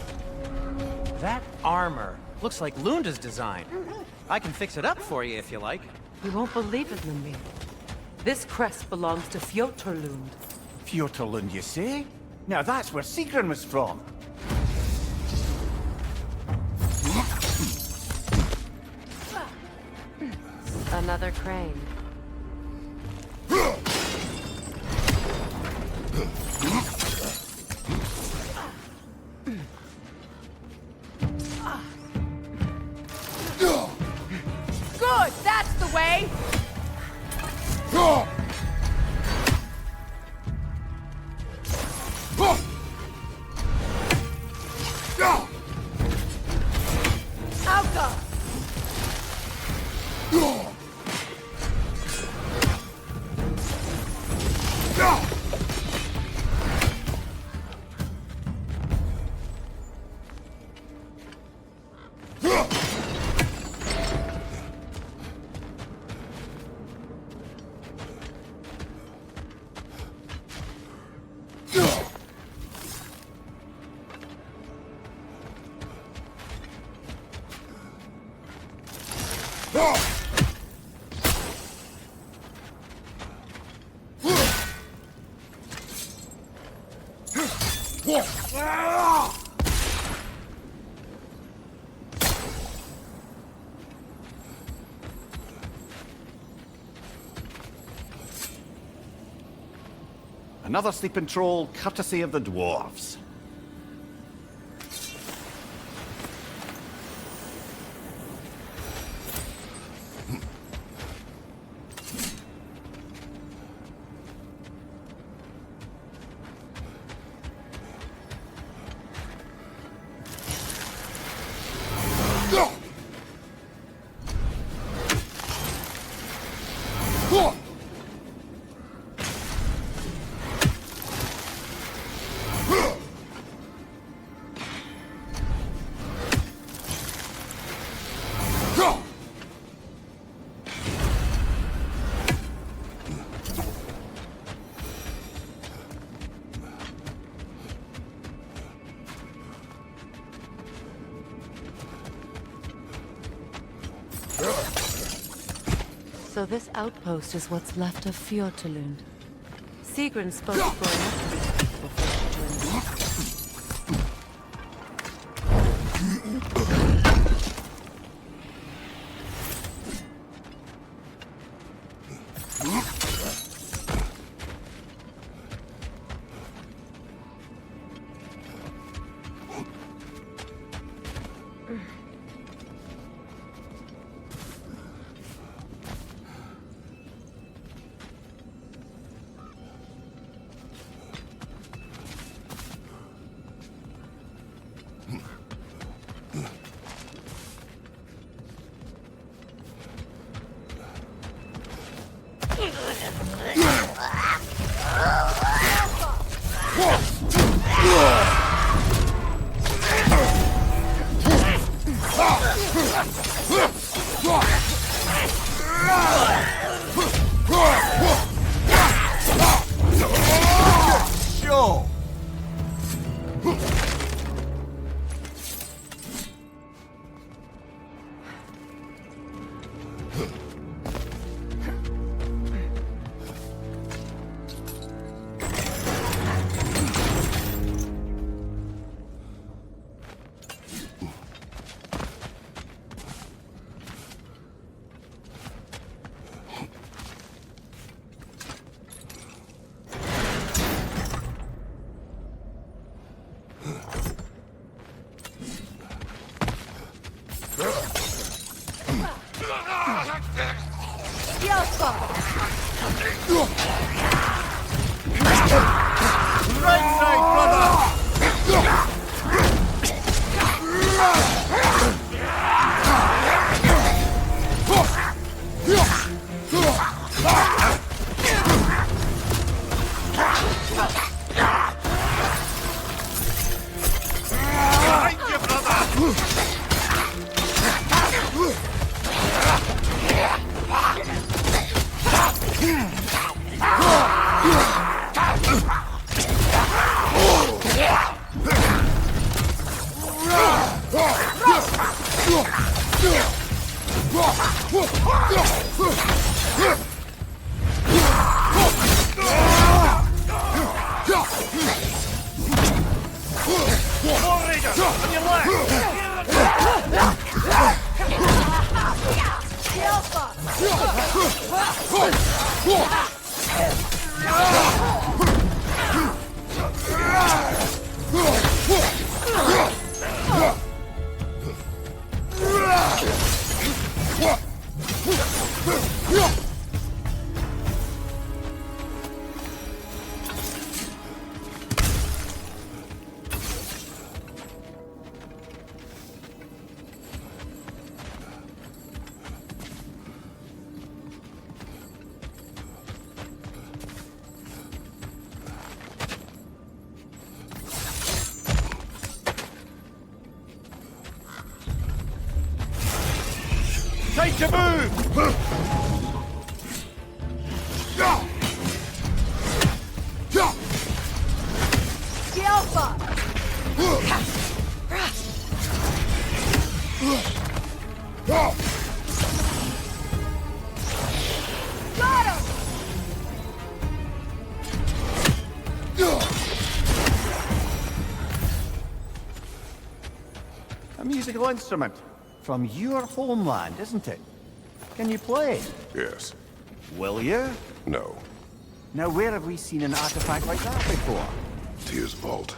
That armor looks like Lunda's design. I can fix it up for you if you like. You won't believe it, Lumir. This crest belongs to Fjotorlund. Fjotorlund, you say? Now that's where Sigrun was from. Another crane. Good, that's the way! Alka! Another sleeping troll, courtesy of the dwarves. So this outpost is what's left of Fjortulund. Sigrun spoke for enough before she joined us. Time to move! Got him! A musical instrument from your homeland, isn't it? Can you play? Yes. Will you? No. Now where have we seen an artifact like that before? Tyr's vault.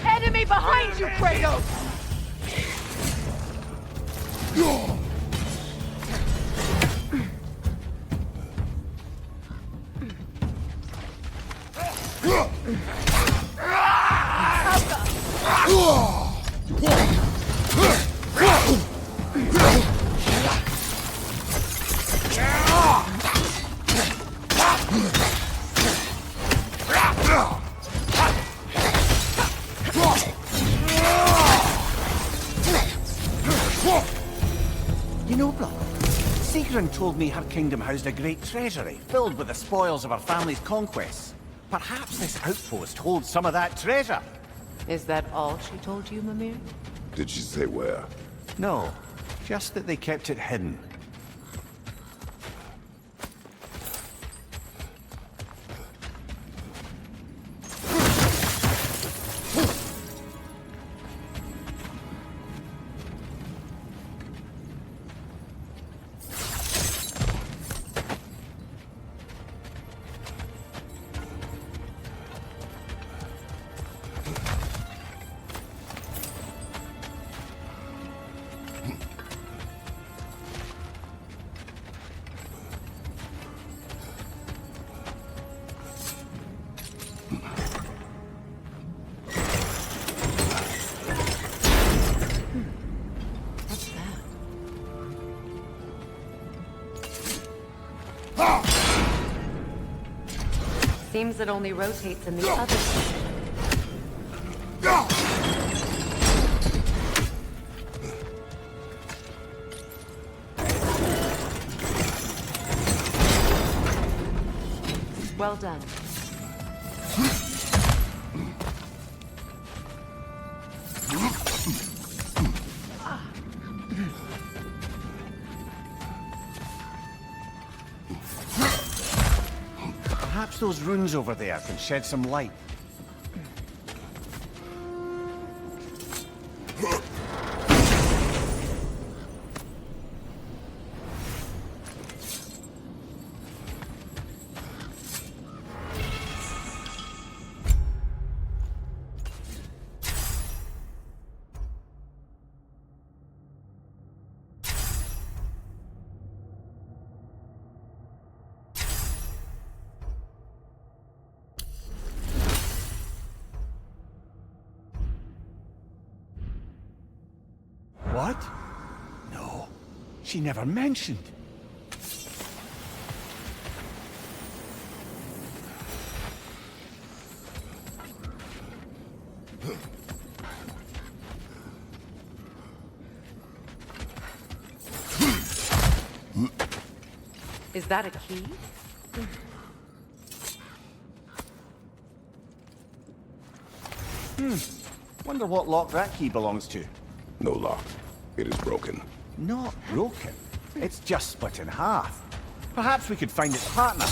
Enemy behind you, Kratos! You know, brother, Sigrun told me her kingdom housed a great treasury filled with the spoils of her family's conquests. Perhaps this outpost holds some of that treasure. Is that all she told you, Mimir? Did she say where? No, just that they kept it hidden. Seems it only rotates in the other direction. Well done. Perhaps those runes over there can shed some light. What? No, she never mentioned. Is that a key? Wonder what lock that key belongs to. No lock. It is broken. Not broken. It's just split in half. Perhaps we could find its partner.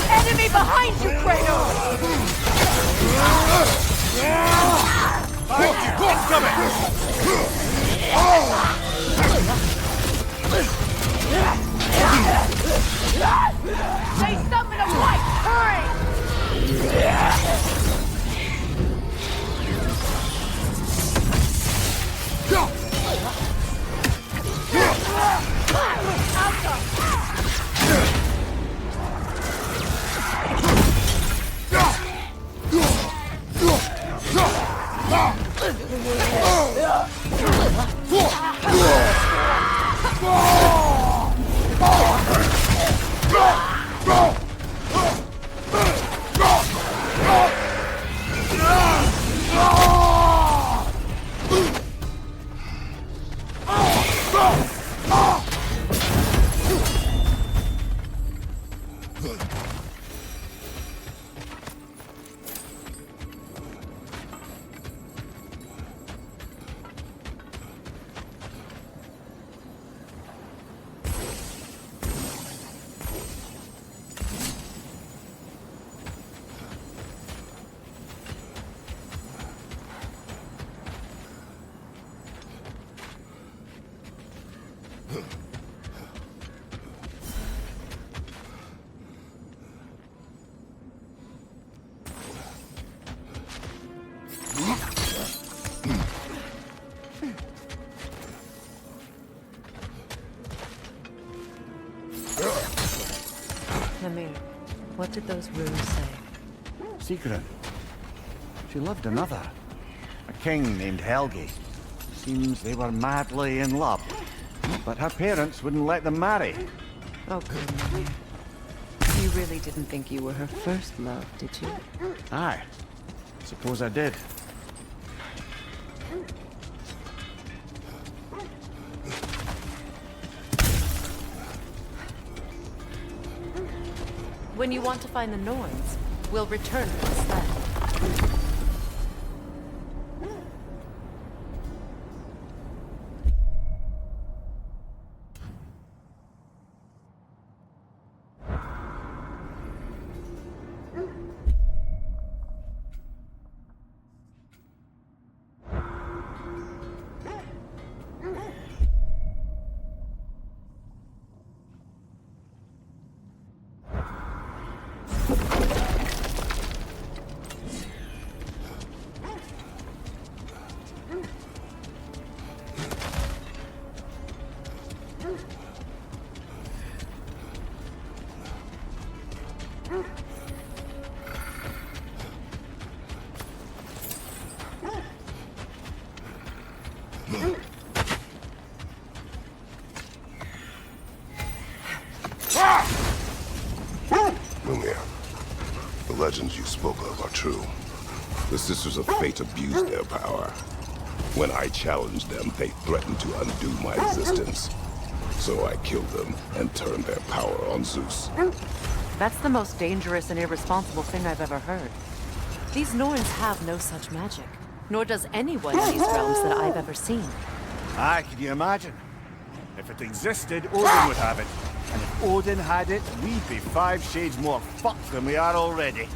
Enemy behind you, Kratos! Say something to White! Hurry! Mimir, what did those runes say? Secret. She loved another. A king named Helgi. Seems they were madly in love. But her parents wouldn't let them marry. Oh, good Mimir. You really didn't think you were her first love, did you? Aye. Suppose I did. When you want to find the Norns, we'll return to this land. Mimir, the legends you spoke of are true. The Sisters of Fate abused their power. When I challenged them, they threatened to undo my existence. So I killed them and turned their power on Zeus. That's the most dangerous and irresponsible thing I've ever heard. These Norns have no such magic, nor does anyone in these realms that I've ever seen. Aye, can you imagine? If it existed, Odin would have it. And if Odin had it, we'd be 5 shades more fucked than we are already.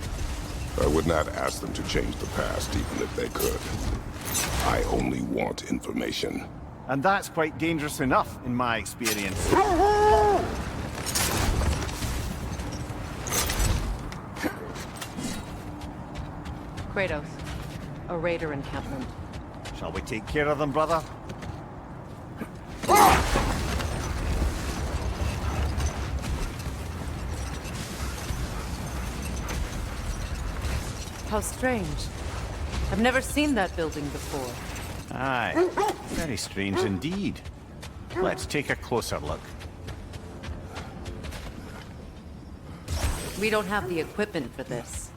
I would not ask them to change the past, even if they could. I only want information. And that's quite dangerous enough, in my experience. Kratos, a raider encampment. Shall we take care of them, brother? How strange. I've never seen that building before. Aye, very strange indeed. Let's take a closer look. We don't have the equipment for this.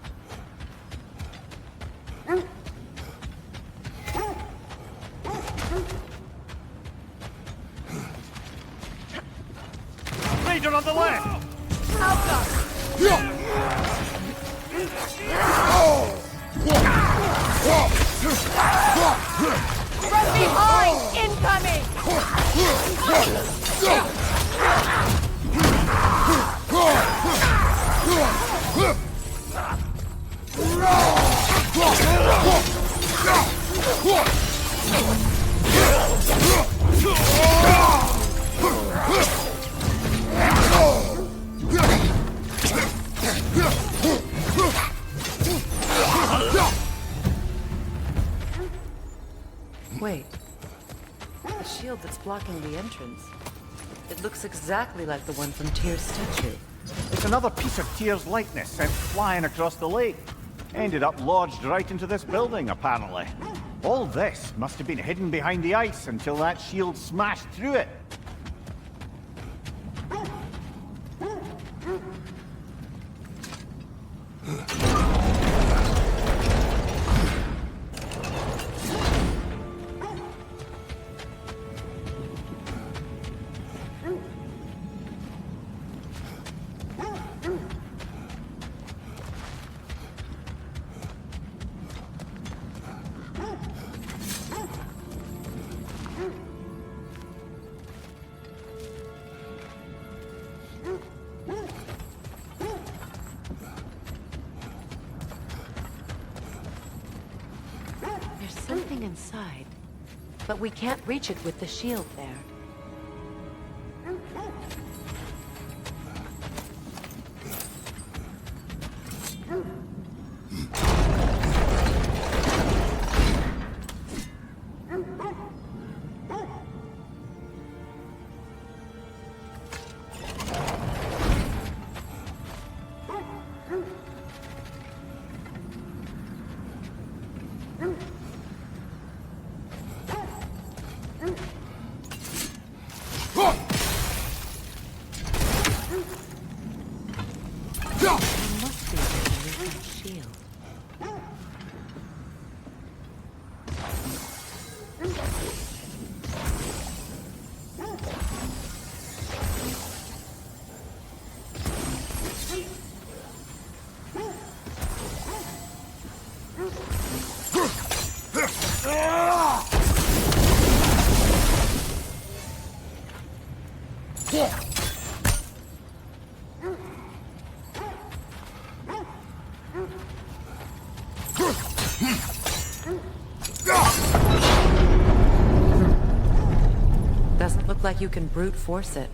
Raider on the left! From behind! Incoming! Wait. The shield that's blocking the entrance. It looks exactly like the one from Tyr's statue. It's another piece of Tyr's likeness sent flying across the lake. Ended up lodged right into this building, apparently. All this must have been hidden behind the ice until that shield smashed through it. There's something inside, but we can't reach it with the shield there. Doesn't look like you can brute force it.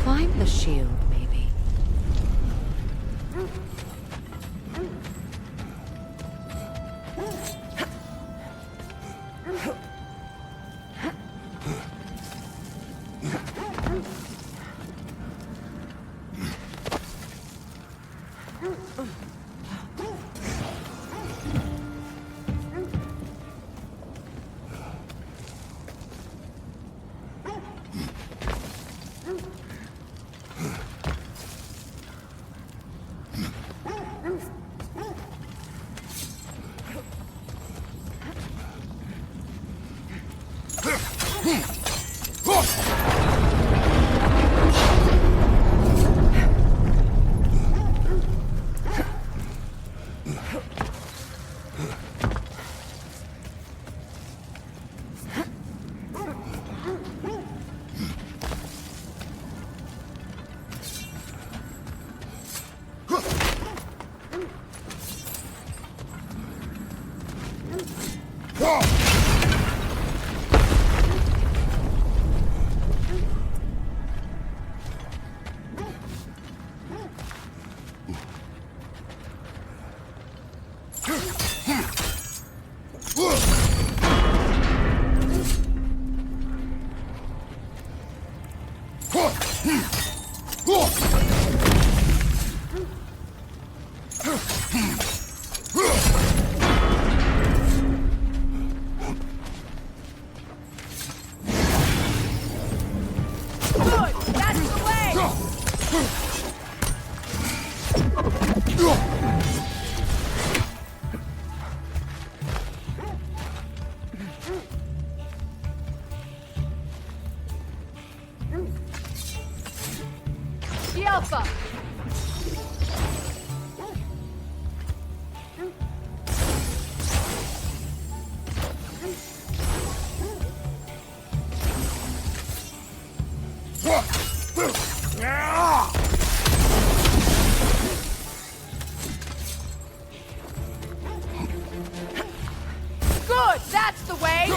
Climb the shield, maybe. The Alpha! Good! That's the way!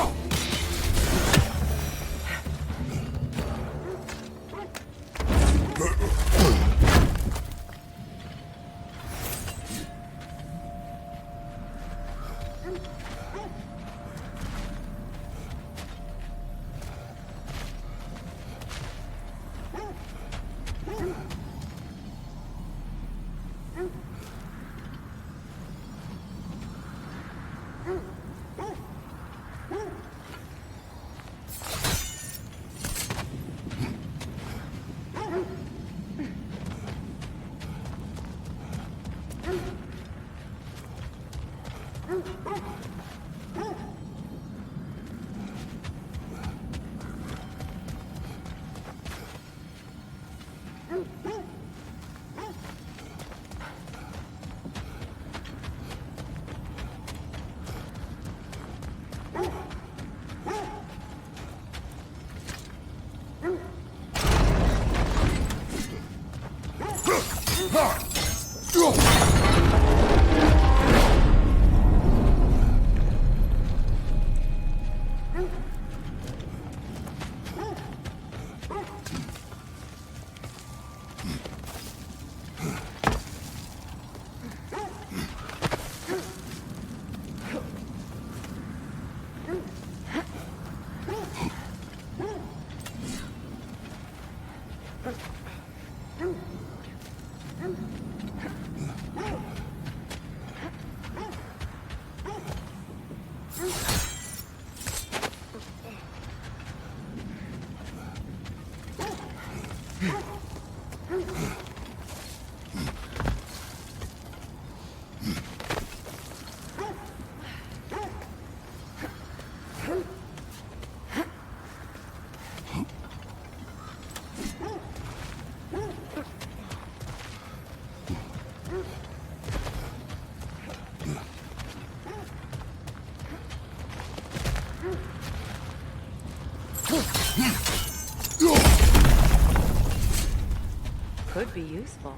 Could be useful.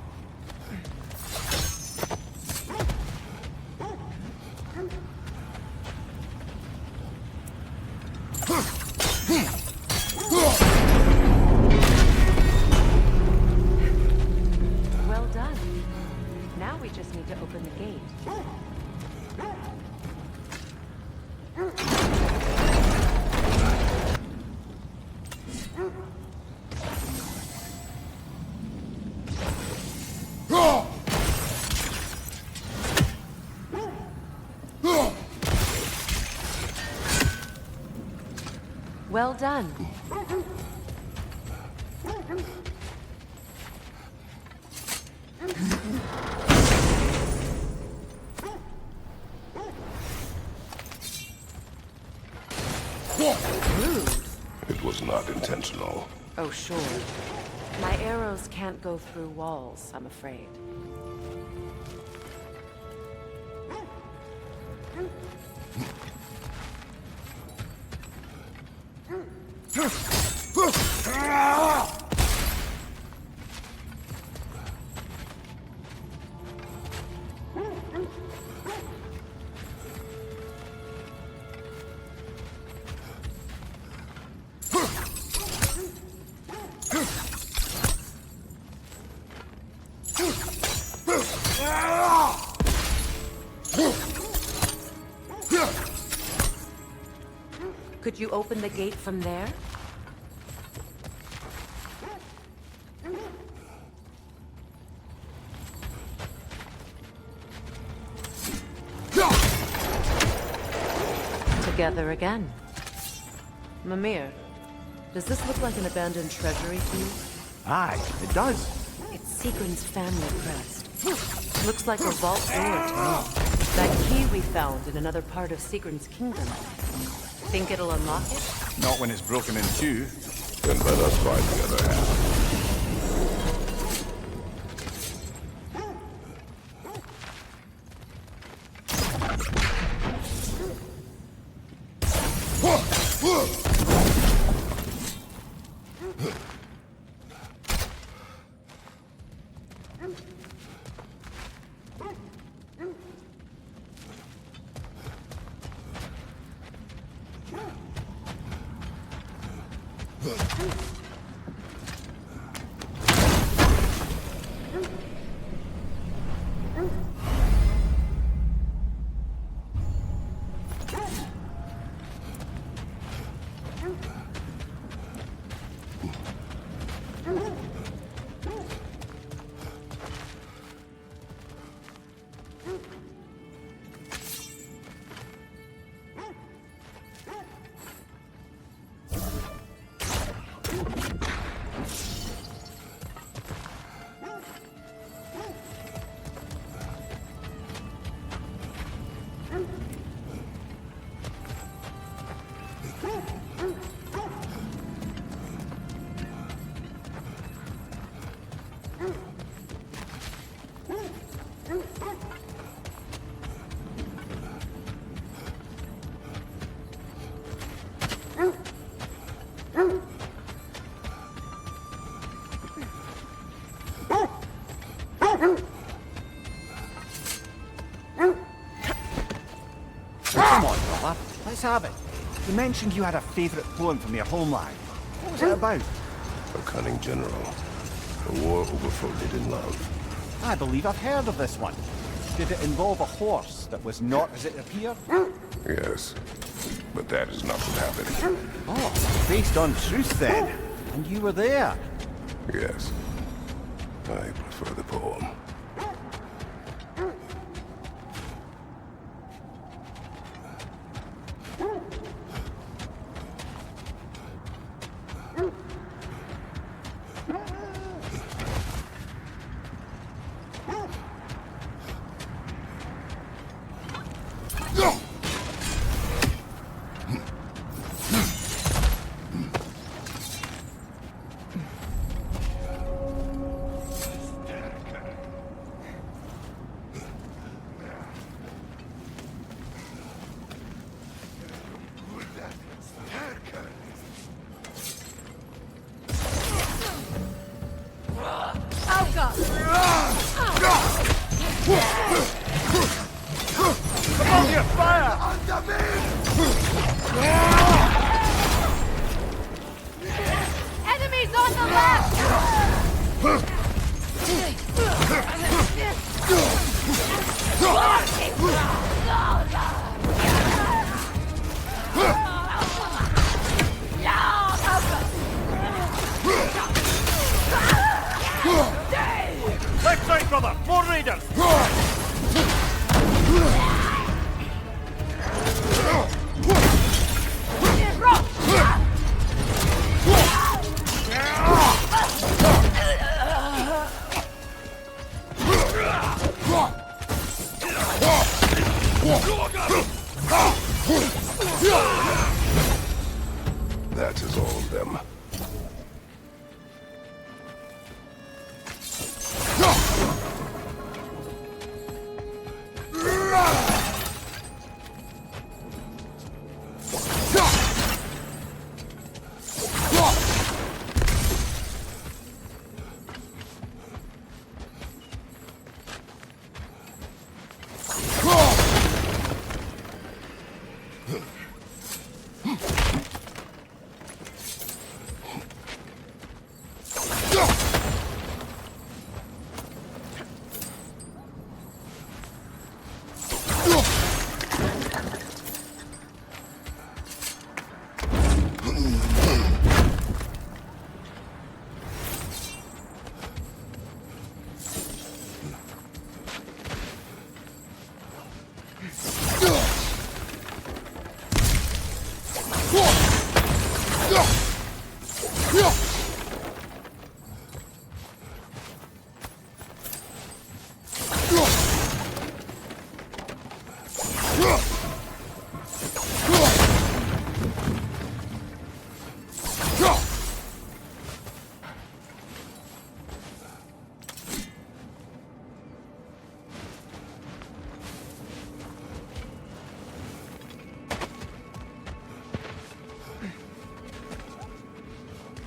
Well done. Now we just need to open the gate. Well done. It was not intentional. Oh, sure. My arrows can't go through walls, I'm afraid. Could you open the gate from there? Together again. Mimir, does this look like an abandoned treasury to you? Aye, it does. It's Sigrun's family crest. Looks like a vault door to me. That key we found in another part of Sigrun's kingdom. Think it'll unlock it? Not when it's broken in two. Then let us find the other half. Come on, brother. Let's have it. You mentioned you had a favourite poem from your homeland. What was it about? A cunning general. A war over forbidden love. I believe I've heard of this one. Did it involve a horse that was not as it appeared? Yes, but that is not what happened. Oh, based on truth then. And you were there. Yes. I prefer the poem. Enemies on the left! Left side, brother! More raiders! That is all of them.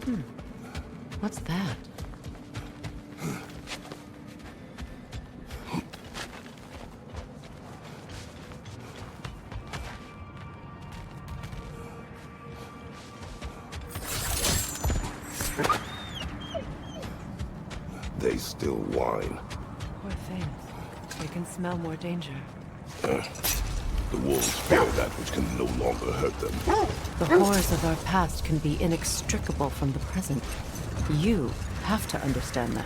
What's that? They still whine. Poor things. They can smell more danger. The wolves fear that which can no longer hurt them. The horrors of our past can be inextricable from the present. You have to understand that.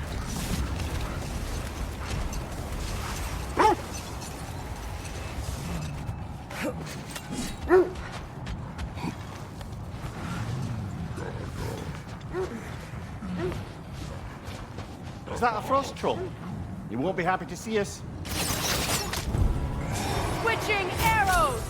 Is that a frost troll? You won't be happy to see us. Switching arrows!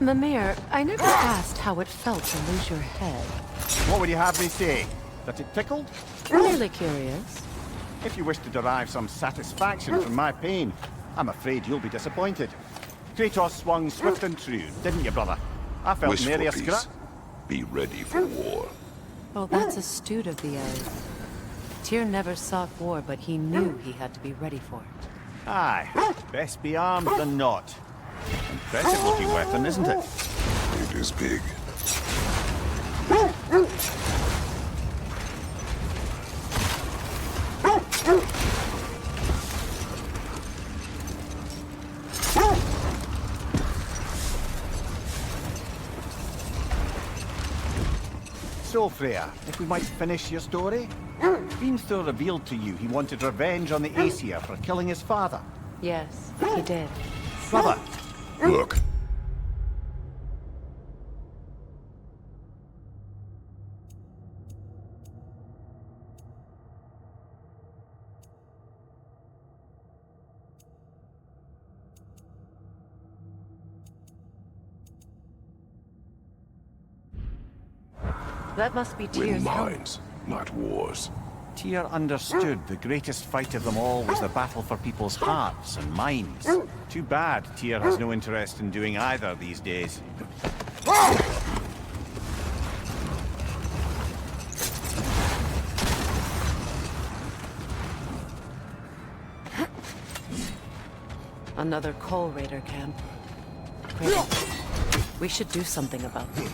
Mimir, I never asked how it felt to lose your head. What would you have me say? That it tickled? Really curious. If you wish to derive some satisfaction from my pain, I'm afraid you'll be disappointed. Kratos swung swift and true, didn't you, brother? I felt Wish nary for a peace. scrap. Be ready for war. Oh, that's astute of the elves. Tyr never sought war, but he knew he had to be ready for it. Aye, best be armed than not. Impressive looking weapon, isn't it? It is big. So, Freya, if we might finish your story? Beamthor revealed to you he wanted revenge on the Aesir for killing his father. Yes, he did. Brother, Look. That must be Win Tyr's helmet. minds, not wars. Tyr understood the greatest fight of them all was the battle for people's hearts and minds. Too bad Tyr has no interest in doing either these days. Another Coal Raider camp. Kratos, we should do something about them.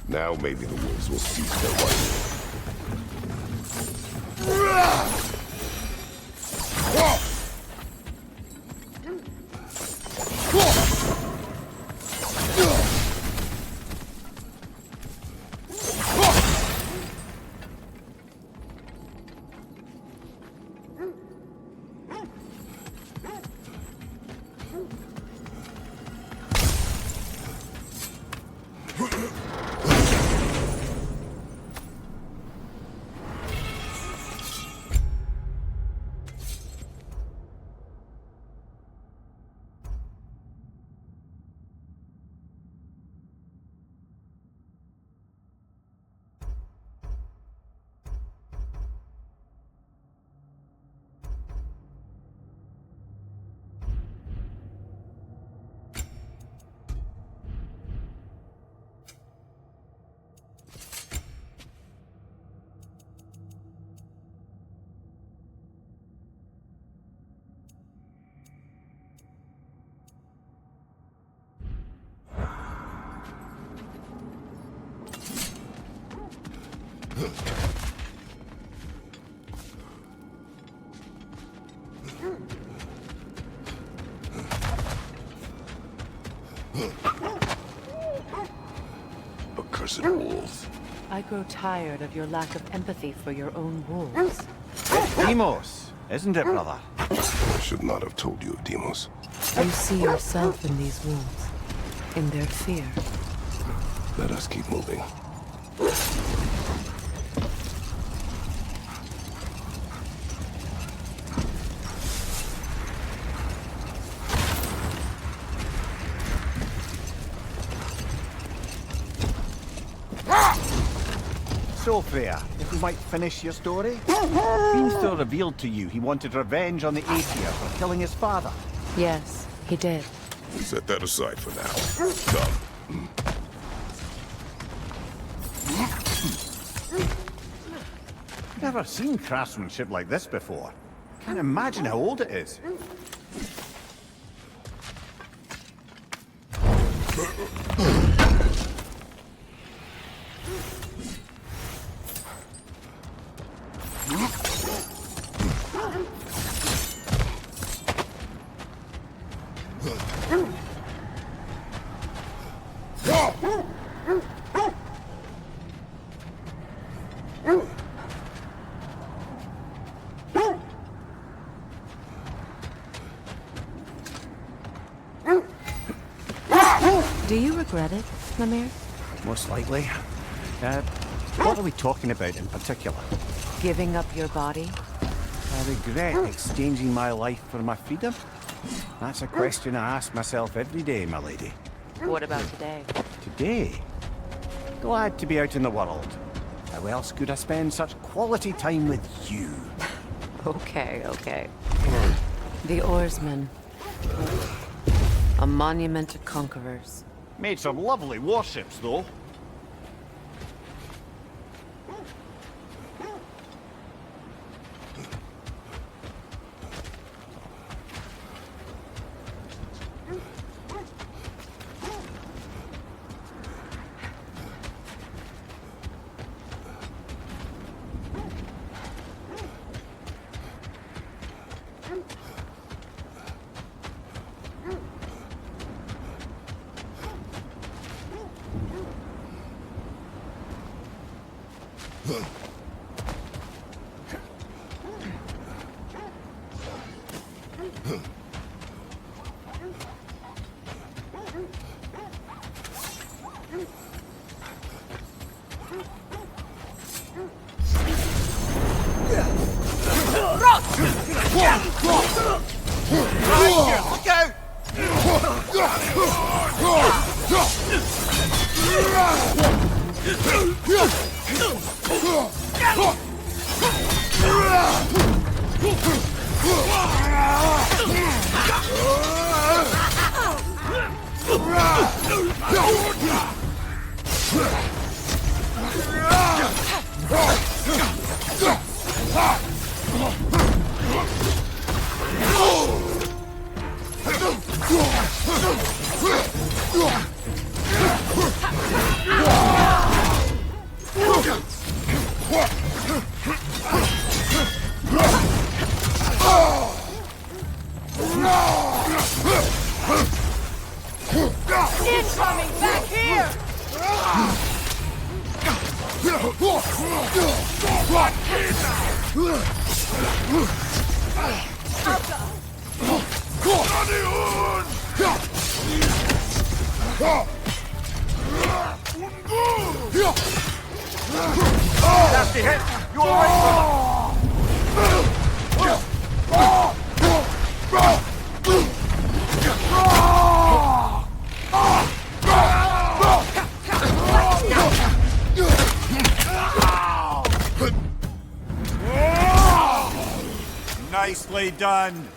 Now maybe the wolves will cease their fighting. Accursed wolves. I grow tired of your lack of empathy for your own wolves. Demos, isn't it, brother? I should not have told you of Demos. You see yourself in these wolves, in their fear. Let us keep moving. So, Freya, if we might finish your story? Hrimthur revealed to you he wanted revenge on the Aesir for killing his father. Yes, he did. Set that aside for now. Come. Never seen craftsmanship like this before. Can't imagine how old it is. Do you regret it, Mimir? Most likely. What are we talking about in particular? Giving up your body? I regret exchanging my life for my freedom. That's a question I ask myself every day, my lady. What about today? Today? Glad to be out in the world. How else could I spend such quality time with you? Okay, okay. The Oarsmen. A monument to conquerors. Made some lovely warships, though. Incoming back here! Nasty hit! You alright, Nicely done.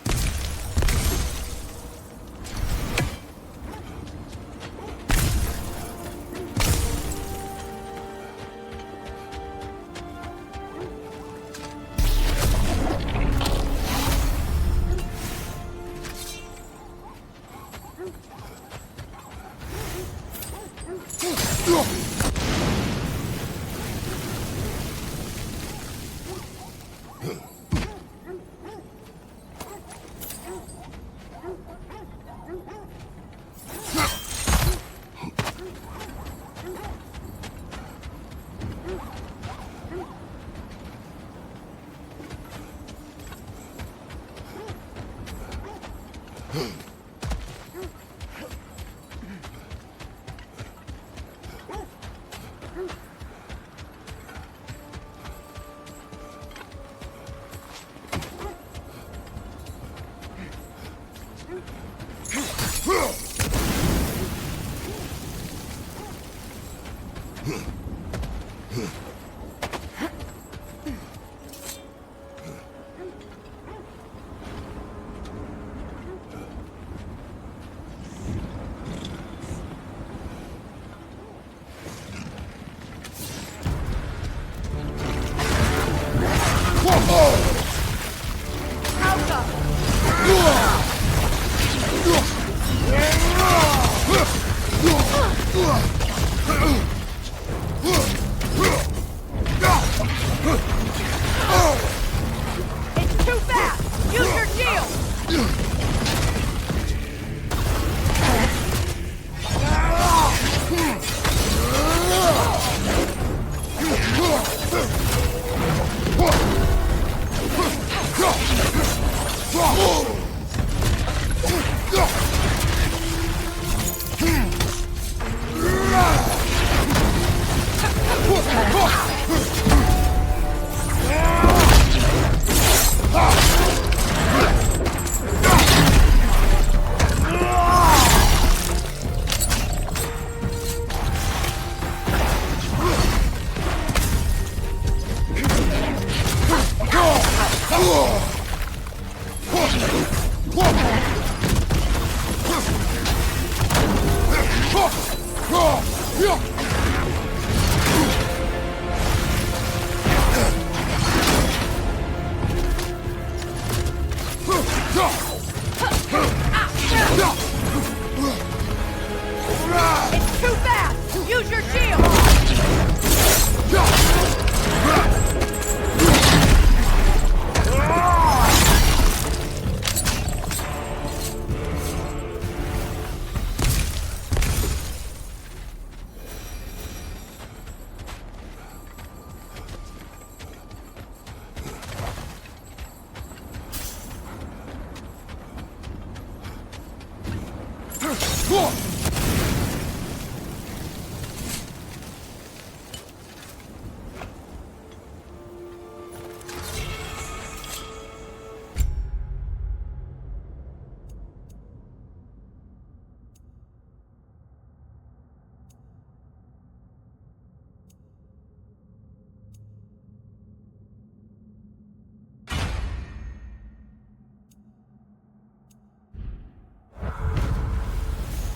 It's too fast! Use your shield!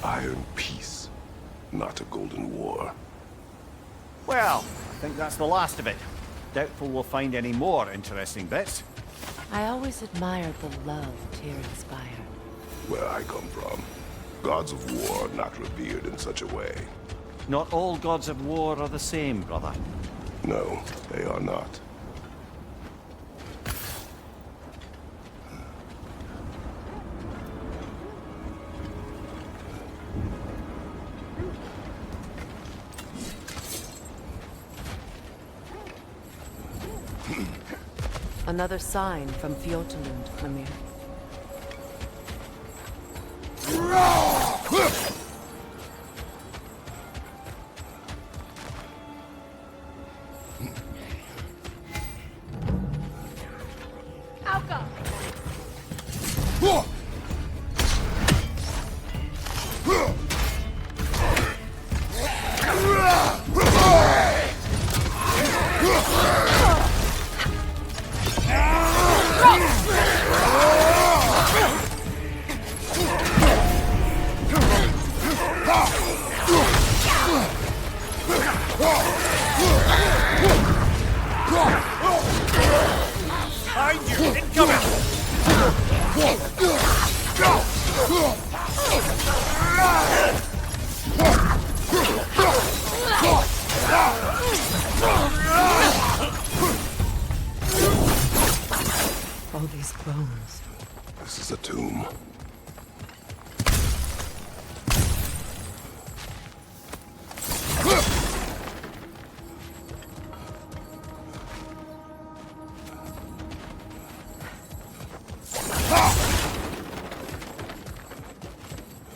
Iron peace, not a golden war. Well, I think that's the last of it. Doubtful we'll find any more interesting bits. I always admired the love Tyr inspired. Where I come from, gods of war are not revered in such a way. Not all gods of war are the same, brother. No, they are not. Another sign from Fjotalund, Mimir. Alka! Behind you! Incoming! All these bones. This is a tomb.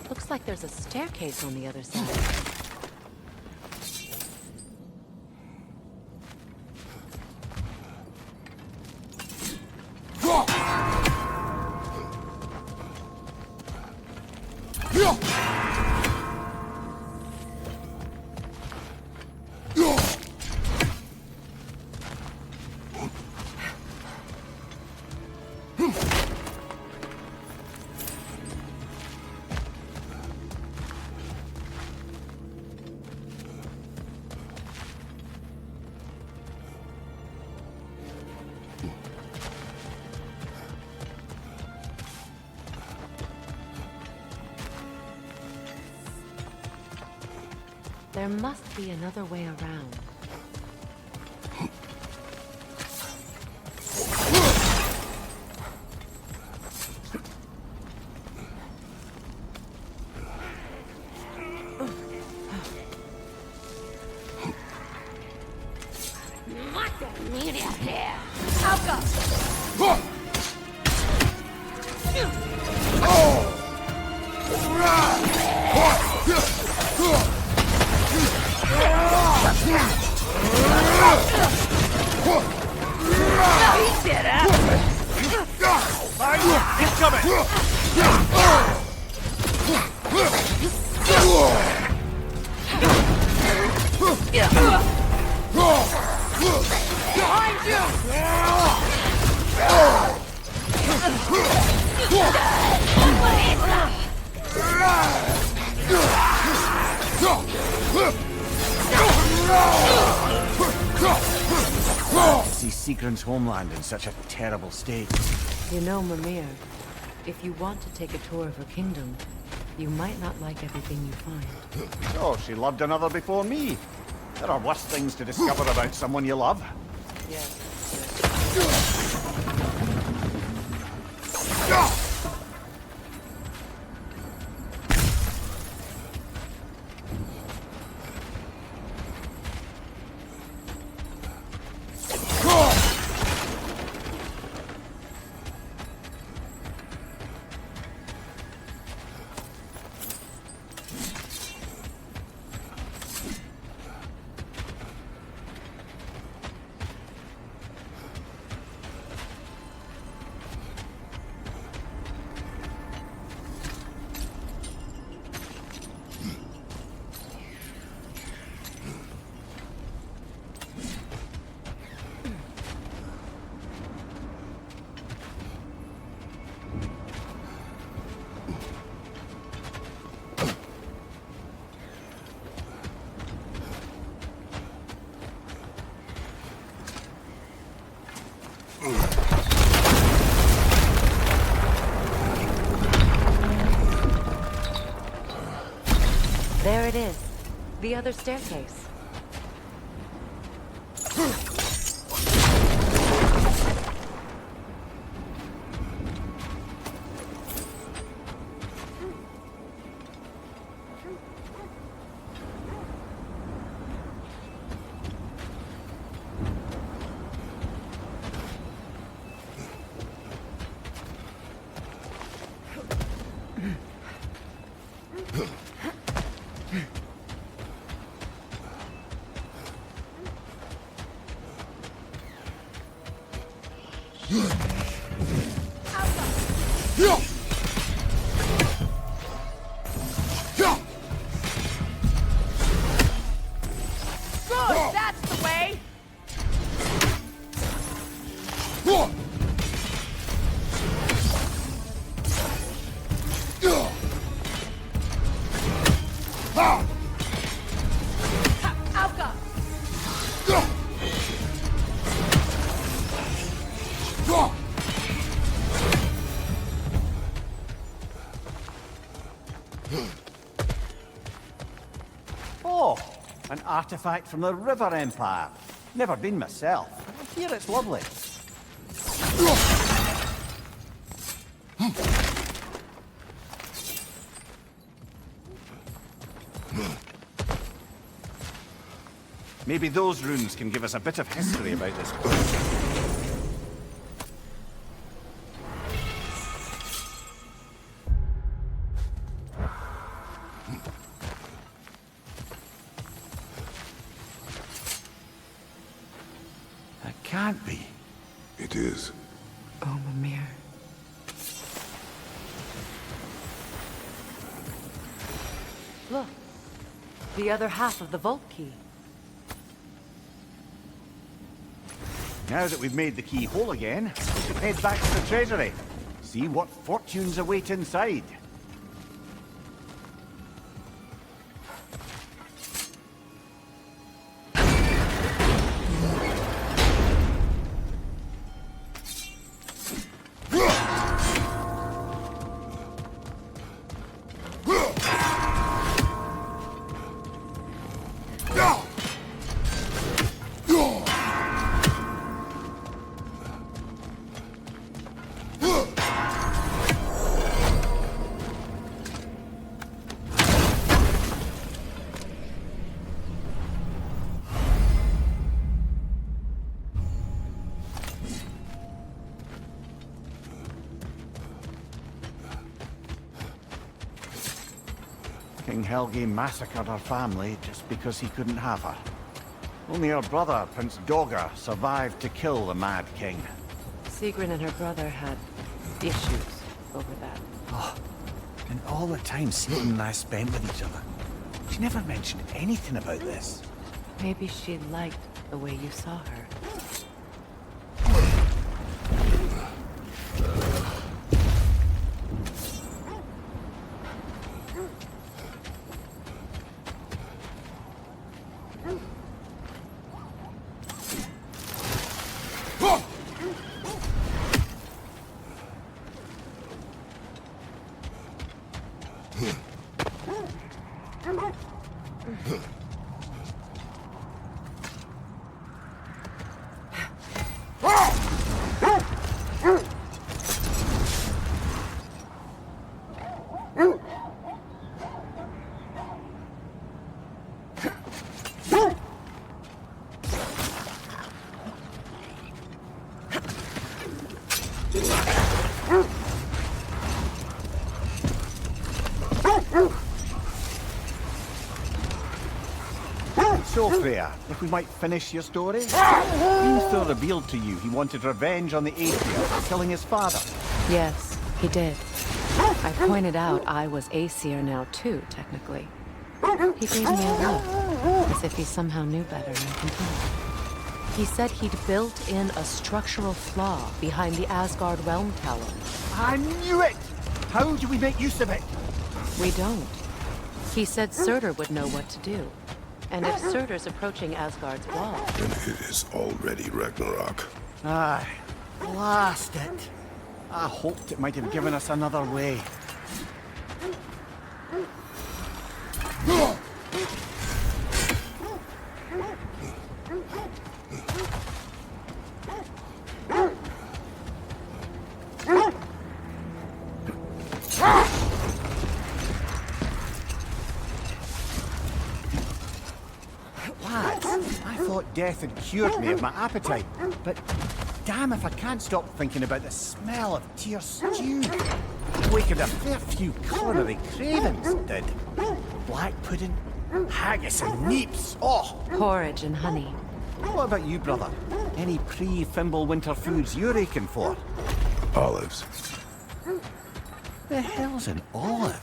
Looks like there's a staircase on the other side. There must be another way around. See Sigrun's homeland in such a terrible state. You know, Mimir, if you want to take a tour of her kingdom, you might not like everything you find. Oh, she loved another before me. There are worse things to discover about someone you love. Yes. There it is. The other staircase. Good, that's the way! Alka! Oh, an artifact from the River Empire. Never been myself. I hear it's lovely. Maybe those runes can give us a bit of history about this place. That can't be. It is. Oh, Mimir. Look. The other half of the vault key. Now that we've made the key whole again, we should head back to the treasury. See what fortunes await inside. King Helge massacred her family just because he couldn't have her. Only her brother, Prince Dogger, survived to kill the Mad King. Sigrun and her brother had issues over that. Oh, and all the time Sigrun and I spent with each other. She never mentioned anything about this. Maybe she liked the way you saw her. So, Freya, if we might finish your story? Hrimthur revealed to you he wanted revenge on the Aesir, killing his father. Yes, he did. I pointed out I was Aesir now too, technically. He gave me a look, as if he somehow knew better and continued. He said he'd built in a structural flaw behind the Asgard Realm Tower. I knew it! How do we make use of it? We don't. He said Surtur would know what to do. And if Surtur's approaching Asgard's wall... Then it is already Ragnarok. Aye, blast it. I hoped it might have given us another way. Lads, I thought death had cured me of my appetite, but damn if I can't stop thinking about the smell of tear stew. Awakened a fair few culinary cravings, it did. Black pudding, haggis and neeps, oh! Porridge and honey. What about you, brother? Any pre-Fimble winter foods you're aching for? Olives. The hell's an olive?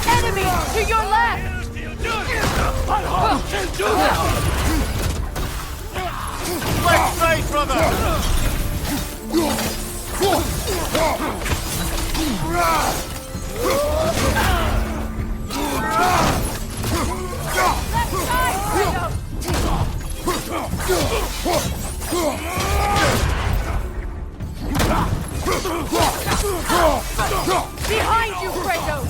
Enemy to your left! Left side, brother! Behind you, Kratos!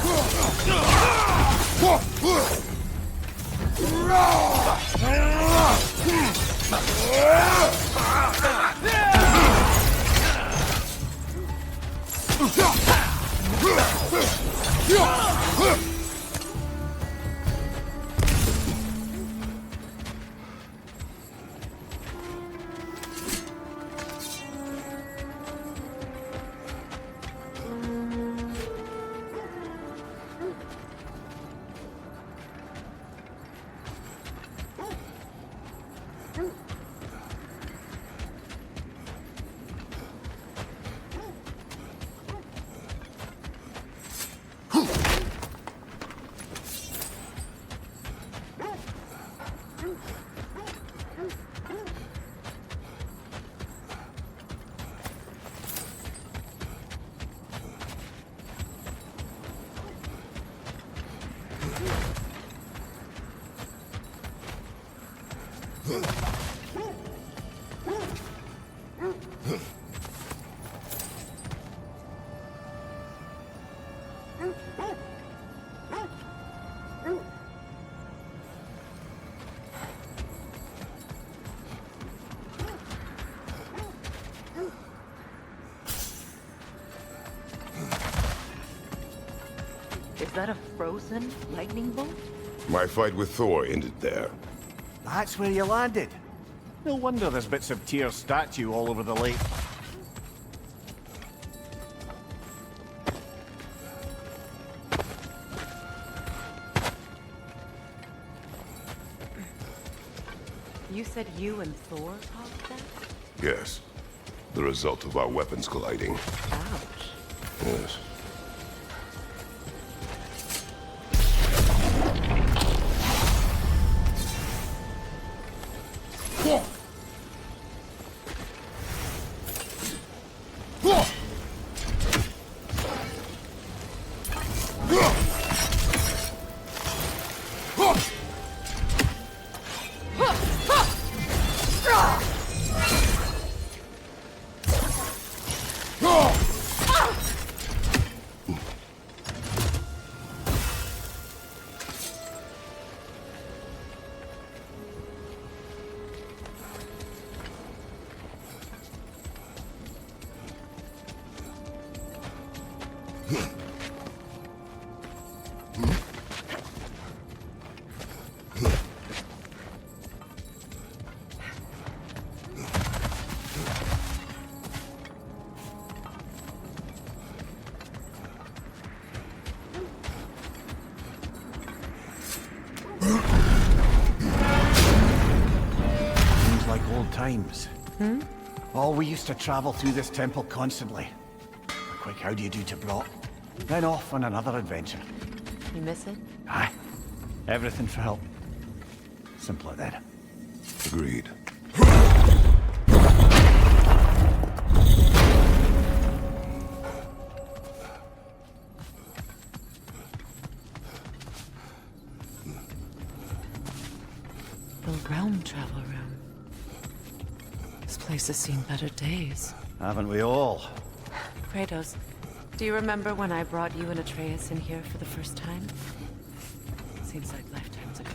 Is that a frozen lightning bolt? My fight with Thor ended there. That's where you landed. No wonder there's bits of Tyr's statue all over the lake. You said you and Thor caused that? Yes. The result of our weapons colliding. Ouch. Yes. Times. Oh, we used to travel through this temple constantly. A quick how do you do to Brock, then off on another adventure. You miss it? Aye. Everything for help. Simpler then. Agreed. The realm travel room. This place has seen better days. Haven't we all? Kratos, do you remember when I brought you and Atreus in here for the first time? Seems like lifetimes ago.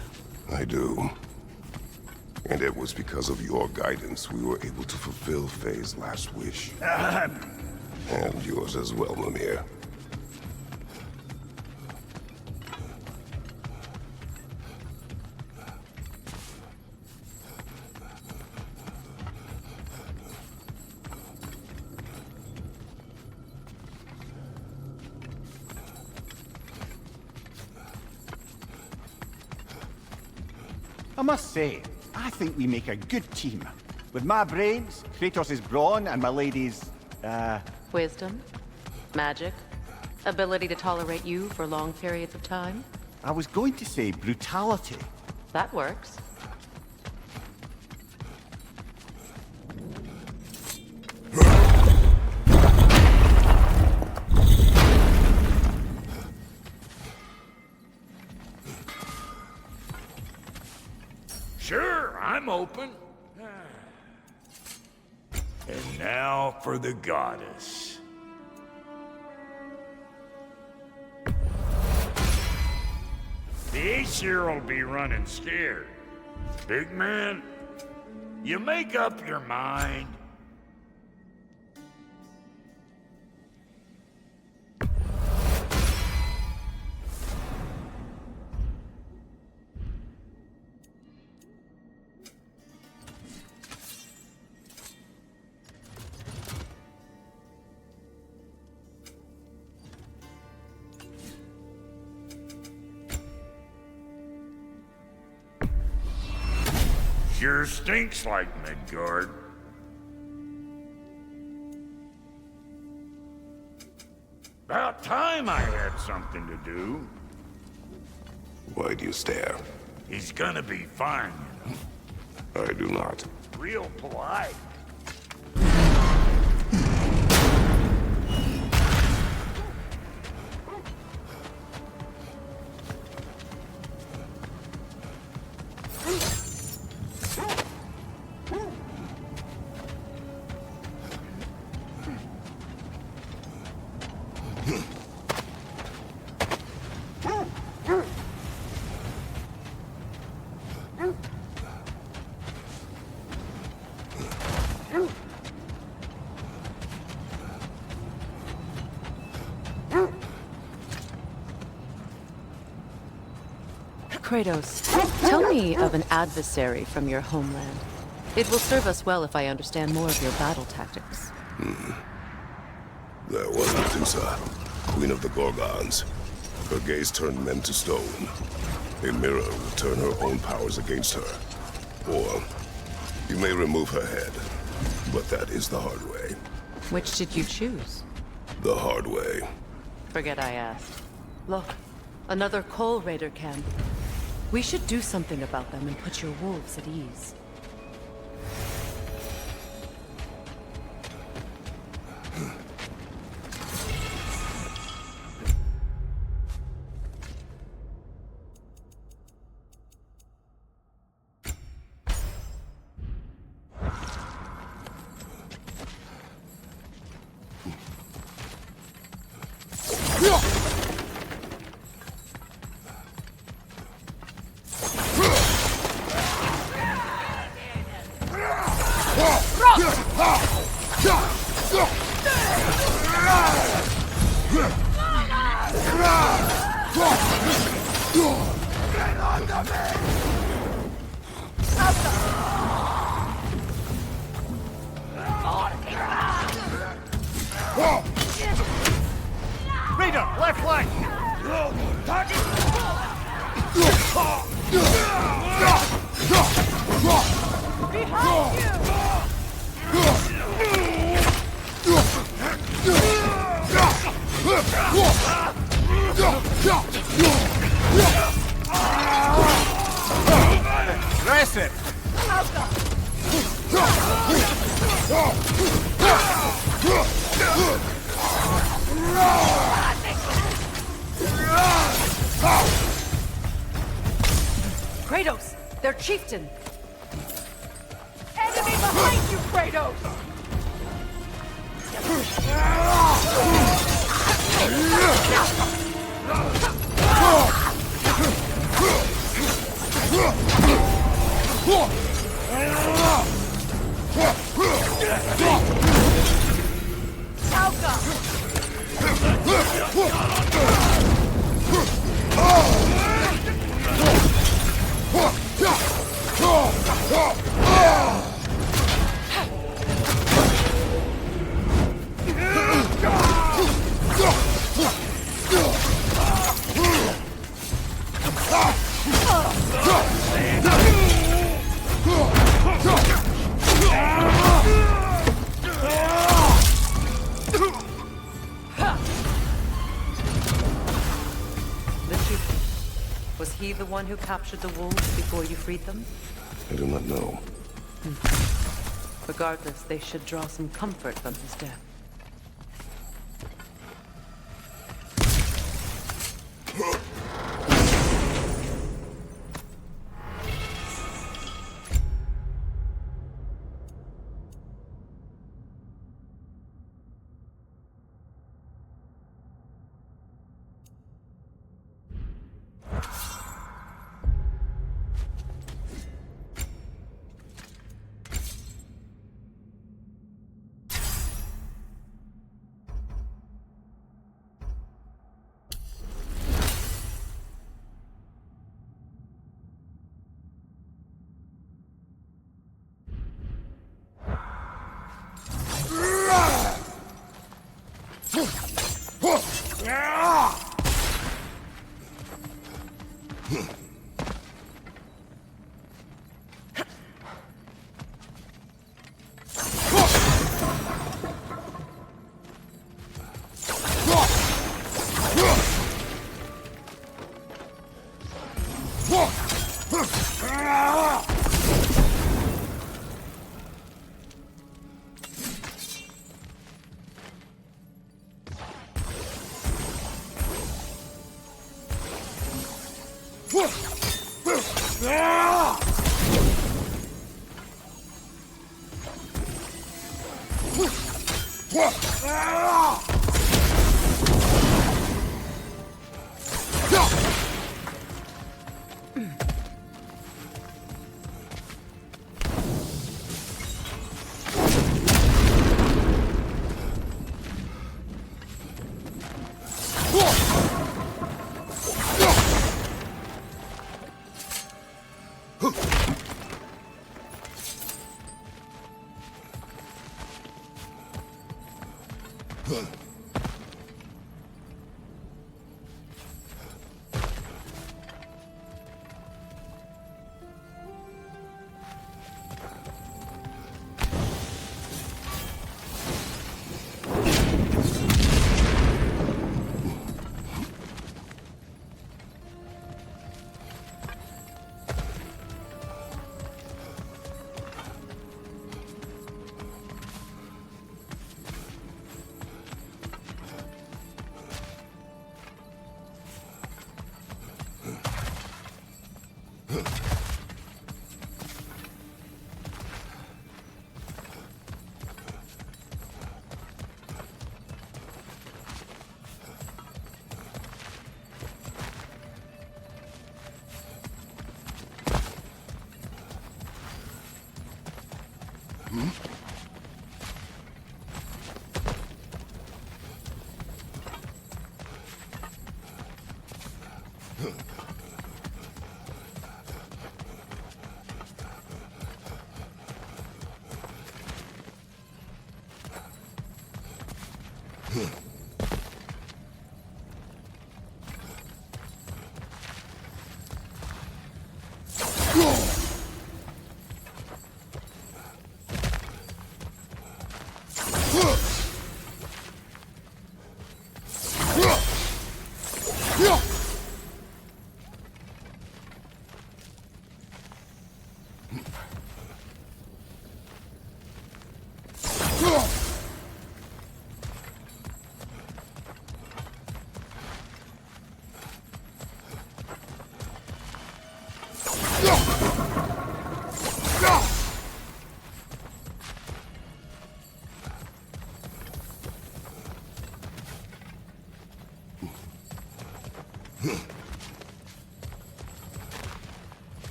I do. And it was because of your guidance we were able to fulfill Faye's last wish. And yours as well, Mimir. I must say, I think we make a good team. With my brains, Kratos' brawn, and my lady's, Wisdom, magic, ability to tolerate you for long periods of time. I was going to say brutality. That works. Sure, I'm open. And now for the goddess. The Aesir will be running scared. Big man, you make up your mind. Sure stinks like Midgard. About time I had something to do. Why do you stare? He's gonna be fine, you know. I do not. Real polite. Kratos, tell me of an adversary from your homeland. It will serve us well if I understand more of your battle tactics. There was Medusa, queen of the Gorgons. Her gaze turned men to stone. A mirror would turn her own powers against her. Or You may remove her head, but that is the hard way. Which did you choose? The hard way. Forget I asked. Look, another Coal Raider camp. We should do something about them and put your wolves at ease. Raider, left flank! Behind Dress it! Kratos! Their chieftain! Enemy behind you, Kratos! Was he the one who captured the wolves before you freed them? I do not know. Regardless, they should draw some comfort from his death.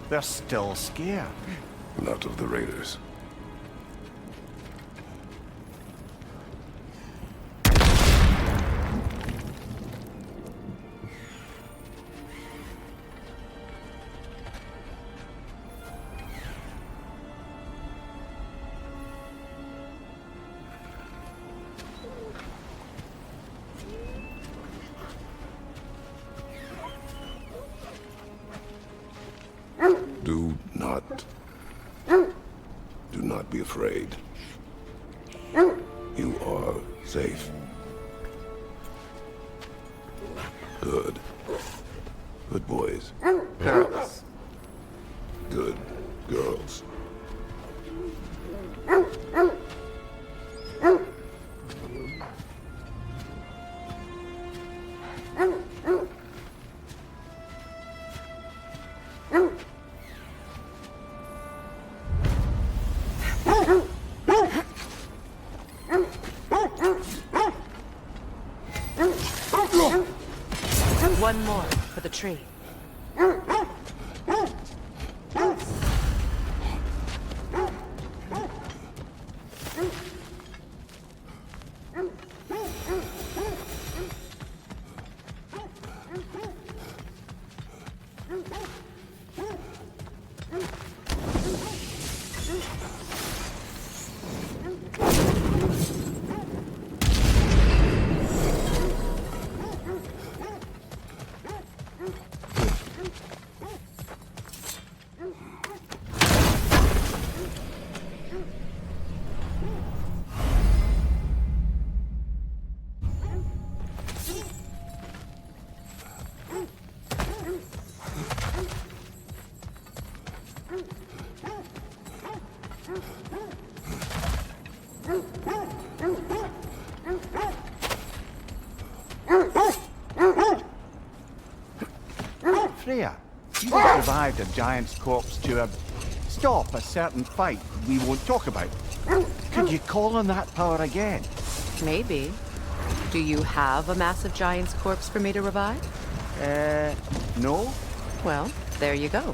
They're still scared. Not of the raiders. Do not be afraid. You are safe. Good. Good boys. Girls. Good girls. One more for the tree. Freya, you survived a giant's corpse to stop a certain fight we won't talk about. Could you call on that power again? Maybe. Do you have a massive giant's corpse for me to revive? No. Well, there you go.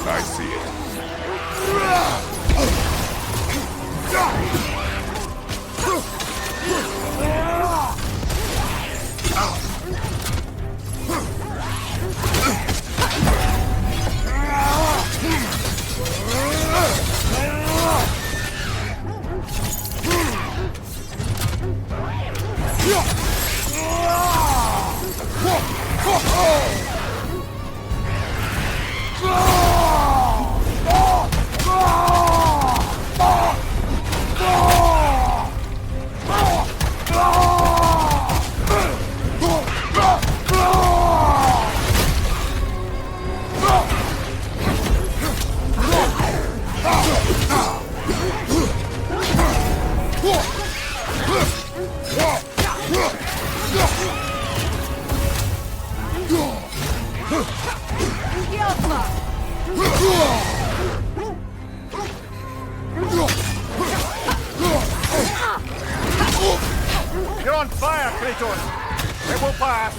I see it. You're on fire, Kratos! It will pass!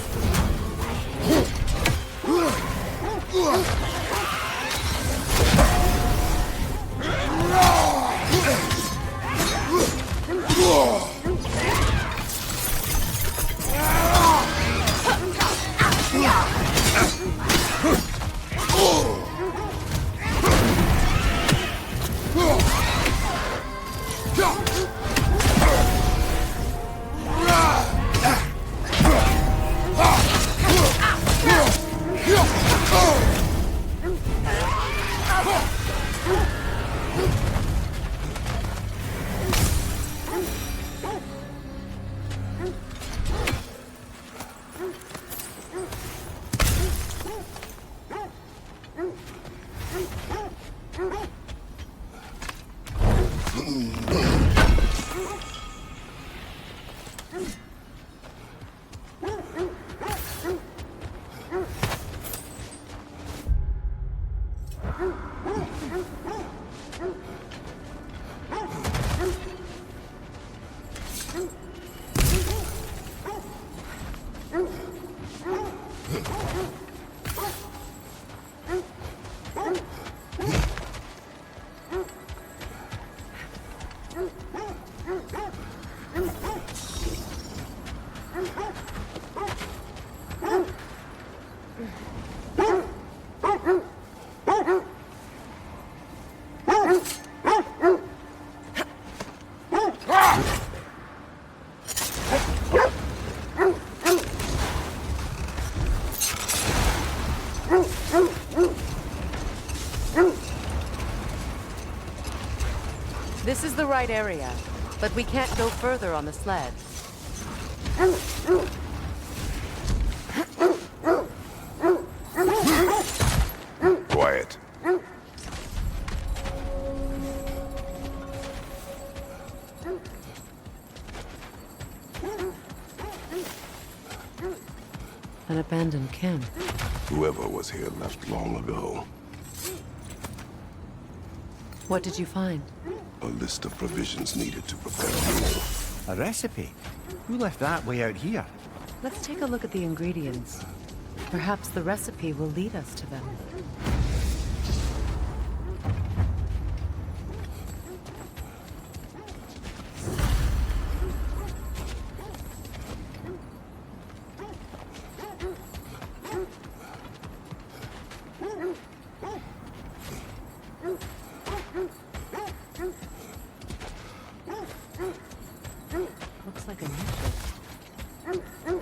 This is the right area, but we can't go further on the sled. Quiet. An abandoned camp. Whoever was here left long ago. What did you find? A list of provisions needed to prepare a meal. A recipe? Who left that way out here? Let's take a look at the ingredients. Perhaps the recipe will lead us to them.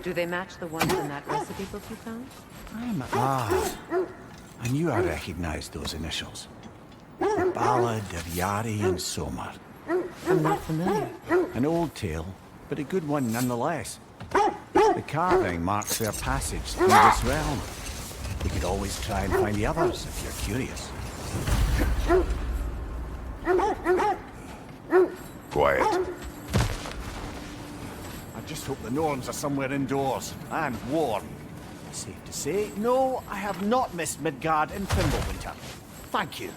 Do they match the ones in that recipe book you found? I knew I recognized those initials. The Ballad of Yari and Somar. I'm not familiar. An old tale, but a good one nonetheless. The carving marks their passage through this realm. You could always try and find the others if you're curious. Quiet. I just hope the Norns are somewhere indoors and warm. Safe to say, no, I have not missed Midgard in Fimbulwinter. Thank you.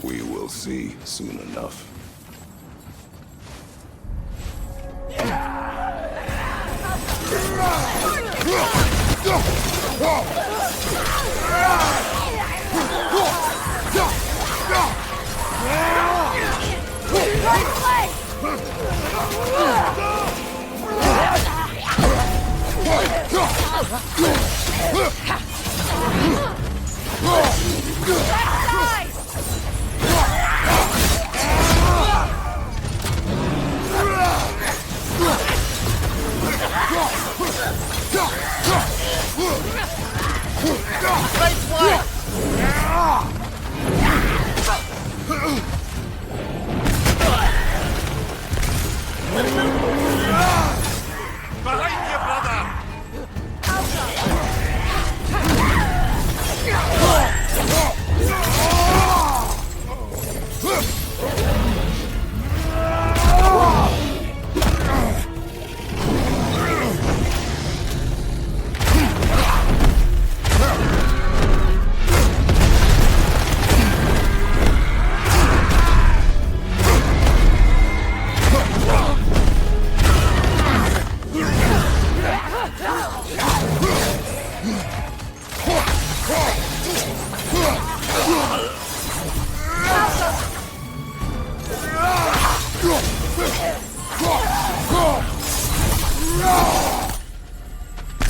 We will see soon enough. Behind you, brother!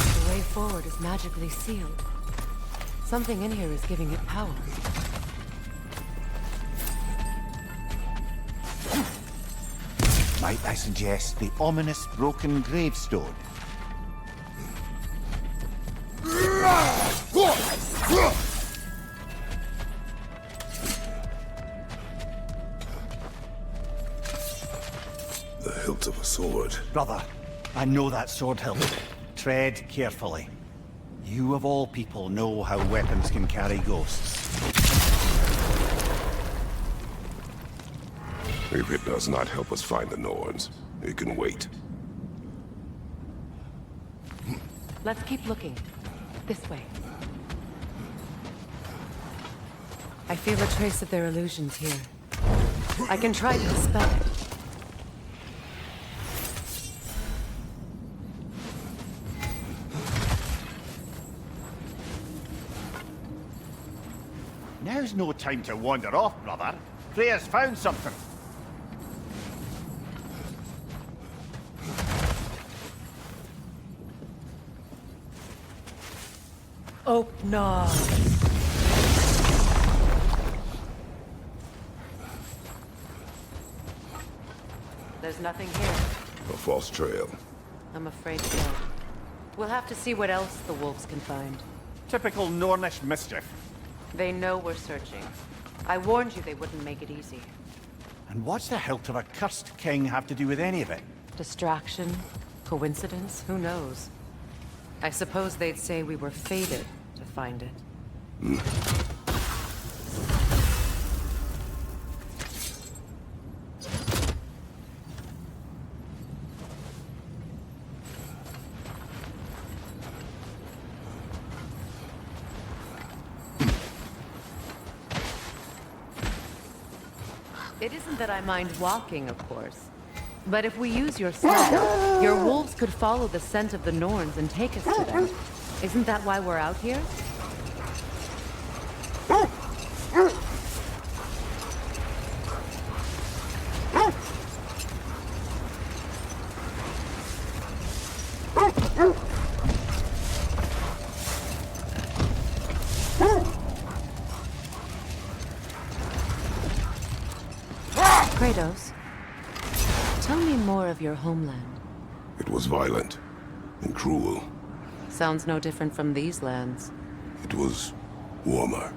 The way forward is magically sealed. Something in here is giving it power. Might I suggest the ominous broken gravestone? The hilt of a sword. Brother, I know that sword hilt. Tread carefully. You of all people know how weapons can carry ghosts. If it does not help us find the Norns, it can wait. Let's keep looking. This way. I feel a trace of their illusions here. I can try to dispel it. Now's no time to wander off, brother. Freya's found something. Oh, no. There's nothing here. A false trail. I'm afraid so. We'll have to see what else the wolves can find. Typical Nornish mischief. They know we're searching. I warned you they wouldn't make it easy. And what's the hilt of a cursed king have to do with any of it? Distraction? Coincidence? Who knows? I suppose they'd say we were fated to find it. It isn't that I mind walking, of course. But if we use your sled, your wolves could follow the scent of the Norns and take us to them. Isn't that why we're out here? Kratos, tell me more of your homeland. It was violent. and cruel. Sounds no different from these lands. It was warmer.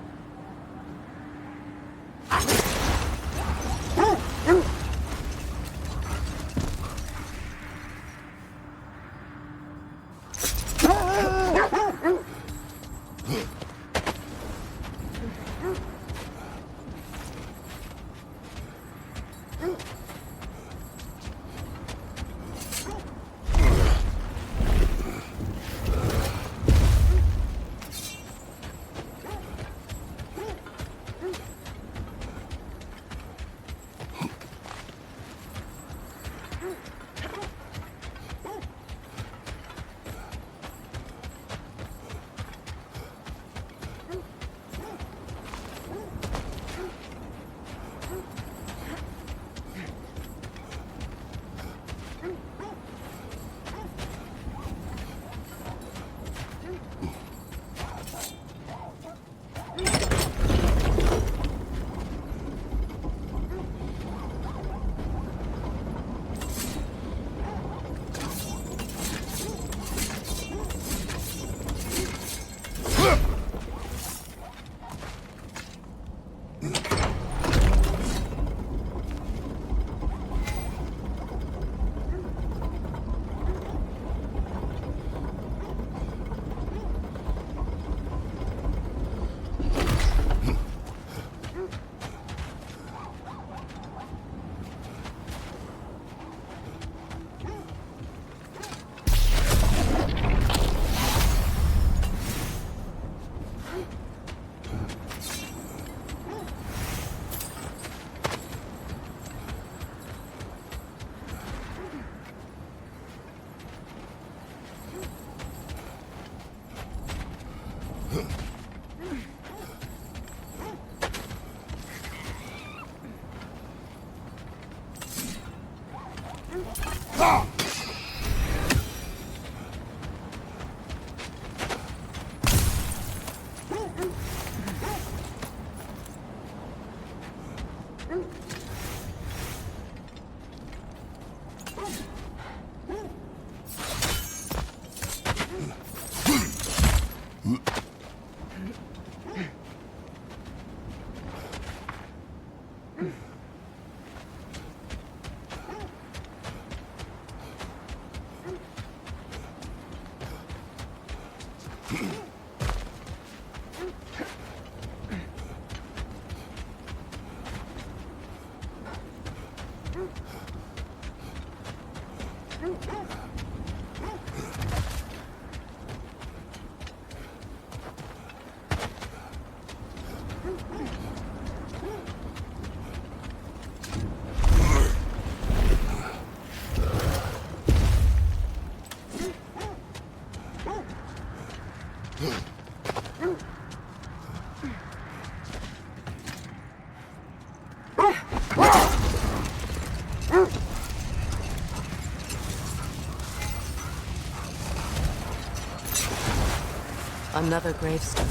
Another gravestone.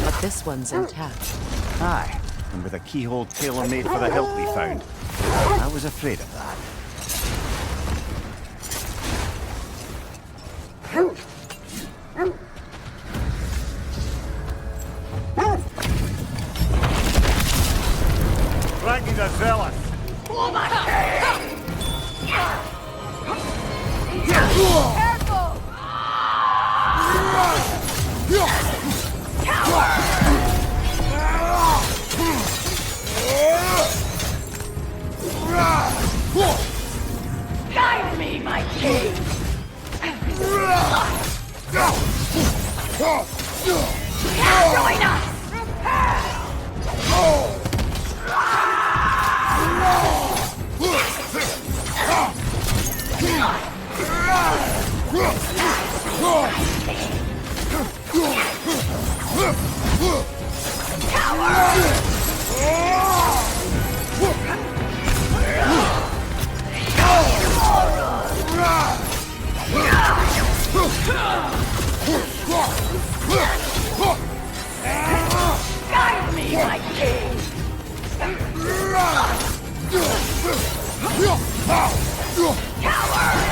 But this one's intact. Aye, and with a keyhole tailor-made for the hilt we found. I was afraid of that. Flanking the zealous! Careful! Guide me, my king! Join us! Guide me, my king! Coward!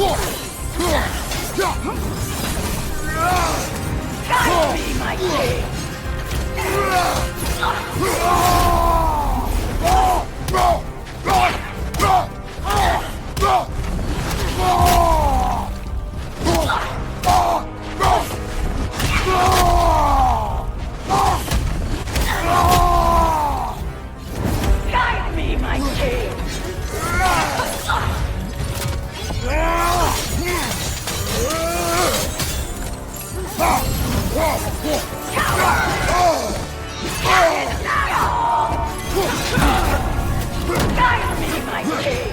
Guide me, my king! Guide me, my king! Guide me, my king!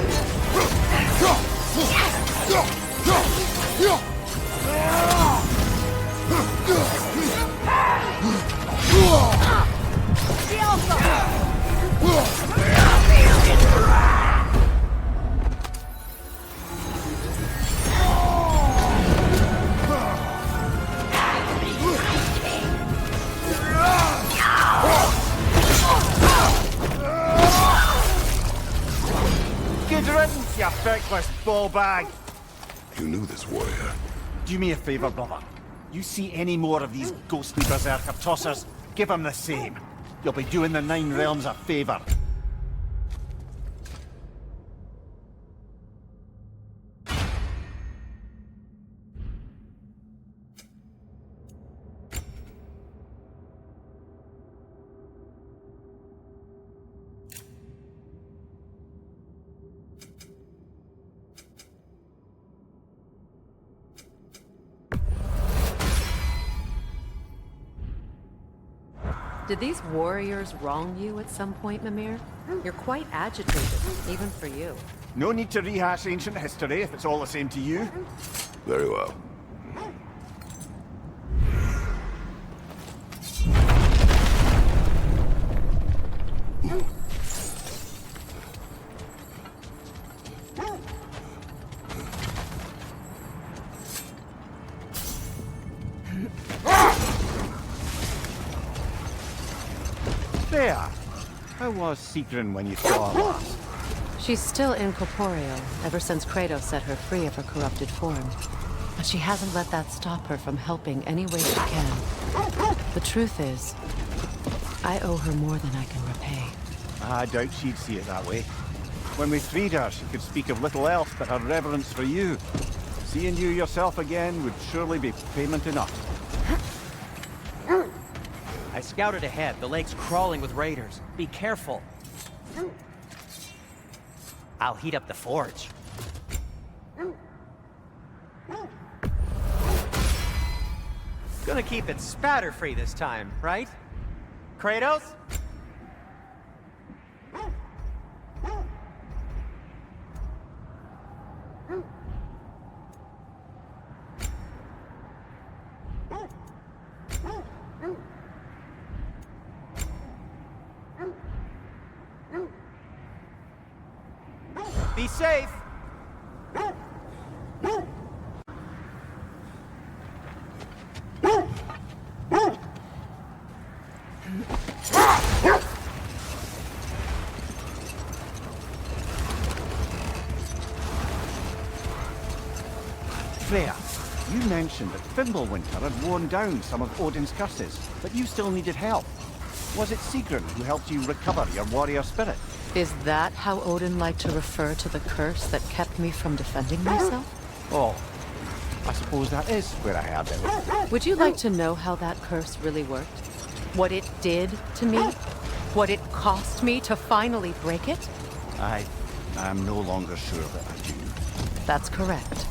Good riddance, you feckless ball bag! You knew this warrior. Do me a favor, brother. You see any more of these ghostly berserker tossers, give them the same. You'll be doing the Nine Realms a favor. Did these warriors wrong you at some point, Mimir? You're quite agitated, even for you. No need to rehash ancient history if it's all the same to you. Very well. There! How was Sigrun when you saw her last? She's still incorporeal, ever since Kratos set her free of her corrupted form. But she hasn't let that stop her from helping any way she can. The truth is, I owe her more than I can repay. I doubt she'd see it that way. When we freed her, she could speak of little else but her reverence for you. Seeing you yourself again would surely be payment enough. I scouted ahead. The lake's crawling with raiders. Be careful. I'll heat up the forge. Gonna keep it spatter-free this time, right? Kratos? Be safe! Freya, you mentioned that Fimbulwinter had worn down some of Odin's curses, but you still needed help. Was it Sigrun who helped you recover your warrior spirit? Is that how Odin liked to refer to the curse that kept me from defending myself? Oh, I suppose that is where I heard it. Would you like to know how that curse really worked? What it did to me? What it cost me to finally break it? I'm no longer sure that I do. That's correct.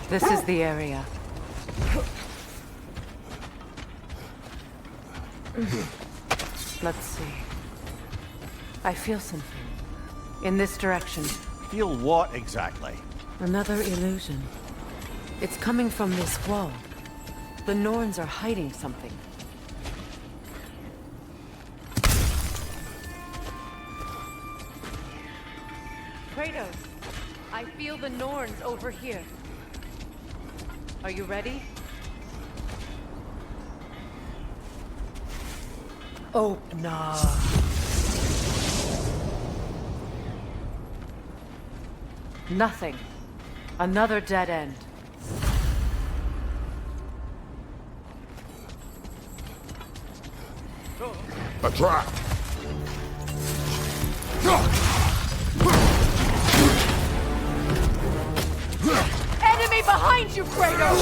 This is the area. Let's see. I feel something. In this direction. Feel what exactly? Another illusion. It's coming from this wall. The Norns are hiding something. Kratos, I feel the Norns over here. Are you ready? Open up. Nothing. Another dead end. A trap! Enemy behind you, Kratos!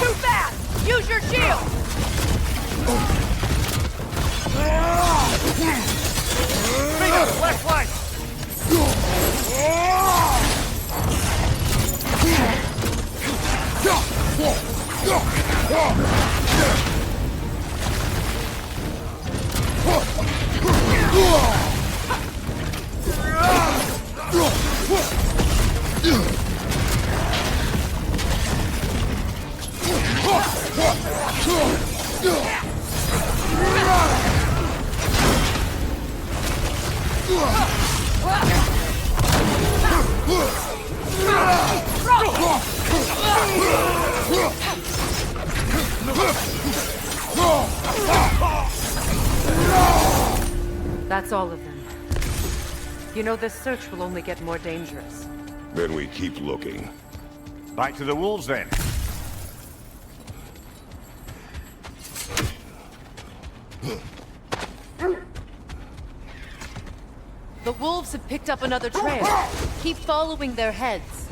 Too fast! Use your shield! Kratos, left flank! That's all of them. You know, this search will only get more dangerous. Then we keep looking. Back to the wolves, then. The wolves have picked up another trail. Keep following their heads.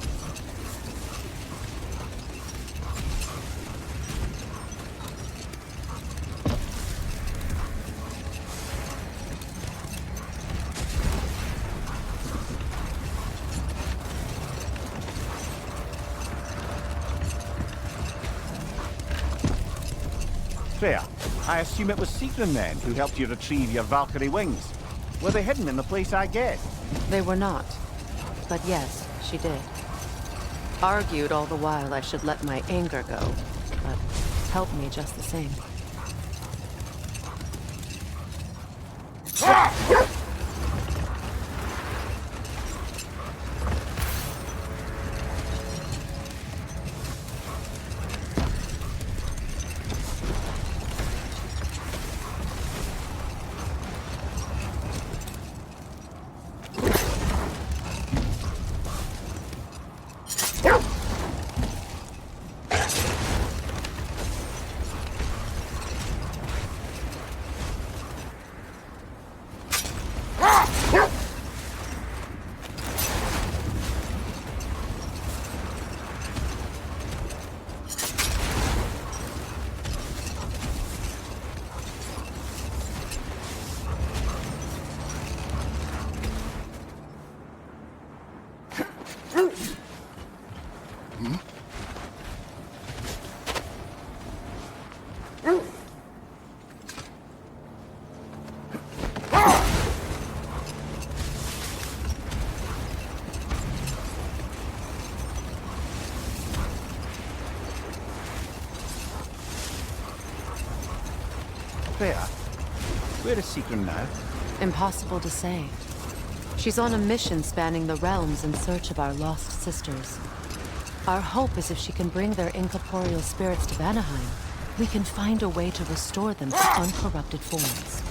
Fair. I assume it was Sigrun then who helped you retrieve your Valkyrie wings. Were they hidden in the place I guessed? They were not. But yes, she did. Argued all the while I should let my anger go, but helped me just the same. Fair. Where is Sigrun now? Impossible to say. She's on a mission spanning the realms in search of our lost sisters. Our hope is if she can bring their incorporeal spirits to Vanaheim, we can find a way to restore them to uncorrupted forms.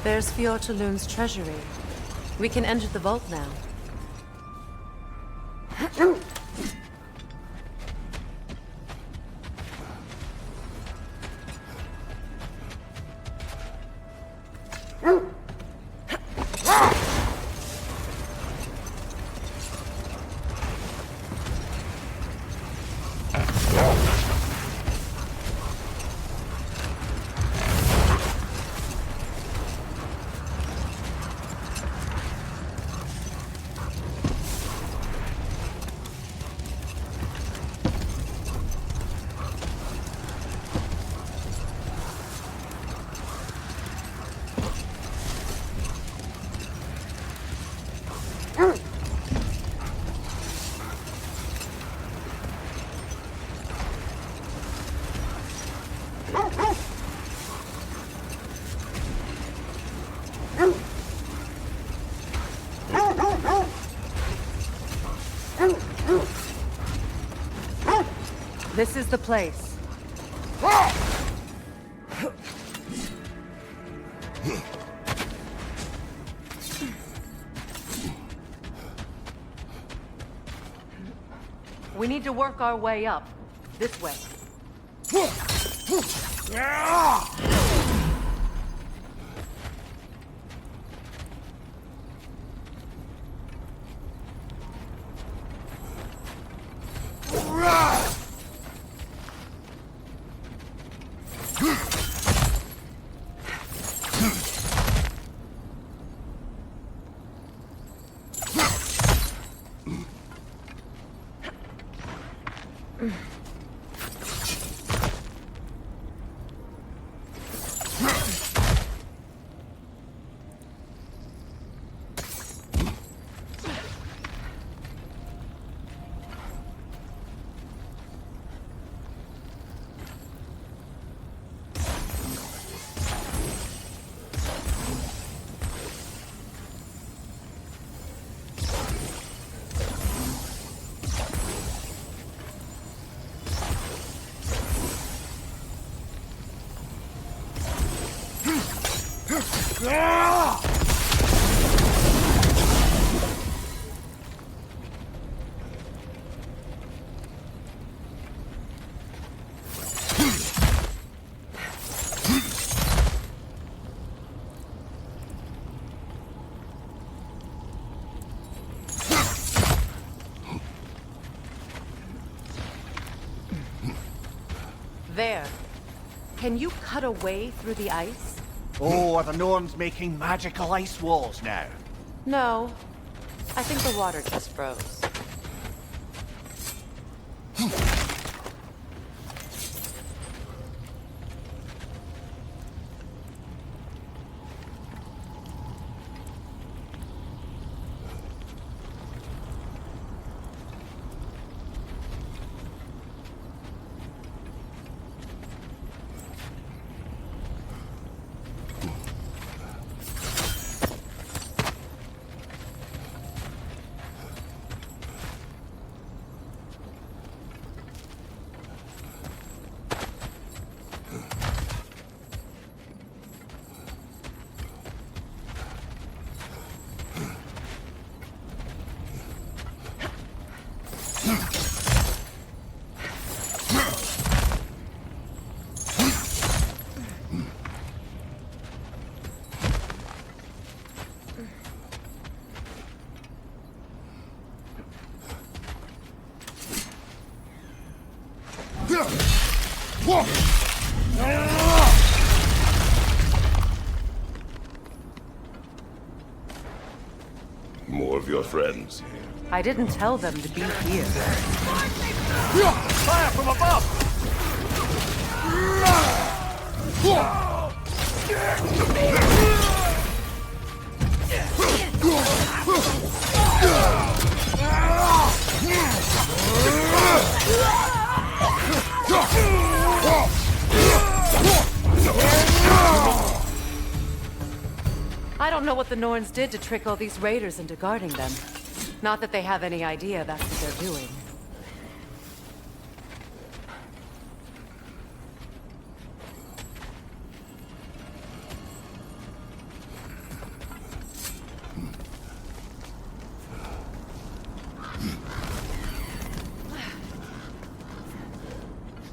There's Fjortulun's treasury. We can enter the vault now. This is the place. We need to work our way up. This way. There. Can you cut a way through the ice? Oh, are the Norns making magical ice walls now? No. I think the water just froze. More of your friends. I didn't tell them to be here. Fire from above! I don't know what the Norns did to trick all these raiders into guarding them. Not that they have any idea that's what they're doing.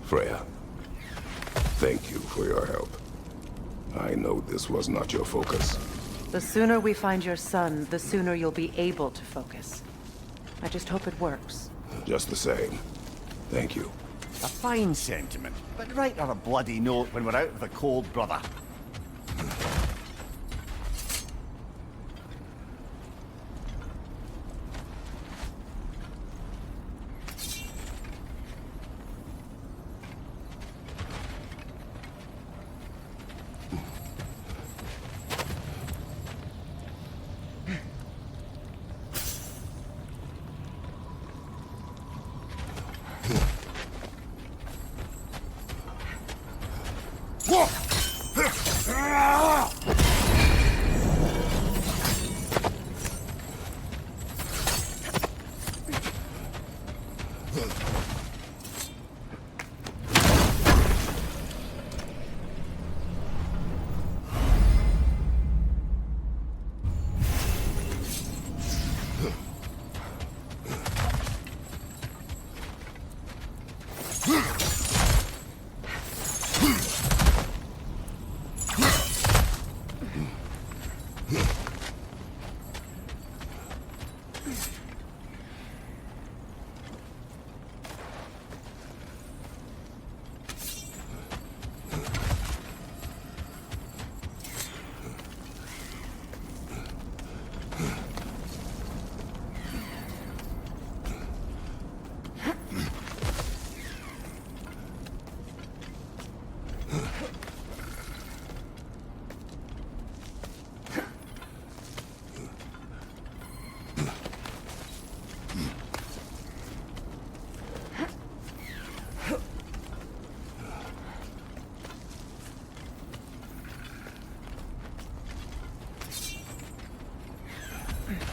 Freya, thank you for your help. I know this was not your focus. The sooner we find your son, the sooner you'll be able to focus. I just hope it works. Just the same. Thank you. A fine sentiment, but write her a bloody note when we're out of the cold, brother.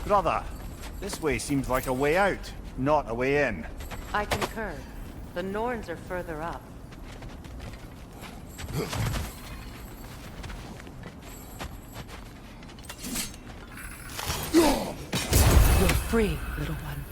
Brother, this way seems like a way out, not a way in. I concur. The Norns are further up. You're free, little one.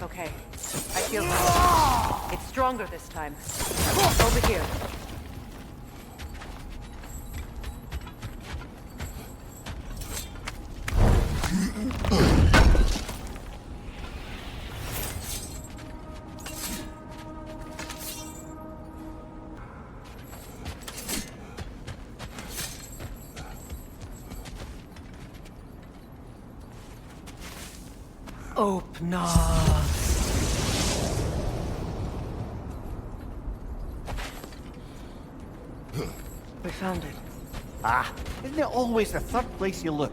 Okay, I feel it. It's stronger this time. Over here. Open up. We found it. Ah, isn't it always the third place you look?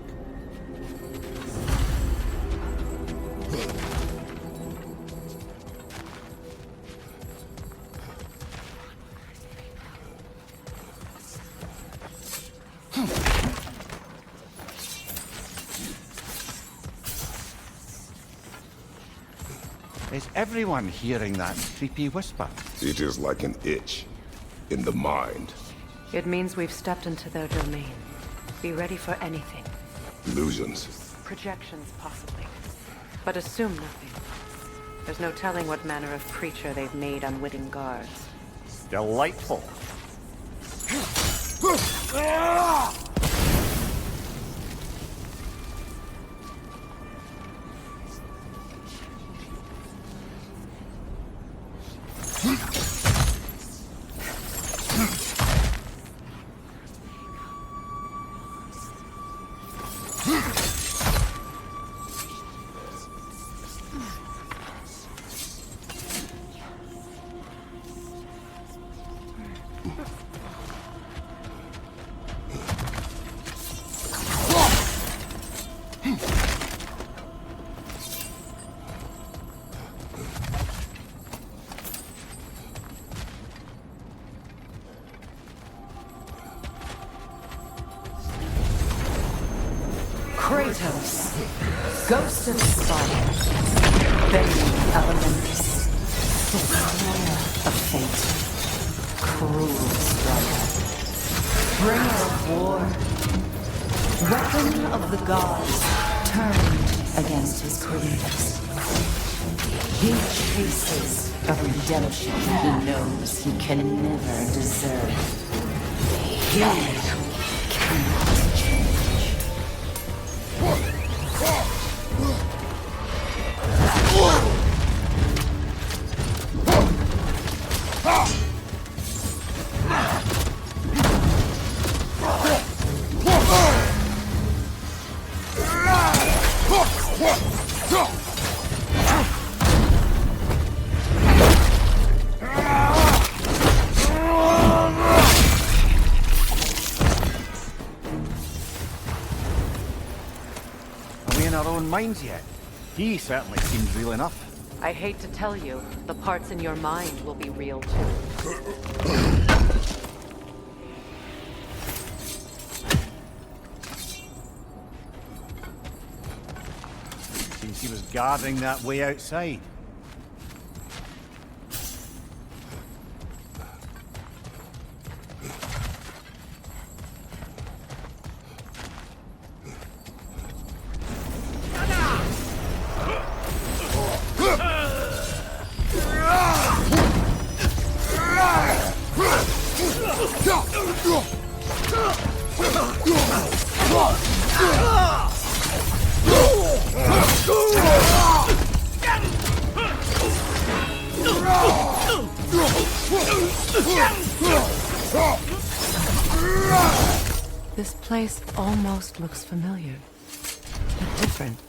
Is everyone hearing that creepy whisper? It is like an itch in the mind. It means we've stepped into their domain. Be ready for anything. Illusions. Projections, possibly. But assume nothing. There's no telling what manner of creature they've made unwitting guards. Delightful. Kratos, ghost of fire, bending elements, destroyer of fate, cruel striker, bringer of war, weapon of the gods turned against his creators. He chases a redemption he knows he can never deserve. He cannot change. Are we in our own minds yet? He certainly seems real enough. I hate to tell you, the parts in your mind will be real too. Seems he was guarding that way outside. This place almost looks familiar, but different.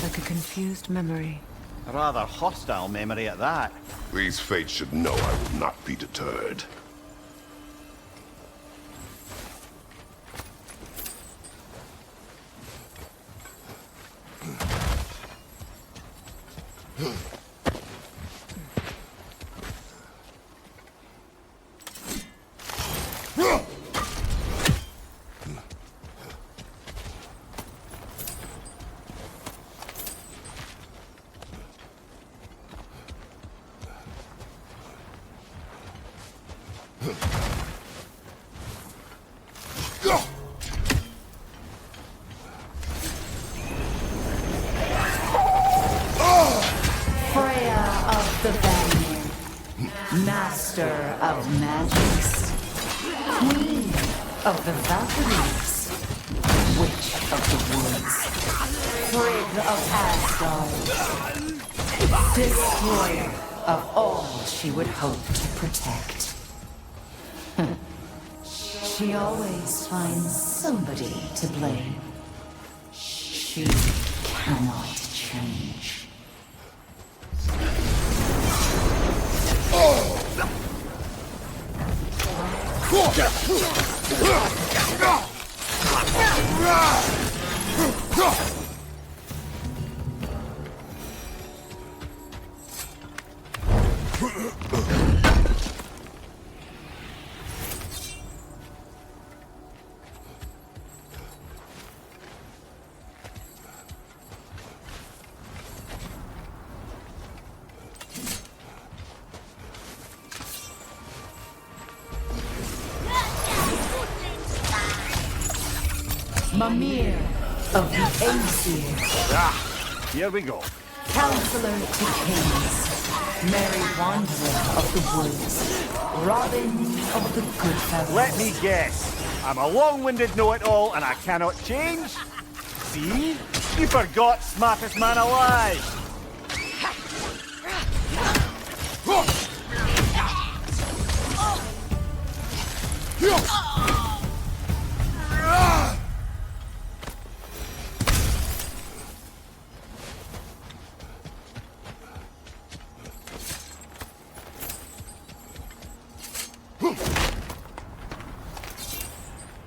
Like a confused memory. A rather hostile memory at that. These fates should know I will not be deterred. Master of magics, Queen of the Valkyries, Witch of the Woods, Frigg of Asgard, Destroyer of all she would hope to protect. She always finds somebody to blame. She cannot change. Mimir of the Aesir. Ah, here we go. Counselor to Kings. Merry Wanderer of the Woods. Robin of the Goodfellas. Let me guess. I'm a long-winded know-it-all and I cannot change? See? You forgot smartest man alive.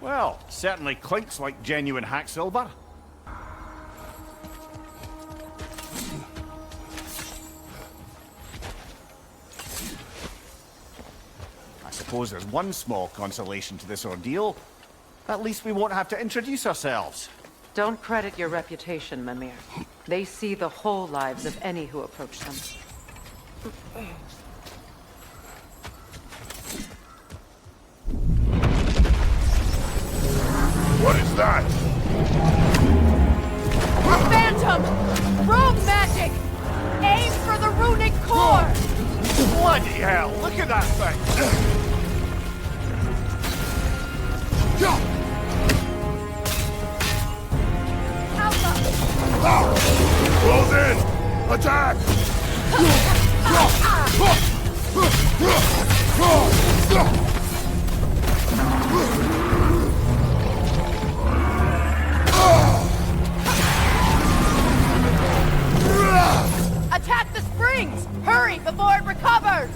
Well, certainly clinks like genuine hack silver. I suppose there's one small consolation to this ordeal. At least we won't have to introduce ourselves. Don't credit your reputation, Mimir. They see the whole lives of any who approach them. What is that? Phantom! Rogue magic! Bloody hell, look at that thing! Close in! Attack! Attack the springs! Hurry before it recovers!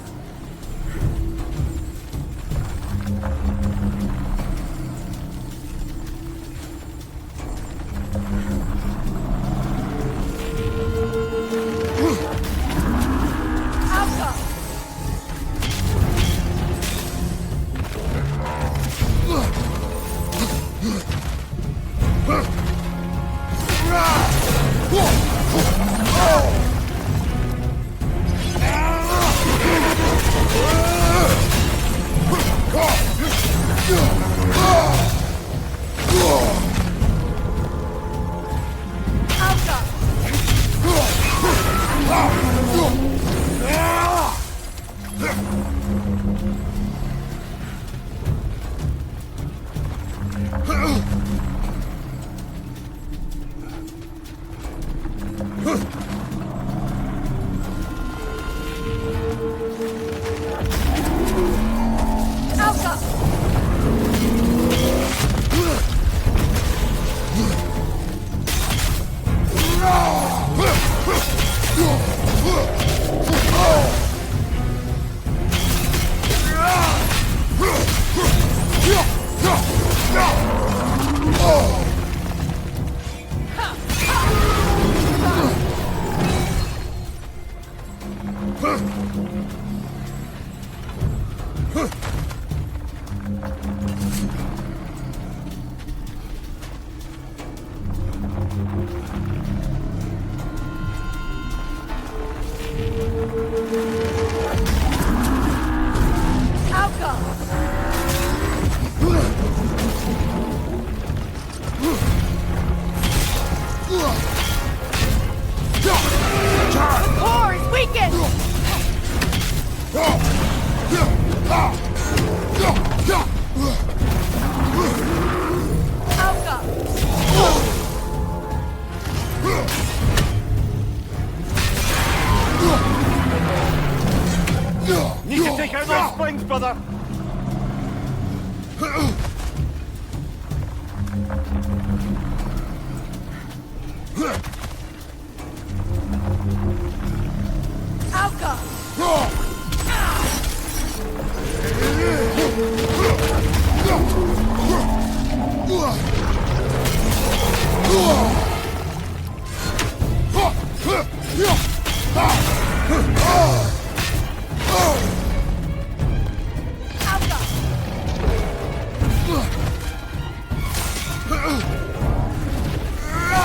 Need to take out those springs, brother!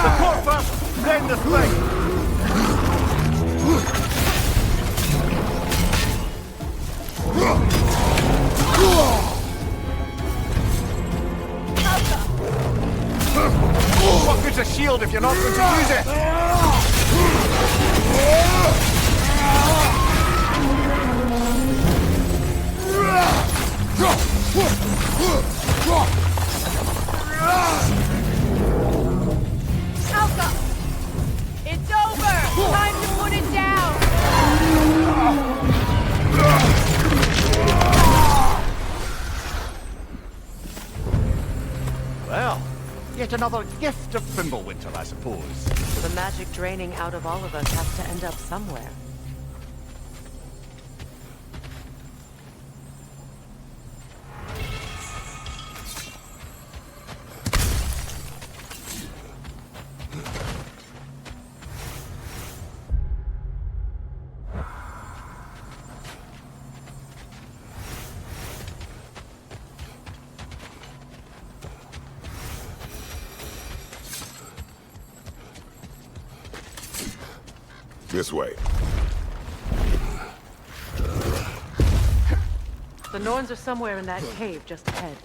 The core first, then the spring! What good's a shield if you're not going to use it? Alka! It's over! Time to put it down! Well, yet another gift of Fimbulwinter, I suppose. The magic draining out of all of us has to end up somewhere. This way. The Norns are somewhere in that cave just ahead.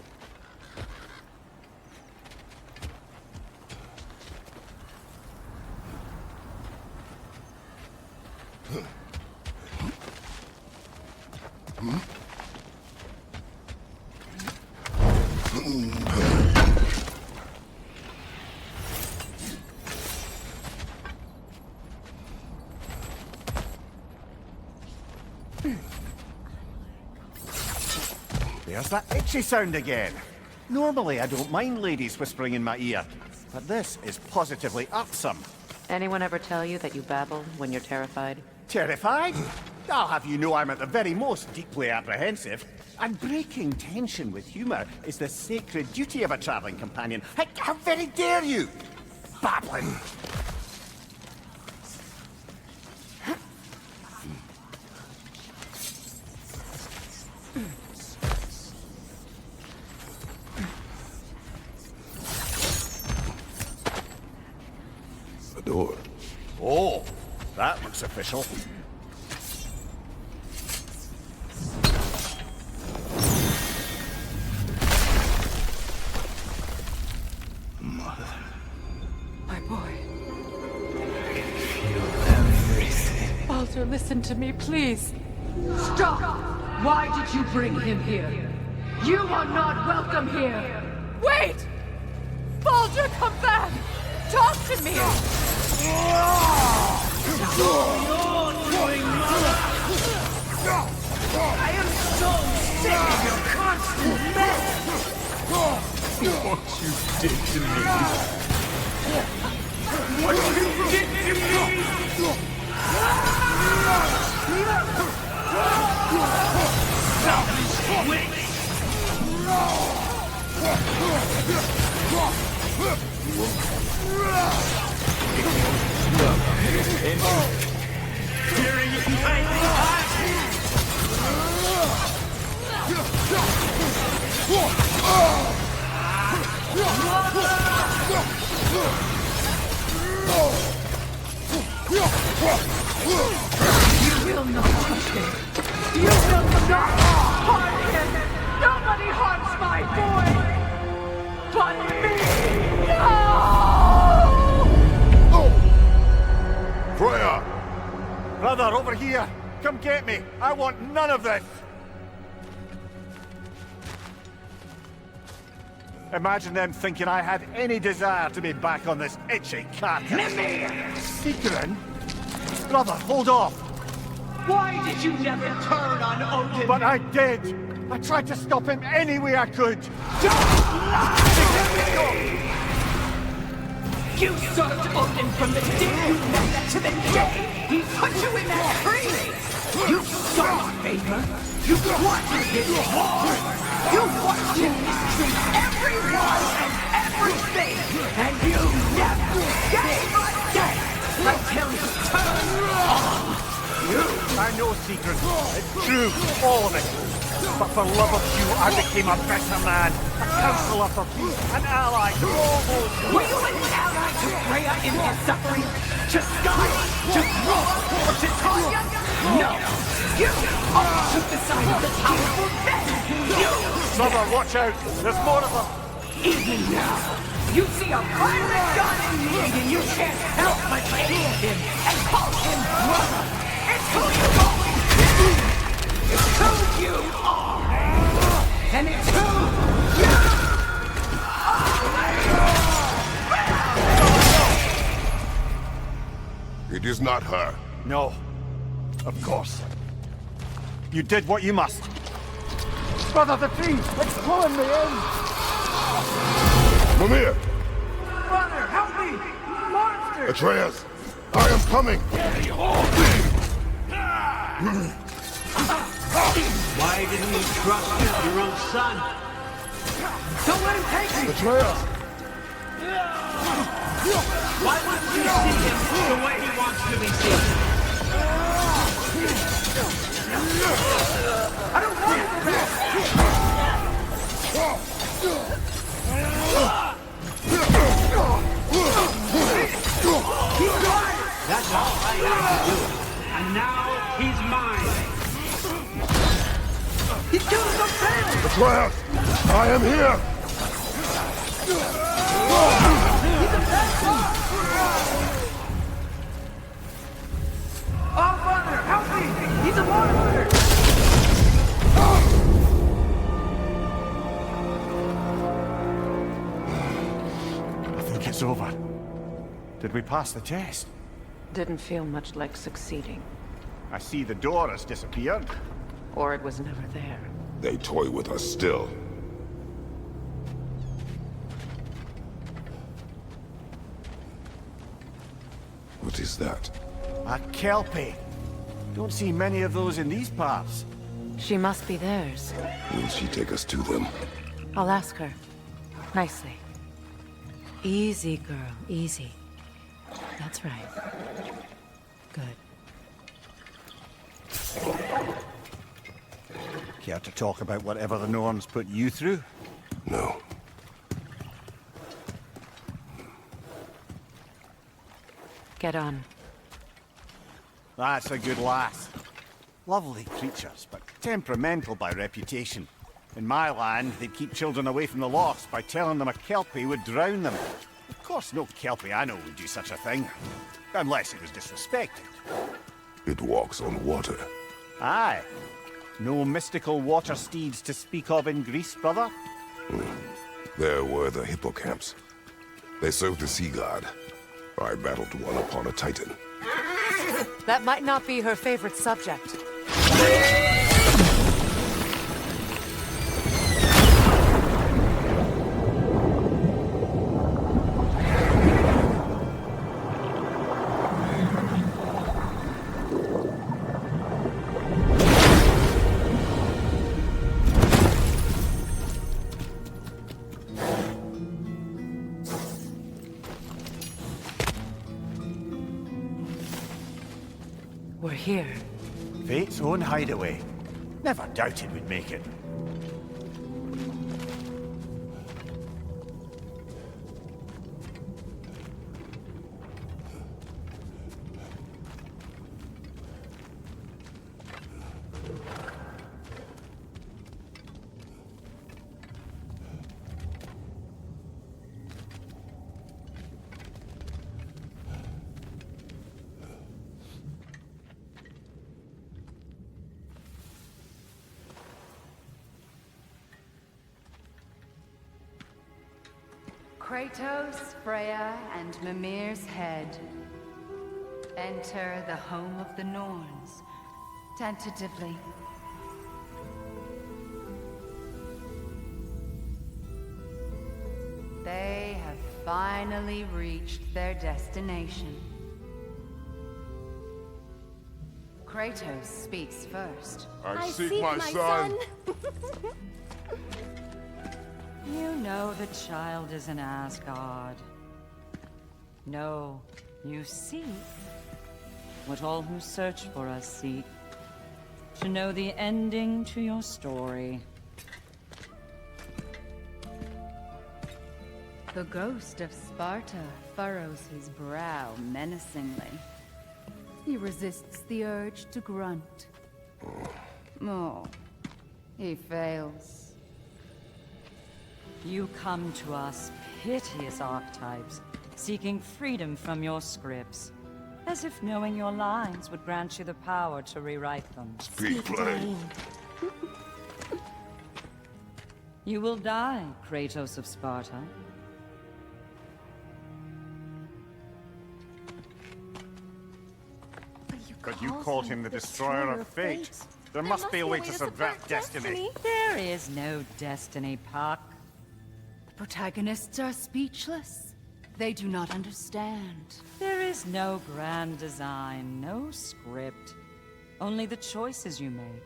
There's that itchy sound again. Normally, I don't mind ladies whispering in my ear, but this is positively irksome. Anyone ever tell you that you babble when you're terrified? Terrified? I'll have you know I'm at the very most deeply apprehensive. And breaking tension with humor is the sacred duty of a traveling companion. How very dare you! Babbling! A door. Oh, that looks official. My boy. Feel everything. Baldur, listen to me, please. Stop! Why did you bring him here? You are not welcome here! Wait! Baldur, come back! Talk to me! I am so sick of your constant mess! What you did to me. What you did to me! Stop this witch! Hearing it tightly hot! You will not touch him! You will not harm him! Nobody harms my boy! But me! No! Freya! Brother, over here! Come get me! I want none of this! Imagine them thinking I had any desire to be back on this itchy carcass. Secret? Brother, hold off! Why did you never turn on Odin? But I did! I tried to stop him any way I could! You served Odin from the day you met to the day he put you in that tree! You sought favor! You wanted his war! You watched him mistreat everyone and everything! And you never gave a damn until he turned on you! I know secret. It's true, all of it. But for love of you, I became a better man. A counselor for peace, an ally to all those who... Were you an ally to Freya in his suffering? To Sky? To Roar? Or to Tanya? No! You all took the side of the powerful men! You! Brother, watch out! There's more of them! Even now, you see a violent god in me and you can't help but hate him and call him brother! It's who you've always been! It's who you are! And it's who you It is not her. No. Of course. You did what you must. Brother, the tree! It's pulling me in! Mimir! Brother, help me! Monster! Atreus! I am coming! Why didn't you trust your own son? Don't let him take me! Atreus! Why wouldn't you see him the way he wants to be seen? I don't want him back! He's gone! That's all I had to do. And now he's mine. He killed the family! Atreus! I am here! Oh, brother, help me! He's a monster! we pass the test? Didn't feel much like succeeding. I see the door has disappeared. Or it was never there. They toy with us still. What is that? A kelpie. Don't see many of those in these parts. She must be theirs. Will she take us to them? I'll ask her. Nicely. Easy, girl. Easy. That's right. Good. Care to talk about whatever the Norns put you through? No. Get on. That's a good lass. Lovely creatures, but temperamental by reputation. In my land, they'd keep children away from the lost by telling them a kelpie would drown them. Of course, no kelpie I know would do such a thing. Unless it was disrespected. It walks on water. Aye. No mystical water steeds to speak of in Greece, brother? There were the hippocamps. They served the sea god. I battled one upon a titan. That might not be her favorite subject. We're here. Fate's own hideaway. Never doubted we'd make it. Kratos, Freya, and Mimir's head. Enter the home of the Norns, tentatively. They have finally reached their destination. Kratos speaks first. I seek my son. You know the child is in Asgard. No, you seek what all who search for us seek. To know the ending to your story. The ghost of Sparta furrows his brow menacingly. He resists the urge to grunt. Oh, he fails. You come to us, piteous archetypes, seeking freedom from your scripts. As if knowing your lines would grant you the power to rewrite them. Speak plain. You will die, Kratos of Sparta. But you called him the destroyer of fate. There must be a way to subvert destiny. There is no destiny, Puck. The protagonists are speechless. They do not understand. There is no grand design, no script. Only the choices you make.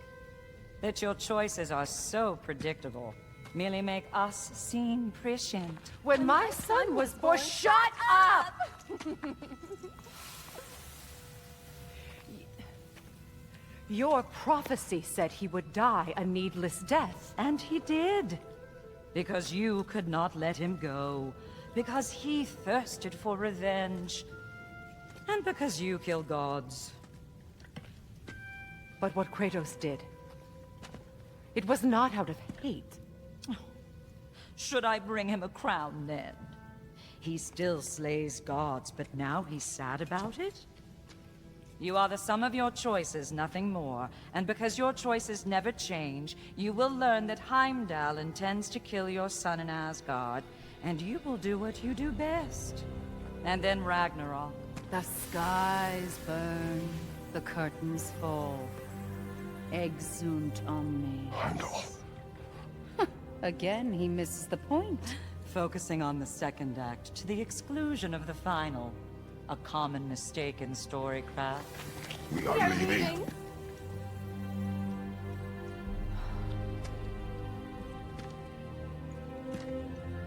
That your choices are so predictable, merely make us seem prescient. When my son was born, shut up! Your prophecy said he would die a needless death. And he did. Because you could not let him go. Because he thirsted for revenge. And because you kill gods. But what Kratos did, it was not out of hate. Should I bring him a crown then? He still slays gods, but now he's sad about it? You are the sum of your choices, nothing more. And because your choices never change, you will learn that Heimdall intends to kill your son in Asgard, and you will do what you do best. And then Ragnarok. The skies burn, the curtains fall. Exunt omnes. Heimdall. Again, he misses the point. Focusing on the second act to the exclusion of the final. A common mistake in storycraft. We are leaving.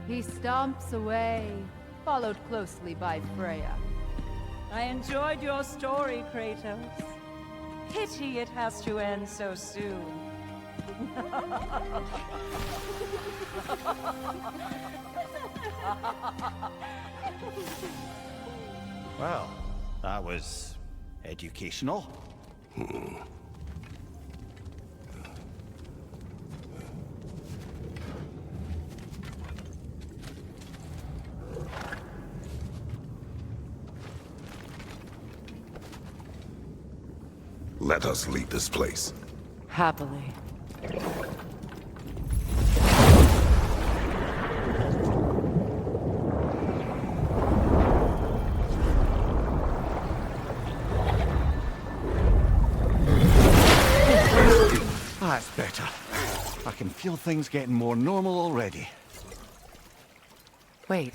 He stomps away, followed closely by Freya. I enjoyed your story, Kratos. Pity it has to end so soon. Well, that was educational. Let us leave this place. Happily. That's better. I can feel things getting more normal already. Wait.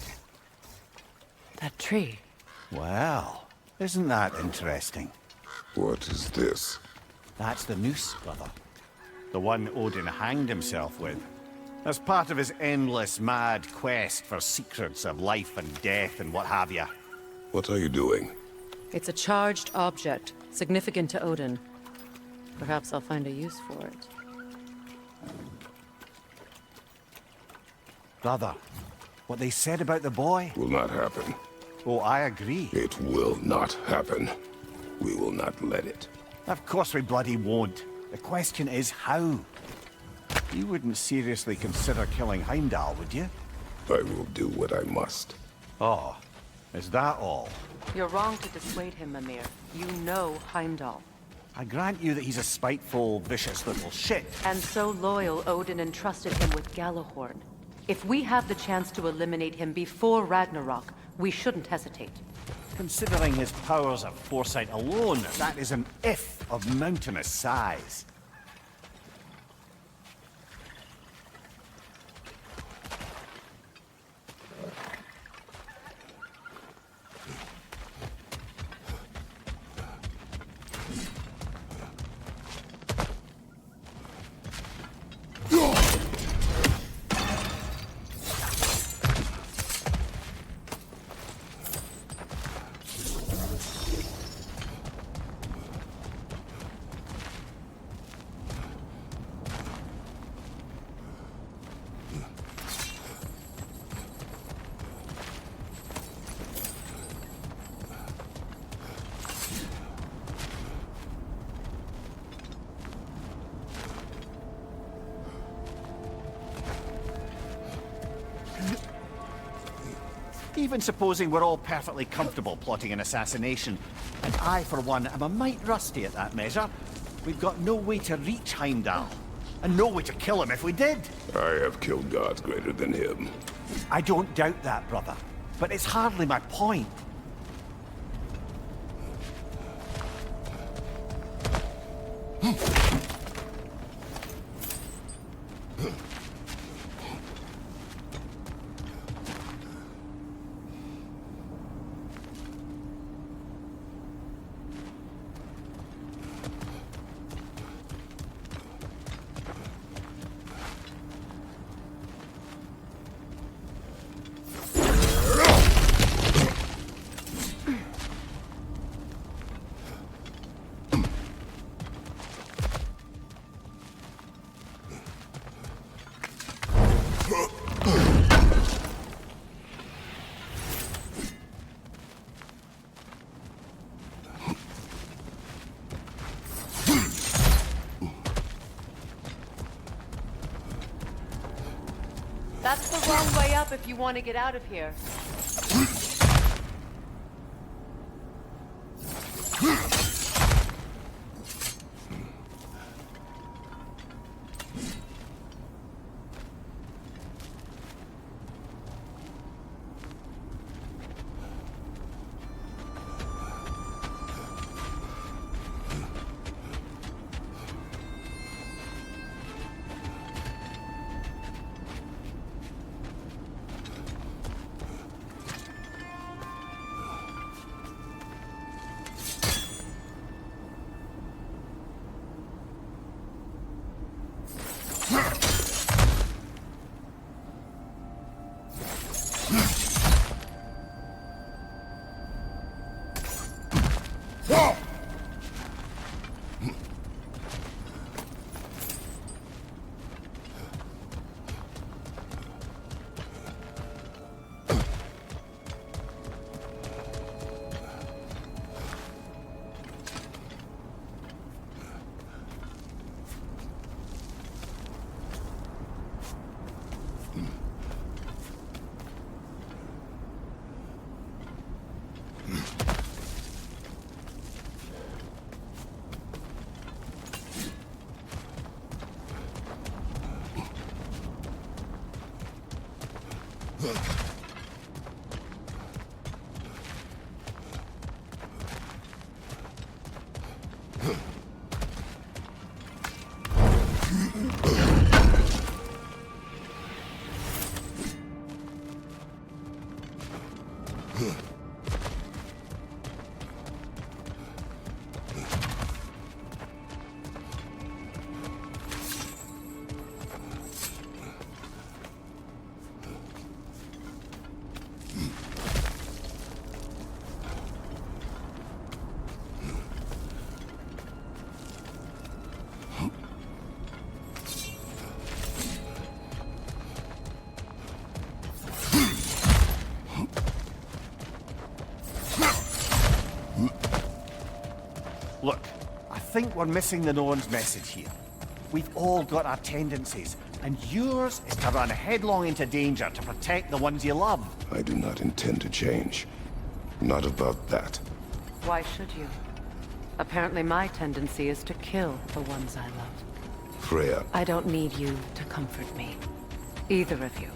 That tree. Well, isn't that interesting? What is this? That's the noose, brother. The one Odin hanged himself with. As part of his endless, mad quest for secrets of life and death and what have you. What are you doing? It's a charged object, significant to Odin. Perhaps I'll find a use for it. Brother, what they said about the boy? Will not happen. Oh, I agree. It will not happen. We will not let it. Of course we bloody won't. The question is how? You wouldn't seriously consider killing Heimdall, would you? I will do what I must. Oh, is that all? You're wrong to dissuade him, Mimir. You know Heimdall. I grant you that he's a spiteful, vicious little shit. And so loyal, Odin entrusted him with Galahorn. If we have the chance to eliminate him before Ragnarok, we shouldn't hesitate. Considering his powers of foresight alone, that is an if of mountainous size. Even supposing we're all perfectly comfortable plotting an assassination, and I, for one, am a mite rusty at that measure, we've got no way to reach Heimdall, and no way to kill him if we did. I have killed gods greater than him. I don't doubt that, brother, but it's hardly my point. That's the wrong way up if you want to get out of here. Look, I think we're missing the Norn's message here. We've all got our tendencies, and yours is to run headlong into danger to protect the ones you love. I do not intend to change. Not about that. Why should you? Apparently my tendency is to kill the ones I love. Freya. I don't need you to comfort me. Either of you.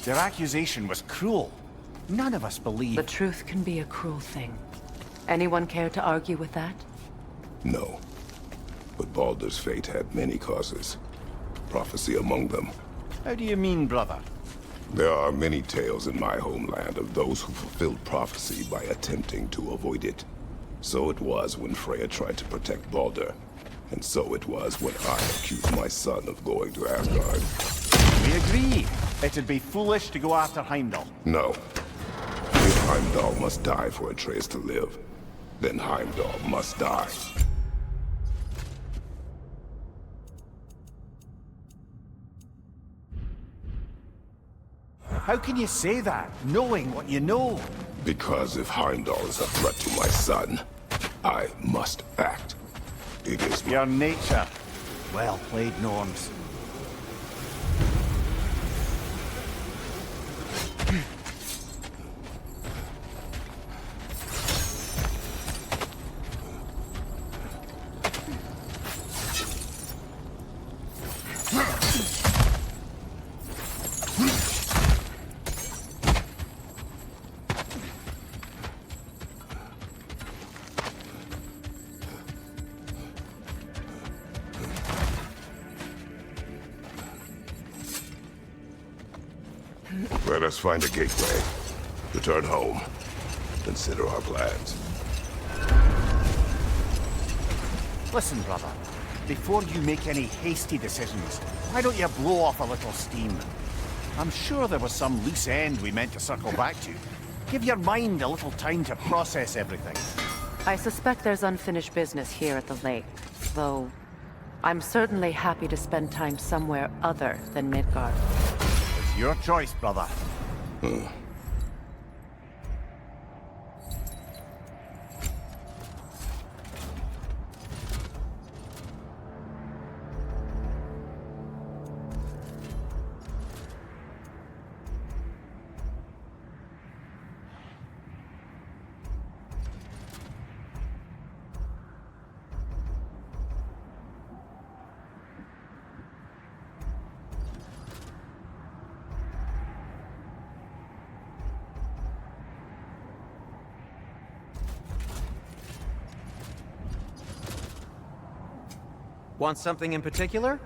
Their accusation was cruel. None of us believe... The truth can be a cruel thing. Anyone care to argue with that? No. But Baldur's fate had many causes. Prophecy among them. How do you mean, brother? There are many tales in my homeland of those who fulfilled prophecy by attempting to avoid it. So it was when Freya tried to protect Baldur. And so it was when I accused my son of going to Asgard. We agree. It'd be foolish to go after Heimdall. No. If Heimdall must die for Atreus to live, then Heimdall must die. How can you say that, knowing what you know? Because if Heimdall is a threat to my son, I must act. It is your nature. Well played, Norns. Let us find a gateway. Return home. Consider our plans. Listen, brother. Before you make any hasty decisions, why don't you blow off a little steam? I'm sure there was some loose end we meant to circle back to. Give your mind a little time to process everything. I suspect there's unfinished business here at the lake, though I'm certainly happy to spend time somewhere other than Midgard. It's your choice, brother. Want something in particular?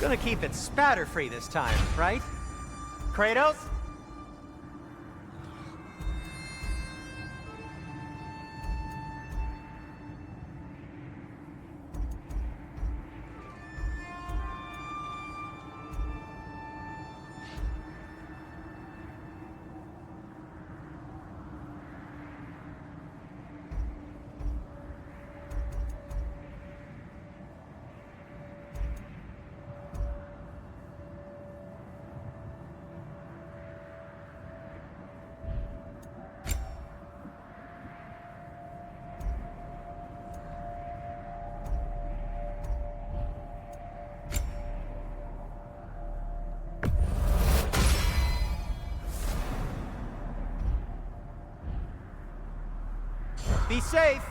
Gonna keep it spatter-free this time, right? Kratos? Be safe!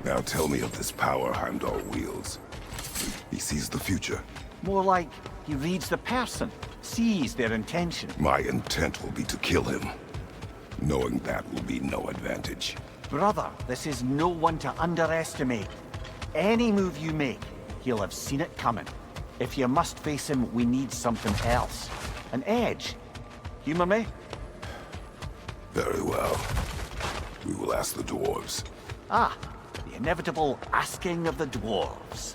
Now tell me of this power Heimdall wields. He sees the future. More like he reads the person, sees their intention. My intent will be to kill him. Knowing that will be no advantage. Brother, this is no one to underestimate. Any move you make, he'll have seen it coming. If you must face him, we need something else. An edge. Humor me? Very well. We will ask the dwarves. Ah, the inevitable asking of the dwarves.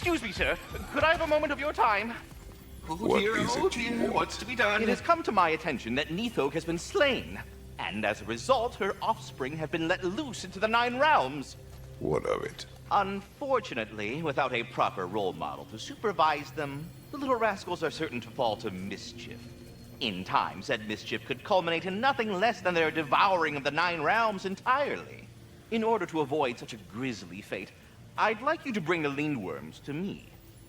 Excuse me, sir. Could I have a moment of your time? What is it you want? What's to be done? It has come to my attention that Nithog has been slain, and as a result, her offspring have been let loose into the Nine Realms. What of it? Unfortunately, without a proper role model to supervise them, the little rascals are certain to fall to mischief. In time, said mischief could culminate in nothing less than their devouring of the Nine Realms entirely. In order to avoid such a grisly fate, I'd like you to bring the Lindworms to me.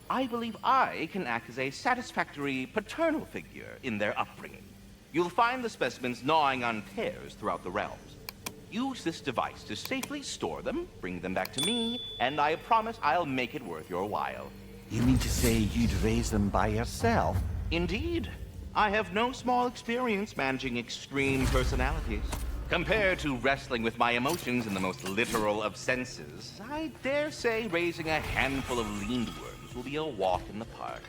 I believe I can act as a satisfactory paternal figure in their upbringing. You'll find the specimens gnawing on pears throughout the realms. Use this device to safely store them, bring them back to me, and I promise I'll make it worth your while. You mean to say you'd raise them by yourself? Indeed. I have no small experience managing extreme personalities. Compared to wrestling with my emotions in the most literal of senses, I dare say raising a handful of Lindworms will be a walk in the park.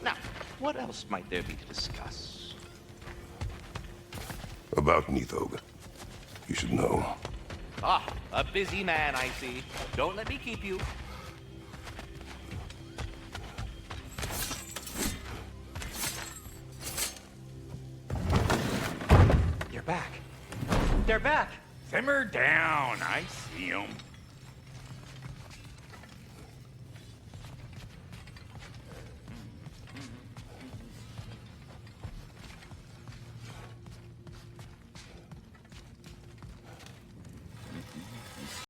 Now, what else might there be to discuss? About Nithog. You should know. Ah, a busy man, I see. Don't let me keep you. You're back. They're back. Simmer down. I see 'em.